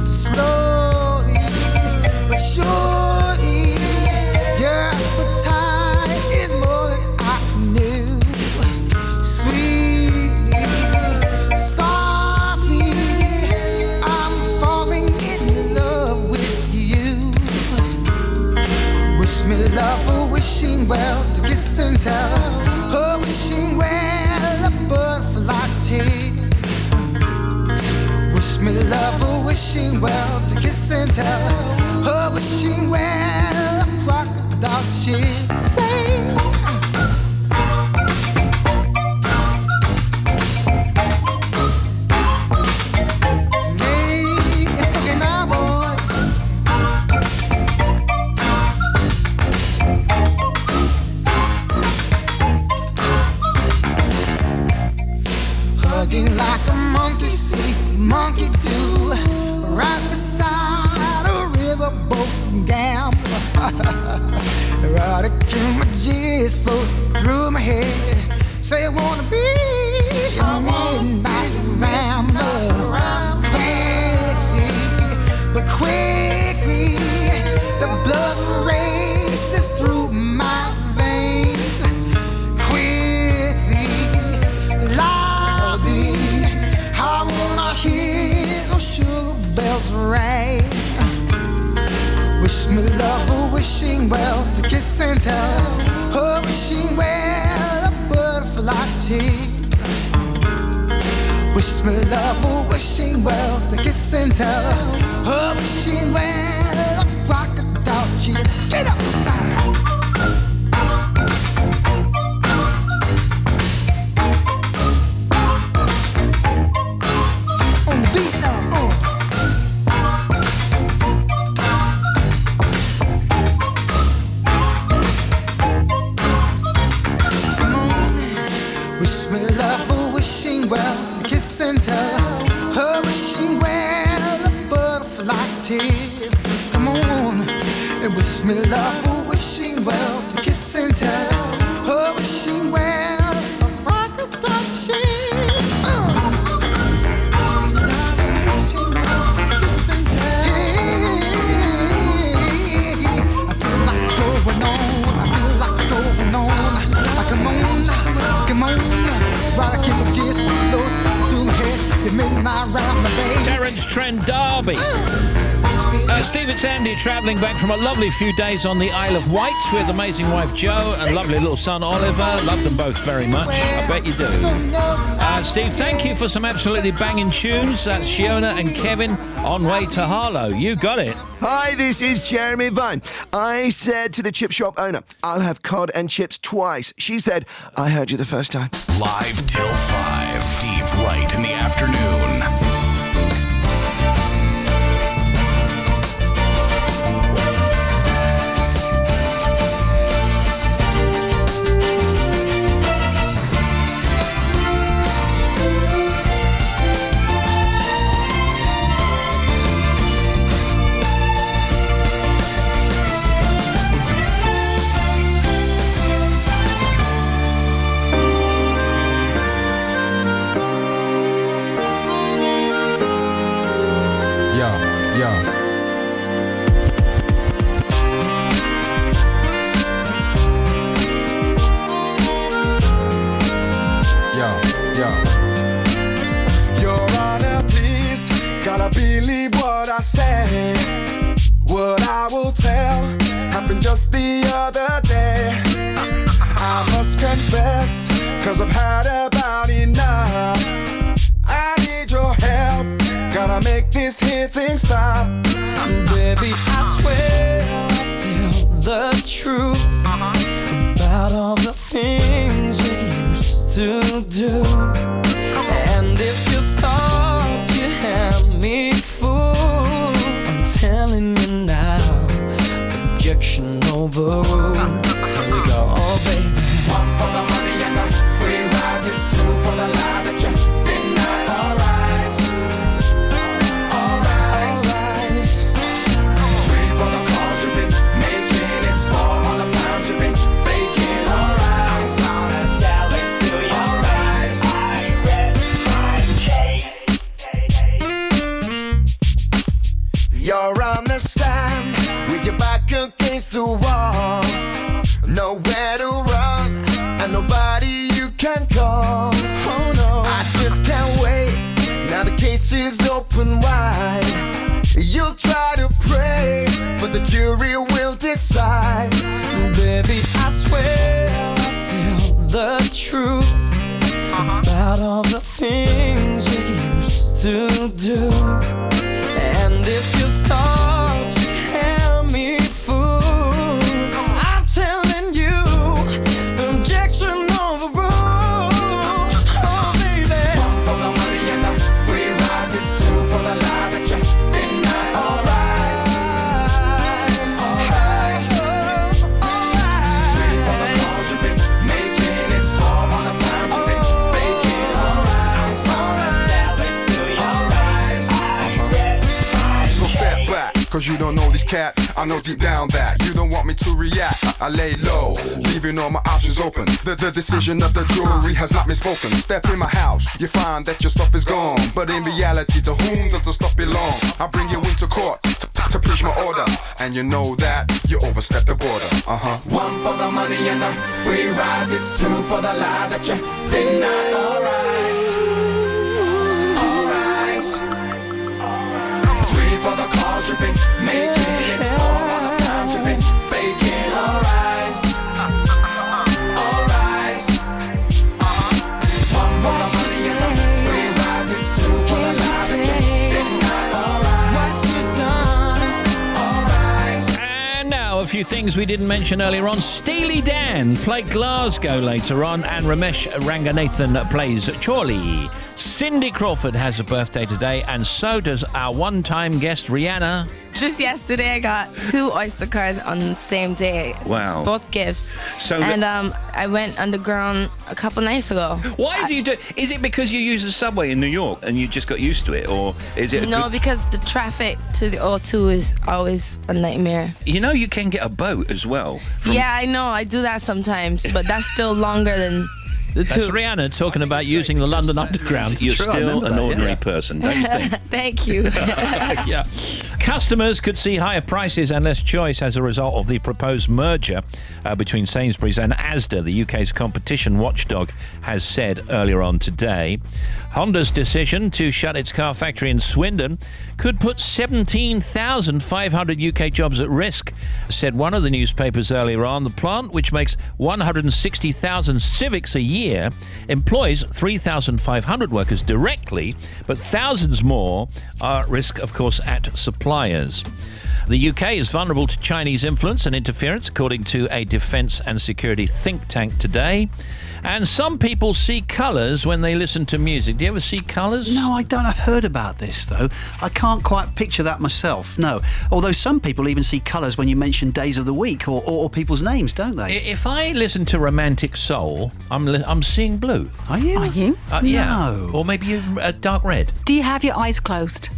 Slowly but surely, your appetite is more than I knew. Sweetly, softly, I'm falling in love with you. Wish me love, a wishing well, to kiss and tell. Oh, wishing well, a butterfly tea. Wish me love, a wishing well, to kiss and tell. Oh, wishing well, a crocodile she'd say. Hugging like a monkey see, monkey do, right beside a riverboat gambler. Erotic images float through my head. Say I wanna be a midnight rambler. Quickly, but quickly, the blood races through my veins. Quickly, loudly, I wanna hear those sugar bells ring. Wish me love, a wishing well, to kiss and tell. Oh, wishing well, a butterfly tea. Wish me love, oh, wishing well, to kiss and tell. Oh, wishing well, rock it out, she get up. On the beat now, Come on, wish me love, oh, wishing well, to kiss and tell. Her wishing well, a butterfly tears. Come on, and wish me love, oh, wishing well, to kiss and tell. Her wishing well, a rocket dog she's. I feel like going on. Come on, right, I keep my jizz float through my head. You midnight round the bay. Terence Trent D'Arby. Steve, it's Andy travelling back from a lovely few days on the Isle of Wight with amazing wife Jo and lovely little son Oliver. Love them both very much. I bet you do. Steve, thank you for some absolutely banging tunes. That's Shiona and Kevin on way to Harlow. You got it. Hi, this is Jeremy Vine. I said to the chip shop owner, I'll have cod and chips twice. She said, I heard you the first time. Live till 5. Steve Wright in the afternoon. Your Honor, please, gotta believe what I say. What I will tell happened just the other day. I must confess, cause I've had about enough. I need your help, gotta make this here thing stop. Baby, I swear I'll tell the truth about all the things we used to do. And if you thought you had me fooled, I'm telling you now, objection overruled. Here we go, oh baby. One for the money and the free rise, it's two for the lie that you deny. All rise, all rise, three for the calls you've been making, it's four all the times you've been faking. All rise, I'm gonna tell it to you. All rise, I rest my case. You're on the stand with your back against the wall, nowhere to run and nobody you can call. Oh no, I just can't wait. Now the case is open wide. You'll try to pray, but the jury will decide. Baby, I swear I'll tell the truth about all the things we used to do. And if you thought you had me fooled, I'm telling you, objection overruled. Oh baby, one for the money and the free rise, it's two for the lie that you deny. All rise, all rise, three for the calls you've been making, it's four all the times you've been faking. All rise, I'm gonna tell it to you. All rise, I rest my So step back, cause you don't know this cat. I know deep down that you don't want me to react. I lay low, leaving all my options open. The decision of the jury has not been spoken. Step in my house, you find that your stuff is gone. But in reality, to whom does the stuff belong? I bring you into court to preach my order, and you know that you overstep the border. one for the money and the free rise, it's two for the lie that you deny. All rise, all rise, three for the calls you've been making, it's four all the times you've been faking. All rise, all rise, one for the money and the free rise, few things we didn't mention earlier on. Steely Dan play Glasgow later on, and Ramesh Ranganathan plays Chorley. Cindy Crawford has a birthday today, and so does our one-time guest Rihanna. Just yesterday, I got 2 Oyster cards on the same day. Wow. Both gifts. So and I went underground a couple nights ago. Why do you do? Is it because you use the subway in New York and you just got used to it, or is it? No, because the traffic to the O2 is always a nightmare. You know, you can get a boat as well. Yeah, I know. I do that sometimes, but that's still longer than the 2. That's Rihanna talking about using the London Underground. You're still an ordinary person, don't you think? Thank you. Yeah. Customers could see higher prices and less choice as a result of the proposed merger between Sainsbury's and Asda, the UK's competition watchdog has said earlier on today. Honda's decision to shut its car factory in Swindon could put 17,500 UK jobs at risk, said one of the newspapers earlier on. The plant, which makes 160,000 Civics a year, employs 3,500 workers directly, but thousands more are at risk, of course, at suppliers. The UK is vulnerable to Chinese influence and interference, according to a defence and security think tank today. And some people see colours when they listen to music. Do you ever see colours? No, I don't. I've heard about this, though. I can't quite picture that myself, no. Although some people even see colours when you mention days of the week or people's names, don't they? If I listen to romantic soul, I'm seeing blue. Are you? Are you? Yeah. No. Or maybe dark red. Do you have your eyes closed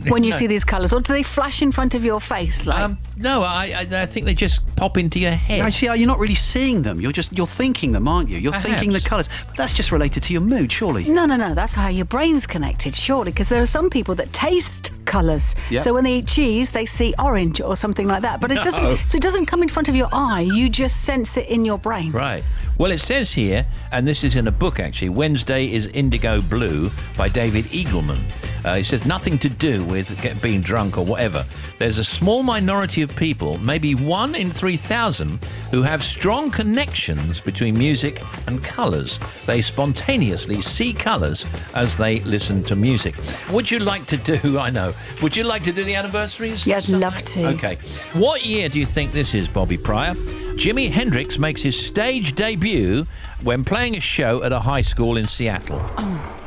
when you no. see these colours, or do they flash in front of your face? Like? No, I think they just pop into your head. I see. You're not really seeing them. You're thinking them, aren't you? You're thinking the colours. But that's just related to your mood, surely. No. That's how your brain's connected, surely, because there are some people that taste colours. Yep. So when they eat cheese, they see orange or something like that. But it doesn't. So it doesn't come in front of your eye. You just sense it in your brain. Right. Well, it says here, and this is in a book actually, Wednesday is Indigo Blue by David Eagleman. It says nothing to do with being drunk or whatever. There's a small minority of people, maybe 1 in 3,000, who have strong connections between music and colours. They spontaneously see colours as they listen to music. Would you like to do, would you like to do the anniversaries? Yeah, I'd love to. Okay. What year do you think this is, Bobby Pryor? Jimi Hendrix makes his stage debut when playing a show at a high school in Seattle.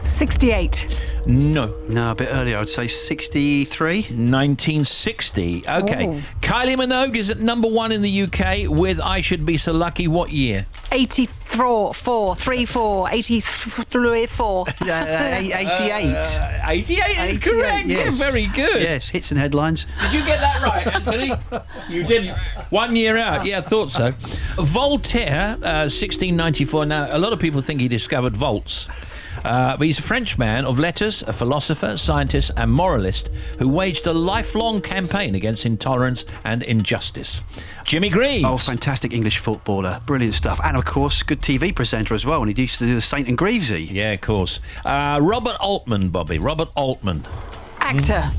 68. No, a bit earlier. I'd say 63. 1960. Okay. Oh. Kylie Minogue is at number 1 in the UK with I Should Be So Lucky. What year? 84. 84. 83. 88. 88 is correct. Yes. Yeah, very good. Yes, hits and headlines. Did you get that right, Anthony? You didn't. 1 year out. Yeah, I thought so. Voltaire, 1694. Now, a lot of people think he discovered volts. But he's a French man of letters, a philosopher, scientist and moralist who waged a lifelong campaign against intolerance and injustice. Jimmy Greaves. Oh, fantastic English footballer. Brilliant stuff. And, of course, good TV presenter as well. And he used to do the Saint and Greavesy. Yeah, of course. Robert Altman, Bobby. Robert Altman. Actor.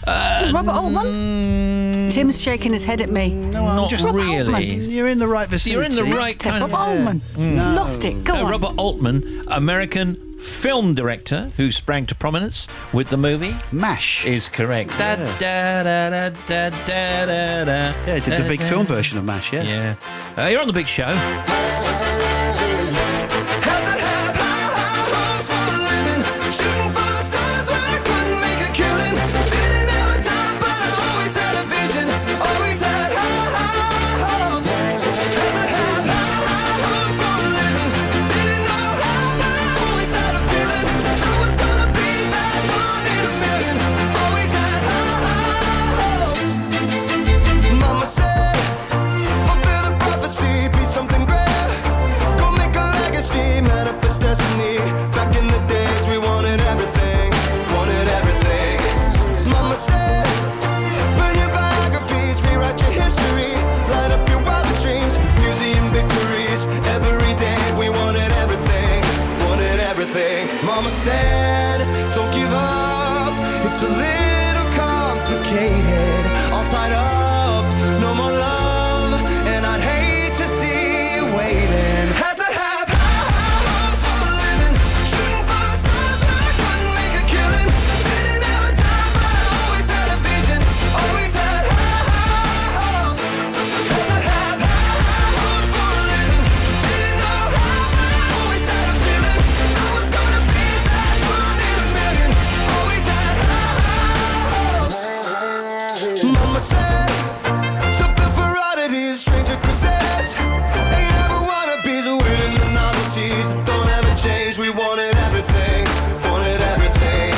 Robert Altman? Tim's shaking his head at me. No, Not just really. Altman. You're in the right vicinity. You're in the right kind Robert of... Altman. No. Lost it. Go on. Robert Altman, American film director who sprang to prominence with the movie MASH. Is correct. Da, da, da, da, da, da, da, da, Yeah, did the big film version of MASH, yeah. Yeah. You're on the big show. Mama said, don't give up. It's a little complicated. All tied up, no more love. And I'd hate to see you waiting. Had to have high hopes for a living. Shooting for the stars, but I couldn't make a killing. Didn't have a time, but I always had a vision. Always had high hopes. everything, wanted everything.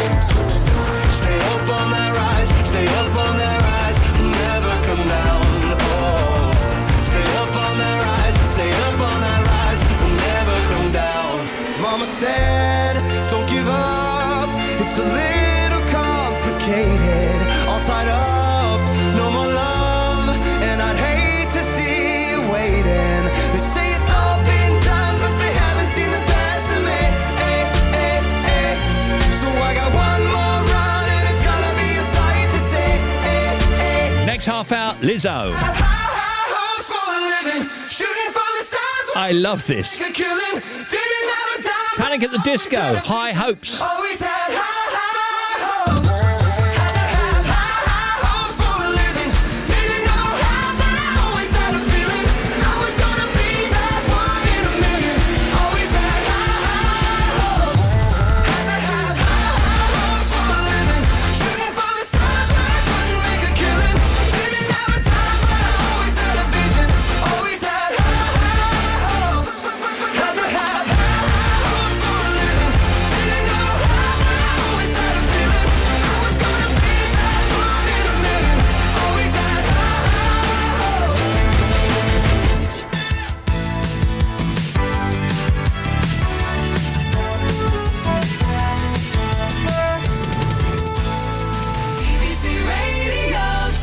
Stay up on that rise, stay up on that rise, never come down. Oh, stay up on that rise, stay up on that rise, never come down. Mama said, don't give up, it's a little complicated, all tied up, no more love, and I'd hate to see you waiting. They say it's all been done, but they haven't seen the best of me. So I got one more run, and it's gonna be a sight to see. Next half hour, Lizzo. Hopes for a living, shooting for the stars. I love this. Killing, didn't have a dime. Panic at the Disco, High Hopes. Always had high hopes. Had to have high hopes for a living. Didn't know how, but I always had a feeling I was gonna be that one in a million. Always had high hopes. Had to have high hopes for a living. Shooting for the stars, but I couldn't make a killing. Didn't have a time, but I always had a vision. Always had high hopes. Had to have high hopes for a living. Didn't know how, but I always had a feeling I was gonna be that one in a million. Always had high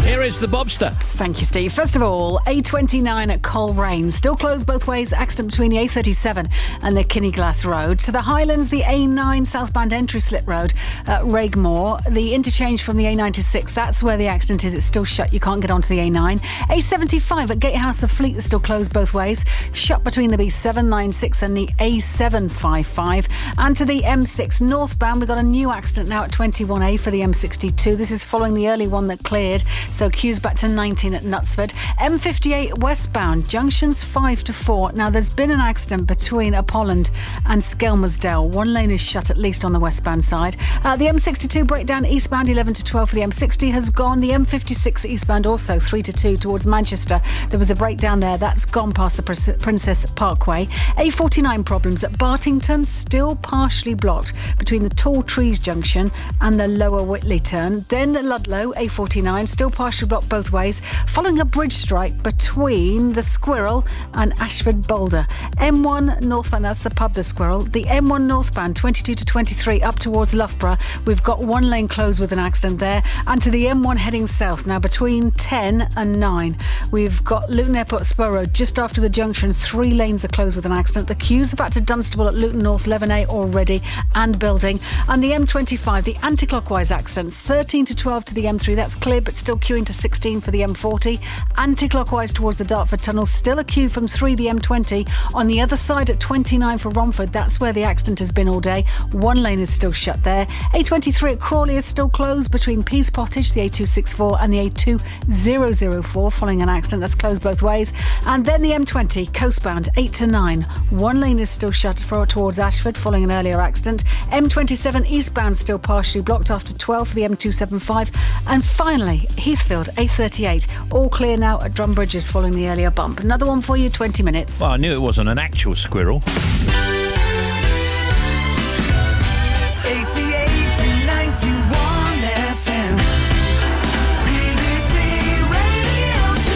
Here is the Bobster. Thank you, Steve. First of all, A29 at Coleraine. Still closed both ways. Accident between the A37 and the Kinneglass Road. To the Highlands, the A9 southbound entry slip road at Raigmore. The interchange from the A96, that's where the accident is. It's still shut. You can't get onto the A9. A75 at Gatehouse of Fleet is still closed both ways. Shut between the B796 and the A755. And to the M6 northbound, we've got a new accident now at 21A for the M62. This is following the early one that cleared. So queues back to 19 at Knutsford. M58 westbound, junctions 5 to 4. Now, there's been an accident between Upholland and Skelmersdale. One lane is shut, at least on the westbound side. The M62 breakdown eastbound, 11 to 12 for the M60 has gone. The M56 eastbound also 3 to 2 towards Manchester. There was a breakdown there. That's gone past the Princess Parkway. A49 problems at Bartington, still partially blocked between the Tall Trees junction and the Lower Whitley turn. Then Ludlow, A49, still partially blocked both ways, following a bridge strike between the Squirrel and Ashford Boulder. M1 northbound, that's the pub, the Squirrel. The M1 northbound, 22 to 23 up towards Loughborough. We've got one lane closed with an accident there. And to the M1 heading south, now between 10 and 9. We've got Luton Airport Spur Road just after the junction. 3 lanes are closed with an accident. The queues are back to Dunstable at Luton North, 11A already, and building. And the M25, the anti-clockwise accidents, 13 to 12 to the M3. That's clear, but still queuing to 16 for the M40. Anti-clockwise towards the Dartford Tunnel, still a queue from 3 the M20. On the other side at 29 for Romford, that's where the accident has been all day. One lane is still shut there. A23 at Crawley is still closed between Pease Pottage, the A264, and the A2004 following an accident that's closed both ways. And then the M20 coastbound 8 to 9. One lane is still shut towards Ashford following an earlier accident. M27 eastbound still partially blocked after 12 for the M275. And finally, Heathfield A38, all clear now at Drumbridges following the earlier bump. Another one for you, 20 minutes. Well, I knew it wasn't an actual squirrel. 88 to 91 FM. BBC Radio 2.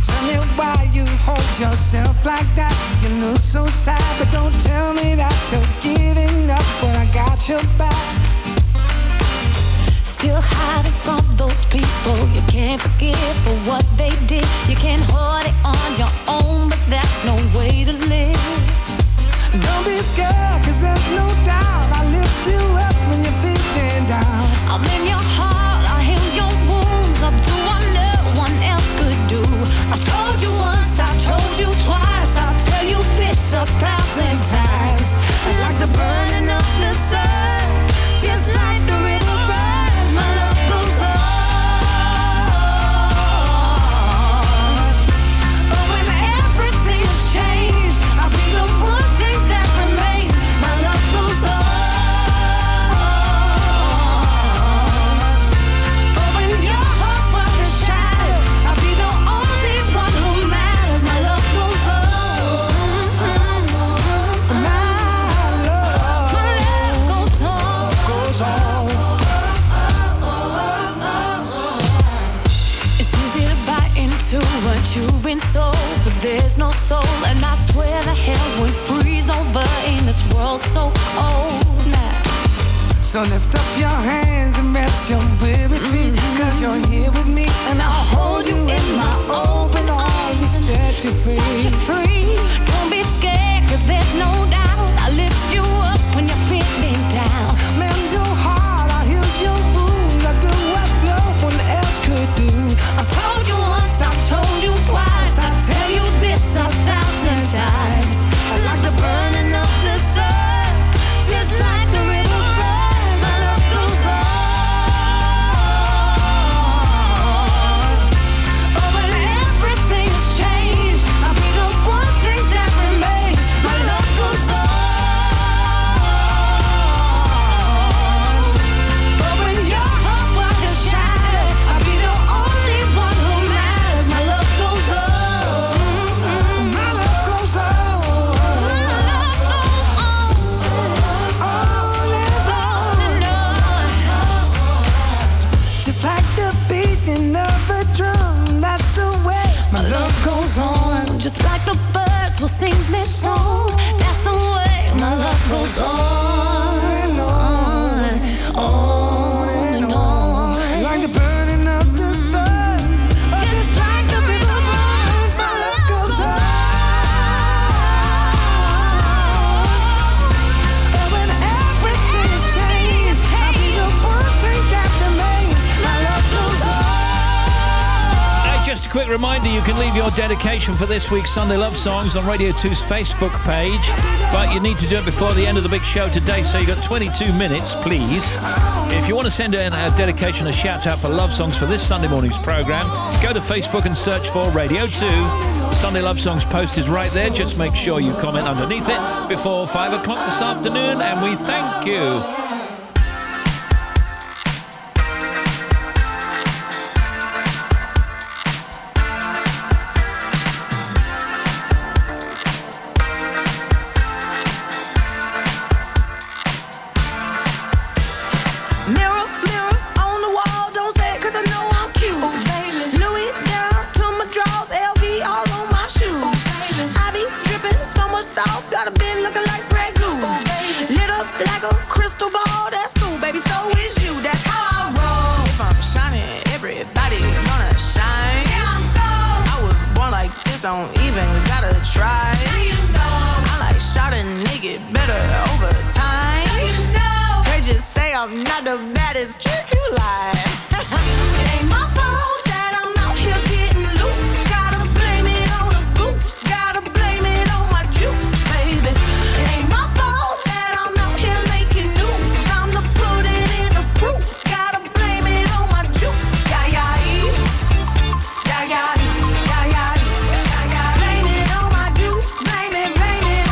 Tell me why you hold yourself like that. You look so sad, but don't tell me that you're giving up when I got your back. Still hiding from those people you can't forgive for what they did. You can't hold it on your own, but that's no way to live. Don't be scared, cause there's no doubt I lift you up when you're feeling down. I'm in your heart, I heal your wounds. I'll do what no one else could do. I've told you once, I've told you twice, I'll tell you this 1,000 times. Like the burning of the sun, just like the river runs, my love goes on. But when everything has changed, I'll be the one thing that remains. but you've been sold, but there's no soul. And I swear the hell would freeze over in this world so old now. So lift up your hands and rest your weary feet, cause you're here with me, and I'll hold you in my open arms and set you free. Set you free. Don't be scared, cause there's no doubt I'll lift you up when you're feeling down. Mend your heart, I'll heal your wounds. I'll do what no one else could do. I've told you once, I've told you twice, I'll tell you this 1,000 times. I like the burning of the sun, just like the river runs. My love goes on. Oh, when everything has changed, I'll be the one thing that remains. My love goes on. But when your heart was shattered, I'll be the only one who matters. My love goes on. My love goes on. Just like the beating of a drum, that's the way my love goes on. Just like the birds will sing this song, that's the way my love goes on and on and on. Like the burning of the sun, just like the river runs, my love goes on. And when everything's changed, I'll be the one thing that remains. My love goes on. Hey, just a quick reminder, you can leave your dedication for this week's Sunday Love Songs on Radio 2's Facebook page, but you need to do it before the end of the big show today, so you've got 22 minutes, please. If you want to send in a dedication, a shout-out for love songs for this Sunday morning's programme, go to Facebook and search for Radio 2. Sunday Love Songs post is right there. Just make sure you comment underneath it before 5 o'clock this afternoon, and we thank you. Mirror, mirror on the wall, don't say it 'cause I know I'm cute. Louis down to my drawers, LV all on my shoes. I be dripping so much sauce, got a bit looking like Grey Goose. Lit up like a crystal ball, that's cool, baby, so is you. That's how I roll. If I'm shining, everybody gonna shine. I was born like this, don't even gotta try. I like shot a nigga better over time. They just say I'm not the baddest, you lie. It ain't my fault that I'm out here getting loose. Gotta blame it on the goose. Gotta blame it on my juice, baby. It ain't my fault that I'm out here making news. Time to put it in the proof. Gotta blame it on my juice. Yeah, yeah, yeah, yeah, yeah, yeah, yeah. Blame it on my juice. Blame it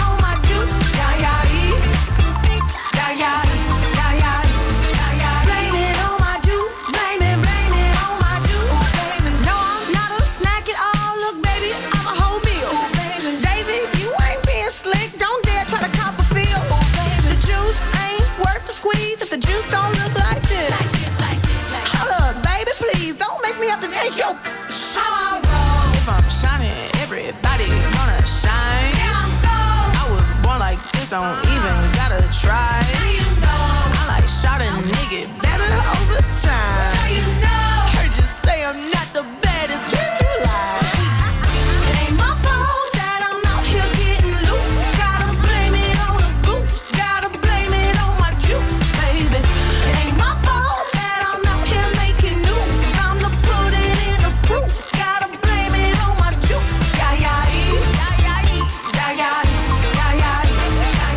on my juice. Yeah, yeah, yeah, yeah, yeah. Blame it on my juice. Blame it on my juice. No, I'm not a snack at all. Look, baby, I'm a whole meal. David, you ain't being slick. Don't dare try to cop a feel. The juice ain't worth the squeeze if the juice don't look like this. Hold up, baby, please don't make me have to take your shower. If I'm shining, everybody gonna shine. I was born like this, don't even gotta try. I like shot a nigga better over time. Heard you say I'm not the baddest, you lie. It ain't my fault that I'm out here getting loose. Gotta blame it on the goose. Gotta blame it on my juice, baby. It ain't my fault that I'm out here making news. Time to put it in the proof. Gotta blame it on my juice. Yeah, yeah, yeah, yeah, yeah, yeah, yeah,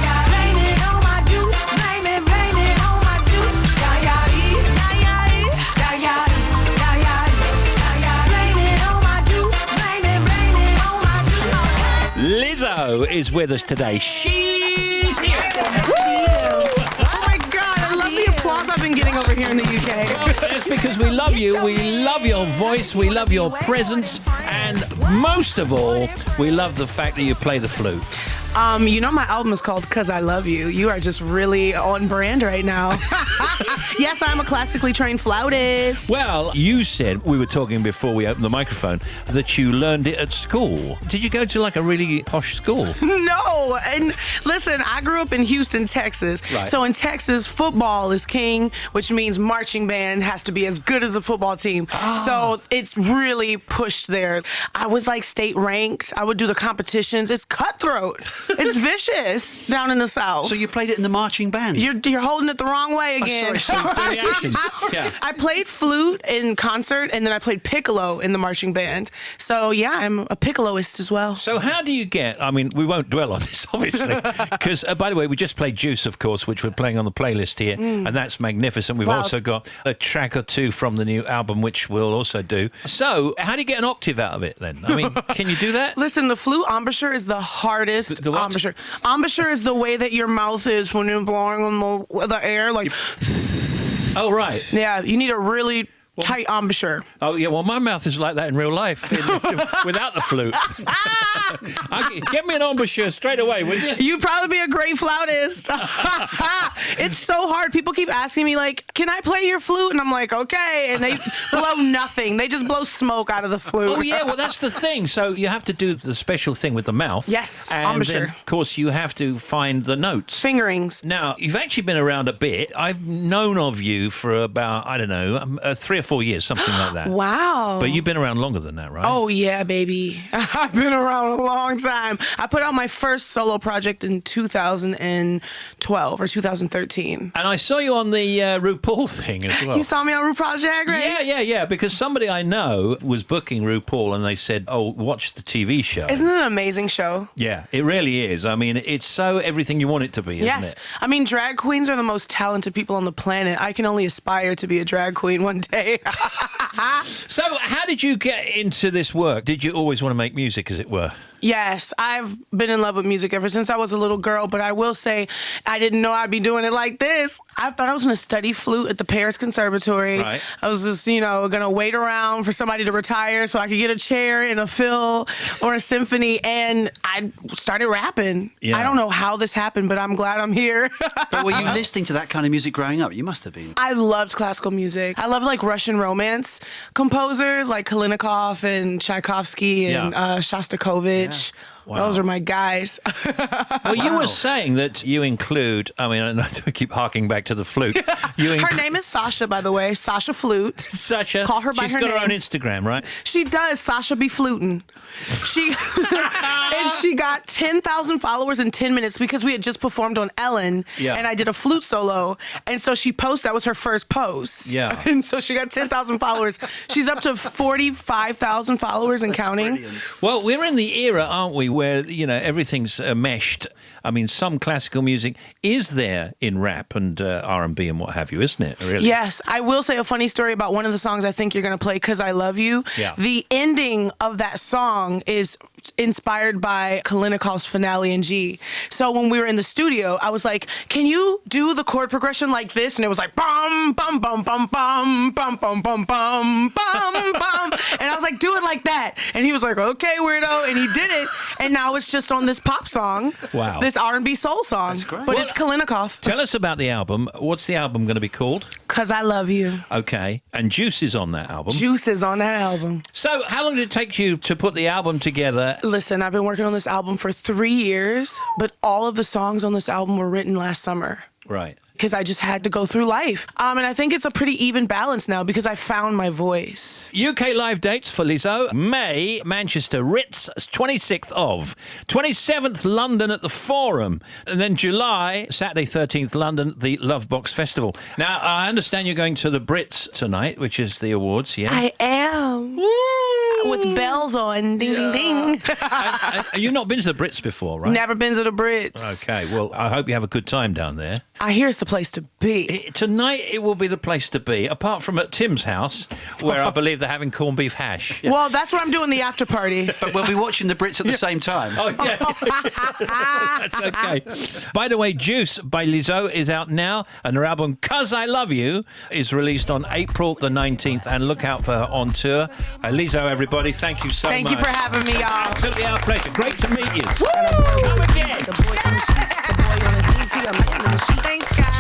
yeah. Blame it on my juice. Blame it on my juice. Yeah, yeah, yeah, yeah, yeah, yeah, yeah, yeah. Blame it on my juice. Blame it on my juice. Lizzo is with us today. She's here. Oh my God, I love the applause I've been getting over here in the UK. It's because we love you. We love your voice. We love your presence. And most of all, we love the fact that you play the flute. You know my album is called "Cause I Love You." You are just really on brand right now. Yes, I'm a classically trained flautist. Well, you said, we were talking before we opened the microphone, that you learned it at school. Did you go to like a really posh school? No, and listen, I grew up in Houston, Texas. Right. So in Texas, football is king, which means marching band has to be as good as a football team. So it's really pushed there. I was like state ranked. I would do the competitions. It's cutthroat. It's vicious down in the South. So you played it in the marching band? You're holding it the wrong way again. Yeah. I played flute in concert, and then I played piccolo in the marching band. So yeah, I'm a piccoloist as well. So how do you get, I mean, we won't dwell on this, obviously, because, by the way, we just played Juice, of course, which we're playing on the playlist here, and that's magnificent. We've Wow. also got a track or two from the new album, which we'll also do. So how do you get an octave out of it, then? I mean, can you do that? Listen, the flute embouchure is the hardest The what? embouchure. Embouchure is the way that your mouth is when you're blowing on the air, like... Oh, right. Yeah, you need a really tight embouchure. Oh, yeah, well, my mouth is like that in real life, without the flute. Get me an embouchure straight away, would you? You'd probably be a great flautist. It's so hard. People keep asking me, like, can I play your flute? And I'm like, okay. And they blow nothing. They just blow smoke out of the flute. Oh, yeah, well, that's the thing. So you have to do the special thing with the mouth. Yes, and embouchure. then, of course, you have to find the notes. Fingerings. Now, you've actually been around a bit. I've known of you for about, I don't know, 3 or 4 years, something like that. Wow. But you've been around longer than that, right? Oh, yeah, baby. I've been around a long time. I put out my first solo project in 2012 or 2013. And I saw you on the RuPaul thing as well. You saw me on RuPaul's Drag Race? Yeah, because somebody I know was booking RuPaul and they said, oh, watch the TV show. Isn't it an amazing show? Yeah, it really is. I mean, it's so everything you want it to be, isn't Yes. it? I mean, drag queens are the most talented people on the planet. I can only aspire to be a drag queen one day. So, how did you get into this work? Did you always want to make music, as it were? Yes, I've been in love with music ever since I was a little girl, but I will say I didn't know I'd be doing it like this. I thought I was going to study flute at the Paris Conservatory. Right. I was just, going to wait around for somebody to retire so I could get a chair in a phil or a symphony, and I started rapping. Yeah. I don't know how this happened, but I'm glad I'm here. But were you listening to that kind of music growing up? You must have been. I loved classical music. I loved like Russian Romance composers like Kalinikov and Tchaikovsky and Shostakovich. Wow. Those are my guys. Well, you were saying that you include, I mean, I know I keep harking back to the flute. Her name is Sasha, by the way. Sasha Flute. Sasha. Call her by She's her got name. her own Instagram, right? She does. Sasha be fluting. She and she got 10,000 followers in 10 minutes because we had just performed on Ellen, and I did a flute solo, and so she posted. That was her first post. Yeah. And so she got 10,000 followers. She's up to 45,000 followers and counting. Well, we're in the era, aren't we, where, everything's meshed. I mean, some classical music is there in rap and R&B and what have you, isn't it, really? Yes. I will say a funny story about one of the songs I think you're going to play, "Cause I Love You." Yeah. The ending of that song is inspired by Kalinikov's finale in G. So when we were in the studio, I was like, can you do the chord progression like this? And it was like, bum, bum, bum, bum, bum, bum, bum, bum, bum, bum, bum. And I was like, do it like that. And he was like, okay, weirdo. And he did it. And now it's just on this pop song. Wow. This R&B soul song. That's great. But Well, it's Kalinikov. Tell us about the album. What's the album going to be called? "Cause I Love You." Okay. And Juice is on that album. Juice is on that album. So how long did it take you to put the album together? Listen, I've been working on this album for 3 years, but all of the songs on this album were written last summer. Right. Because I just had to go through life. And I think it's a pretty even balance now because I found my voice. UK live dates for Lizzo. May, Manchester, Ritz, 26th of. 27th, London at the Forum. And then July, Saturday 13th, London, the Lovebox Festival. Now, I understand you're going to the Brits tonight, which is the awards, yeah? I am. Woo! With bells on. Ding, ding, ding. You've not been to the Brits before, right? Never been to the Brits. Okay, well, I hope you have a good time down there. I hear it's the place to be. Tonight, it will be the place to be, apart from at Tim's house, where I believe they're having corned beef hash. Well, that's where I'm doing the after party. But we'll be watching the Brits at the same time. Oh, yeah. That's okay. By the way, Juice by Lizzo is out now, and her album "'Cause I Love You" is released on April the 19th, and look out for her on tour. Lizzo, everybody. everybody. Thank you so much. Thank you for having me, y'all. Absolutely our pleasure. Great to meet you. Come again.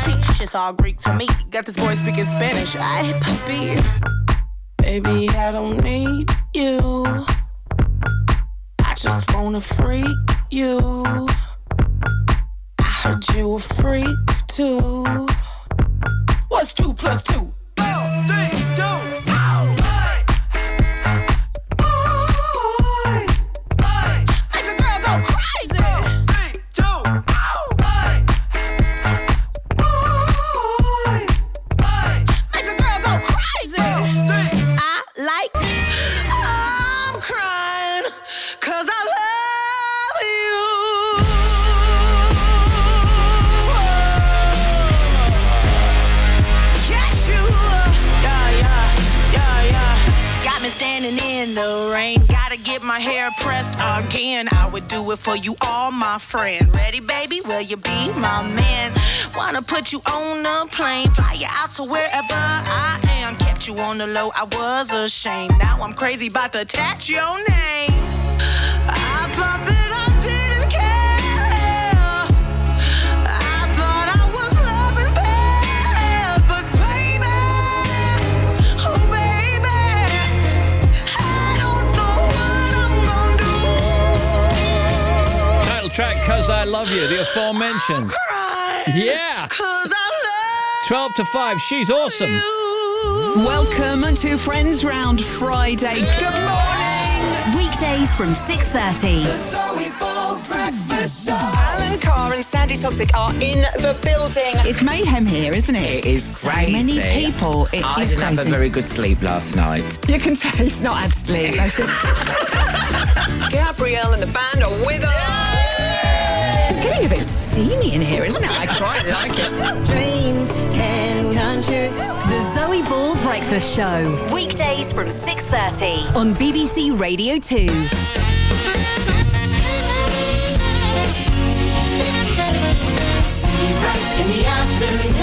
Sheesh, it's all Greek to me. Got this boy speaking Spanish. Ay, papi. Baby, I don't need you. I just wanna freak you. I heard you a freak too. What's 2 plus 2? 4, 3, 2. Make a girl go crazy. 3, 2. Make a girl go crazy. I like. I'm crying 'cause I love you. Yes, you. Yeah. Got me standing in the rain. Gotta get my hair pressed again. I would do it for you, all my friend. Ready, baby? Will you be my man? Wanna put you on a plane, fly you out to wherever I am. Kept you on the low, I was ashamed. Now I'm crazy about to attach your name. I thought that I didn't care. I thought I was loving bad, but baby, oh baby, I don't know what I'm gonna do. Title track, 'Cause I Love You, the aforementioned. Yeah. 'Cause I love 12 to 5. She's awesome. Welcome to Friends Round Friday. Good morning. Weekdays from 6:30. Alan Carr and Sandy Toxic are in the building. It's mayhem here, isn't it? It is so crazy. many people. It I is didn't have a crazy. very good sleep last night. You can tell he's not had sleep. That's good. Gabrielle and the band are with us. It's getting a bit steamy in here, isn't it? I quite like it. Dreams can come true. The Zoe Ball Breakfast Show. Weekdays from 6:30 on BBC Radio 2. In the afternoon.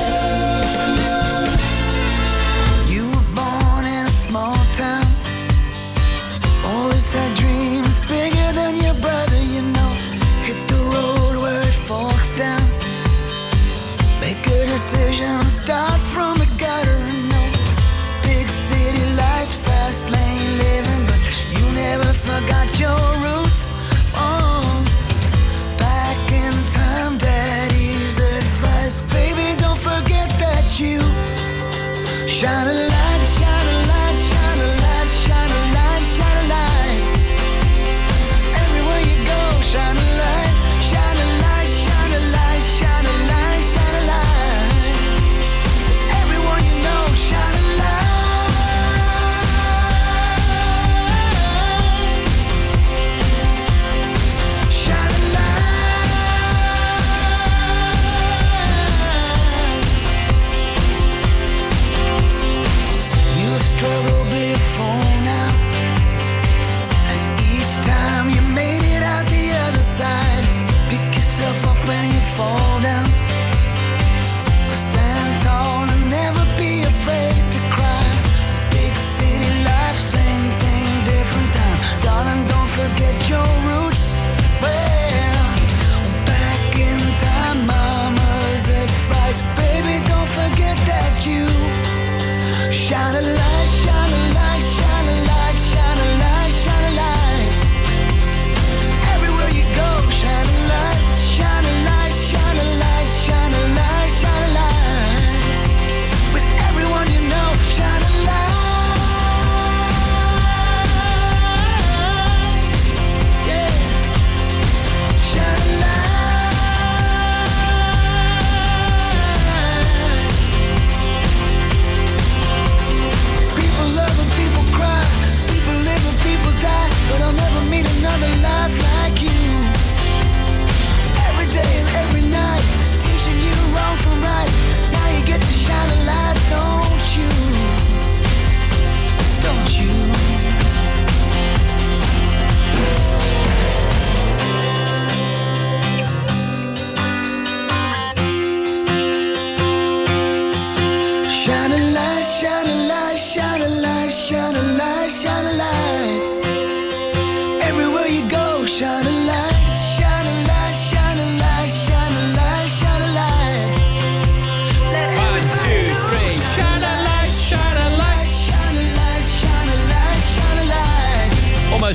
You were born in a small town. Always had dreams bigger than your brother, you know. Hit the road where it forks down. Make a decision, start from the gutter and know. Big city lights, fast lane living, but you never forgot your roots. Oh, back in time, daddy's advice, baby, don't forget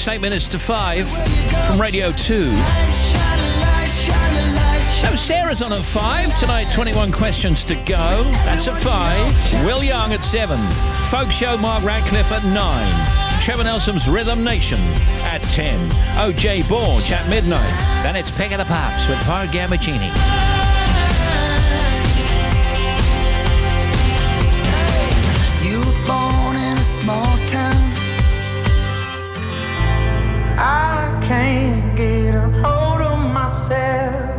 Almost 8 minutes to 5 from Radio 2. So Sarah's on at 5. Tonight, 21 questions to go. That's at 5. Will Young at 7. Folk Show Mark Radcliffe at 9. Trevor Nelson's Rhythm Nation at 10. OJ Borge at midnight. Then it's Pick of the Pops with Paul Gambaccini. You were born in a small town. I can't get a hold of myself.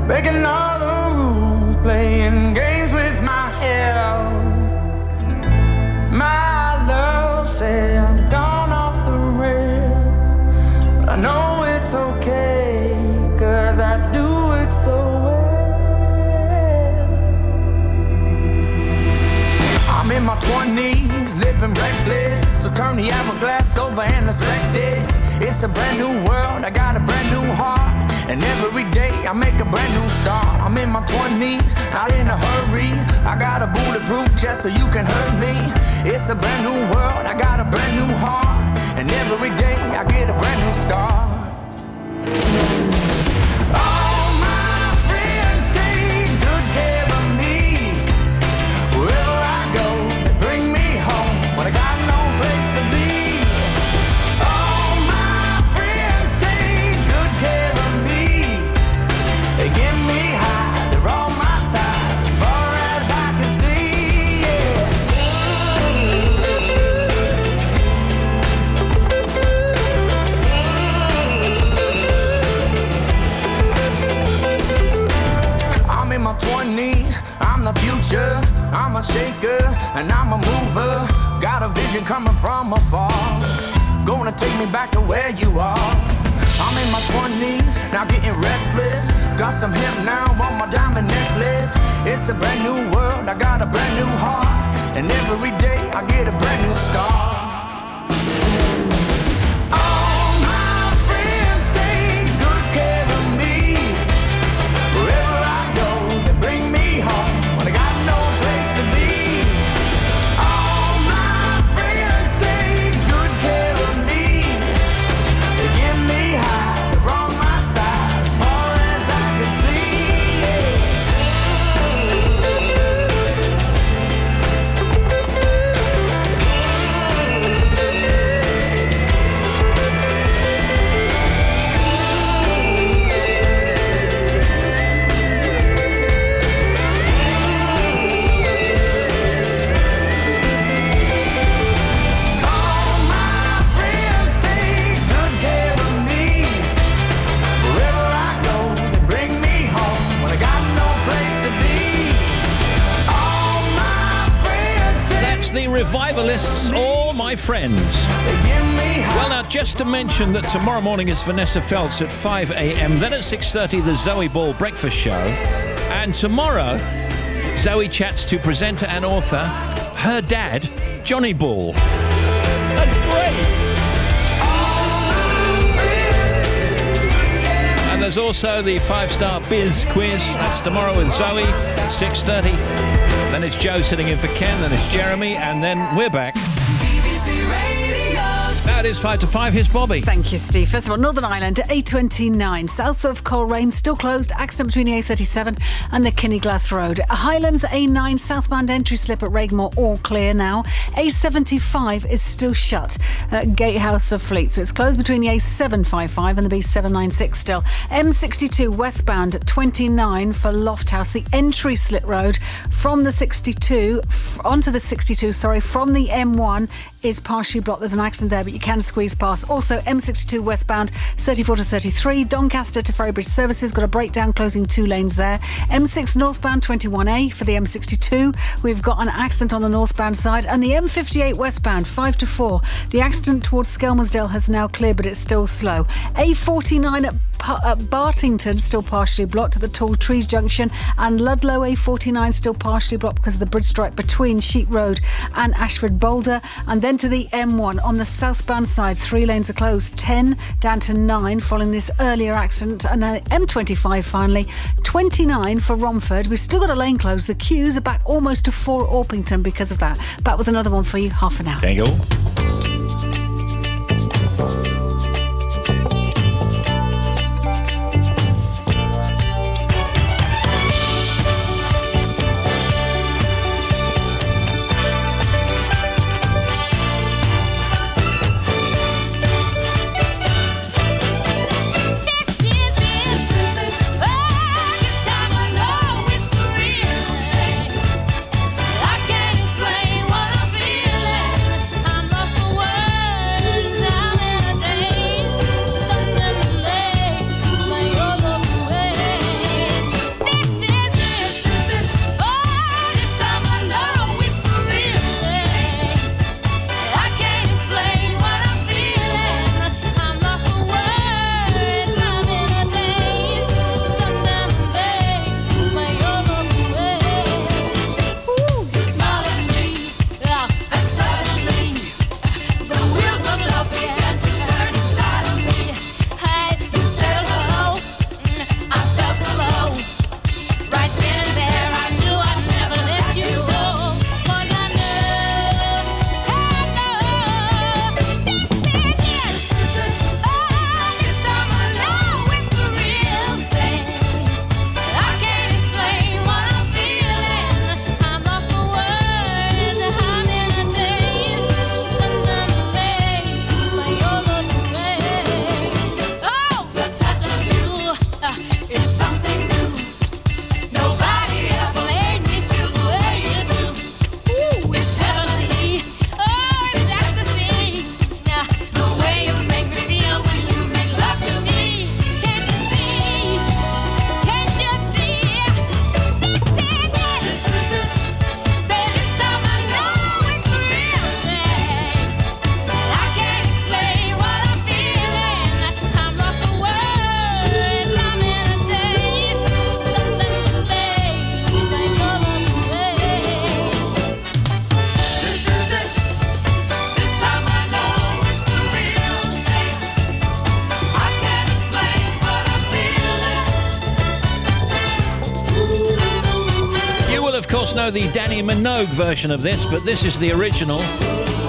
Breaking all the rules, playing games with my health. My love said I've gone off the rails, but I know it's okay, 'cause I do it so well. I'm in my 20s, living reckless, so turn the hourglass over and let's wreck this. It's a brand new world, I got a brand new heart, and every day I make a brand new start. I'm in my 20s, not in a hurry. I got a bulletproof chest so you can hurt me. It's a brand new world, I got a brand new heart, and every day I get a brand new start. All my friends take good care of me. Wherever I go, they bring me home when I got no place to be. All my friends take good care of me. They get me high, they're on my side as far as I can see, I'm in my 20s, I'm the future, I'm a shaker, and I'm a mover. Got a vision coming from afar, gonna take me back to where you are. I'm in my 20s, now getting restless. Got some hip now on my diamond necklace. It's a brand new world, I got a brand new heart, and every day I get a brand new start. All my friends take good care of me. Wherever I go, they bring me home when I got no place to be. All my friends take good care of me. They give me high, they're on my side as far as I can see. All my friends take good care of me. Wherever I go, they bring me home when I got no place to be. All my friends take. That's the Revivalists, All My Friends. Well, now, just to mention that tomorrow morning is Vanessa Feltz at 5 a.m. Then at 6:30, the Zoe Ball Breakfast Show. And tomorrow, Zoe chats to presenter and author, her dad, Johnny Ball. That's great. And there's also the 5-star Biz quiz. That's tomorrow with Zoe, 6:30. Then it's Joe sitting in for Ken. Then it's Jeremy. And then we're back. That is 5 to 5. Here's Bobby. Thank you, Steve. First of all, Northern Ireland, A29. South of Coleraine, still closed. Accident between the A37 and the Kinneglass Road. Highlands, A9, southbound entry slip at Regmore, all clear now. A75 is still shut at Gatehouse of Fleet. So it's closed between the A755 and the B796 still. M62 westbound, 29 for Lofthouse. The entry slit road from the 62, onto the 62, from the M1 is partially blocked. There's an accident there, but you can squeeze past. Also, M62 westbound, 34 to 33. Doncaster to Ferrybridge Services, got a breakdown, closing 2 lanes there. M6 northbound, 21A for the M62. We've got an accident on the northbound side. And the M58 westbound, 5 to 4. The accident towards Skelmersdale has now cleared, but it's still slow. A49 at Bartington, still partially blocked at the Tall Trees Junction. And Ludlow A49 still partially blocked because of the bridge strike between Sheep Road and Ashford Boulder. And then to the M1 on the southbound side, 3 lanes are closed, 10 down to 9 following this earlier accident. And then M25 finally, 29 for Romford. We've still got a lane closed. The queues are back almost to 4 Orpington because of that. Back with another one for you, half an hour. There you go. know the Danny Minogue version of this, but this is the original.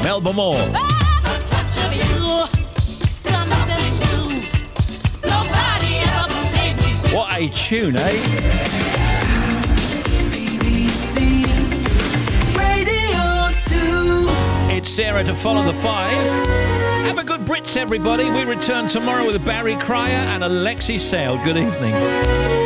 Melba Moore. What a tune, eh? BBC Radio 2. It's Sarah to follow the 5. Have a good Brits, everybody. We return tomorrow with Barry Cryer and Alexi Sale. Good evening.